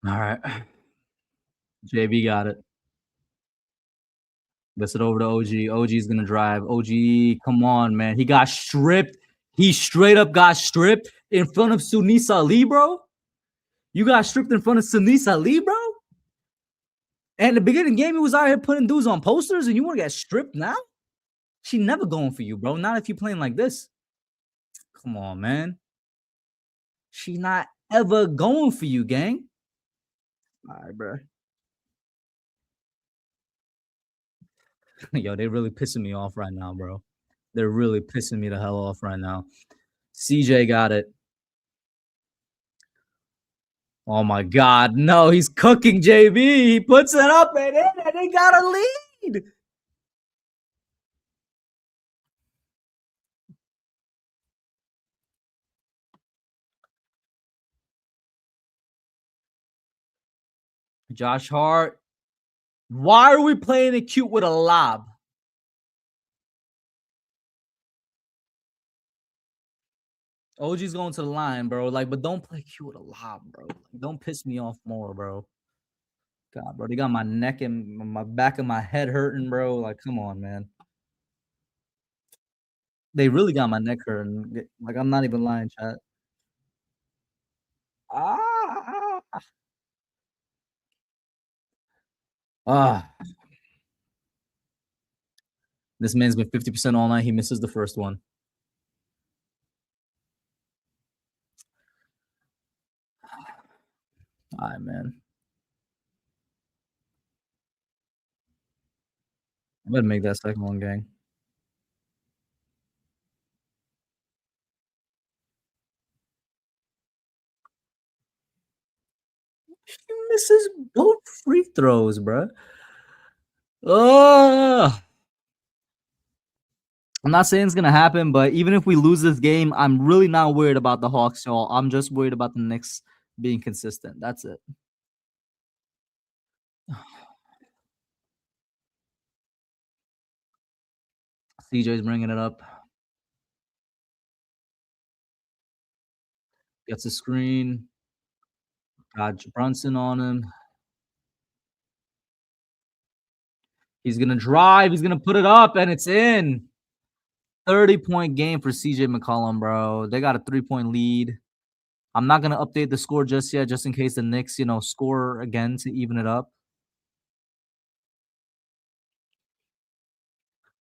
[SPEAKER 1] All right. JB got it. Gets it over to OG. OG's gonna drive. OG, come on, man. He got stripped. He straight up got stripped in front of Sunisa Lee, bro. You got stripped in front of Sunisa Lee, bro. And the beginning game, he was out here putting dudes on posters, and you want to get stripped now? She never going for you, bro. Not if you playing like this. Come on, man. She not ever going for you, gang. All right, bro. Yo, they really pissing me off right now, bro. They're really pissing me the hell off right now. CJ got it. Oh my God, no, he's cooking JB. He puts it up and in, and they got a lead. Josh Hart. Why are we playing it cute with a lob? OG's going to the line, bro. Like, but don't play cute with a lob, bro. Like, don't piss me off more, bro. God, bro, they got my neck and my back of my head hurting, bro. Like, come on, man. They really got my neck hurting. Like, I'm not even lying, chat. Ah, ah. This man's been 50% all night. He misses the first one. All right, man. I better make that second one, gang. He misses both free throws, bro. Oh, I'm not saying it's gonna happen, but even if we lose this game, I'm really not worried about the Hawks, y'all. I'm just worried about the Knicks being consistent. That's it. CJ's bringing it up. Gets a screen. Got Brunson on him. He's gonna drive. He's gonna put it up, and it's in. 30-point game for CJ McCollum, bro. They got a 3-point lead. I'm not gonna update the score just yet, just in case the Knicks, score again to even it up.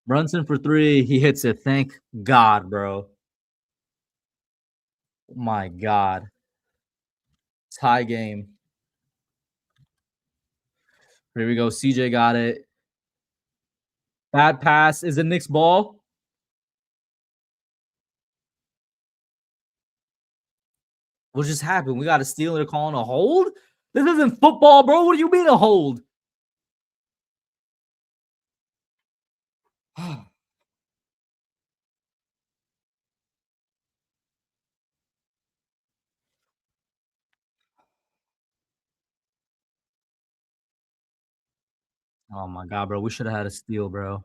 [SPEAKER 1] Brunson for 3. He hits it. Thank God, bro. My God. Tie game. Here we go. CJ got it. Bad pass. Is it Knicks ball? What just happened? We got a steal. They're calling a hold? This isn't football, bro. What do you mean a hold? Oh my God, bro. We should have had a steal, bro.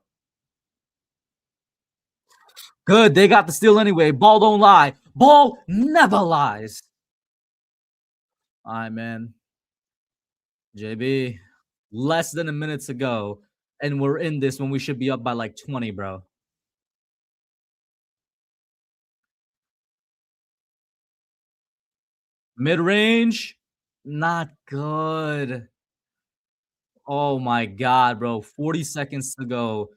[SPEAKER 1] Good. They got the steal anyway. Ball don't lie. Ball never lies. All right, man. JB, less than a minute to go. And we're in this when we should be up by like 20, bro. Mid range, not good. Oh my God, bro. 40 seconds to go.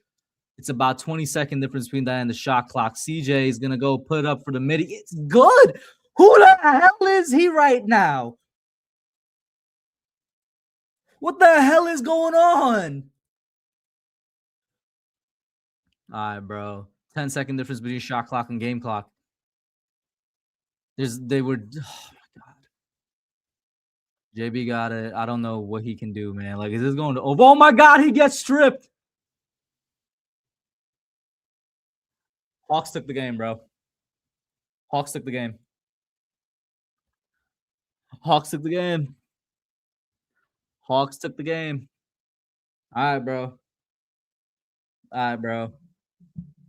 [SPEAKER 1] It's about 20-second difference between that and the shot clock. CJ is going to go put it up for the midi. It's good. Who the hell is he right now? What the hell is going on? All right, bro. 10-second difference between shot clock and game clock. They were. Oh my God. JB got it. I don't know what he can do, man. Like, is this going to over? Oh my God, he gets stripped. Hawks took the game, bro. Hawks took the game. Hawks took the game. Hawks took the game. All right, bro. All right, bro.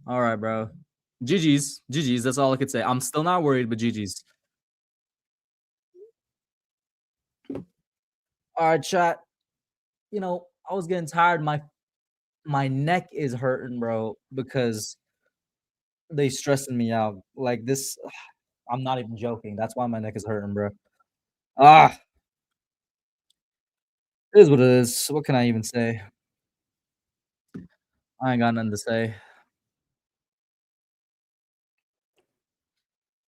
[SPEAKER 1] All right, bro. GG's. GG's. That's all I could say. I'm still not worried, but GG's. All right, chat. I was getting tired. My neck is hurting, bro, because they stressing me out. Like this, I'm not even joking. That's why my neck is hurting, bro. Ah, it is what it is. What can I even say? I ain't got nothing to say.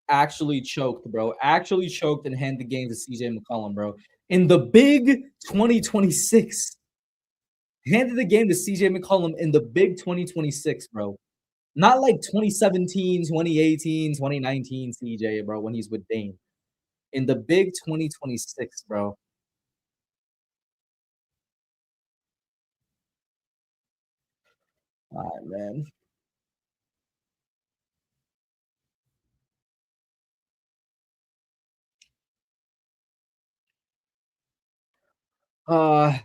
[SPEAKER 1] Actually choked, bro. Actually choked and handed the game to CJ McCollum, bro. In the big 2026. Handed the game to CJ McCollum in the big 2026, bro. Not like 2017, 2018, 2019 CJ, bro, when he's with Dame. In the big 2026, bro. All right, man. Uh,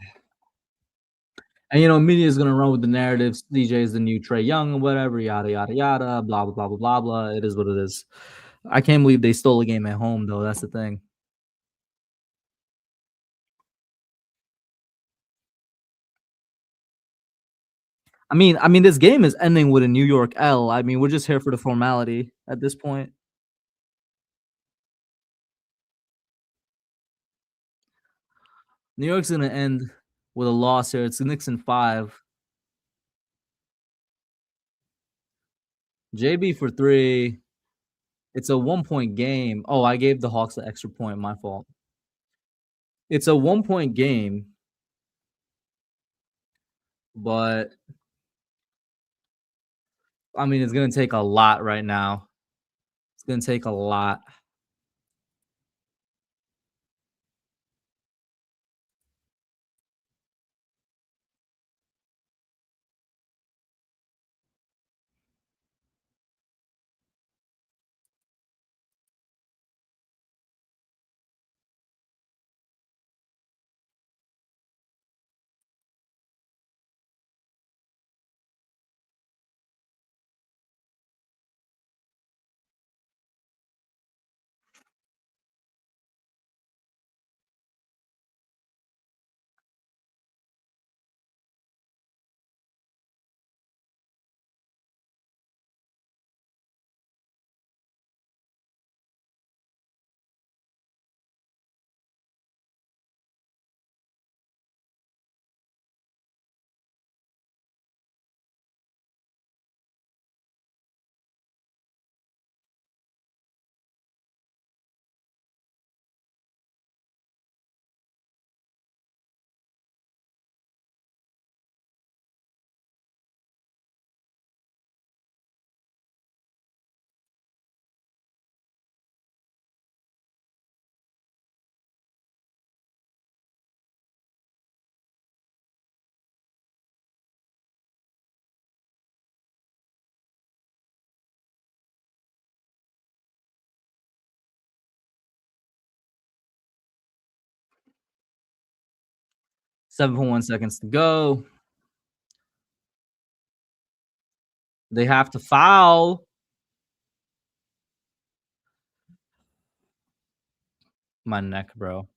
[SPEAKER 1] and media is gonna run with the narrative. CJ is the new Trey Young or whatever, yada yada yada, blah blah blah blah blah blah. It is what it is. I can't believe they stole a game at home, though. That's the thing. I mean, this game is ending with a New York L. I mean, we're just here for the formality at this point. New York's gonna end with a loss here. It's the Knicks in 5. JB for 3. It's a 1-point game. Oh, I gave the Hawks the extra point. My fault. It's a 1-point game, but I mean, it's gonna take a lot right now. It's gonna take a lot. 7.1 seconds to go. They have to foul. My neck, bro.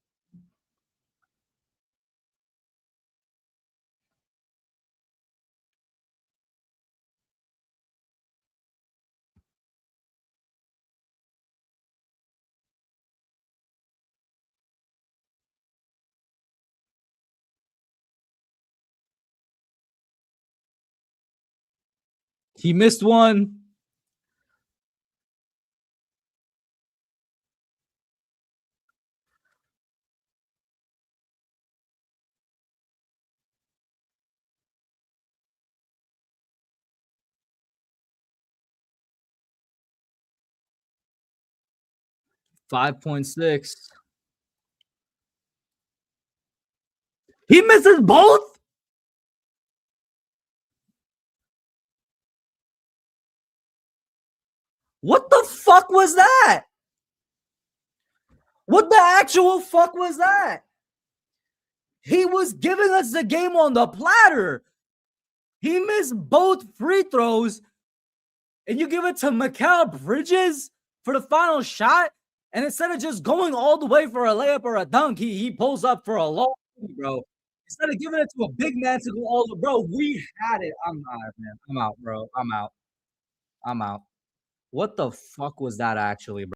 [SPEAKER 1] He missed one. 5.6. He misses both? What the fuck was that? What the actual fuck was that? He was giving us the game on the platter. He missed both free throws, and you give it to Mikal Bridges for the final shot. And instead of just going all the way for a layup or a dunk, he pulls up for a low, bro. Instead of giving it to a big man to go all the bro, we had it. I'm out, man. I'm out, bro. I'm out. I'm out. What the fuck was that actually, bro?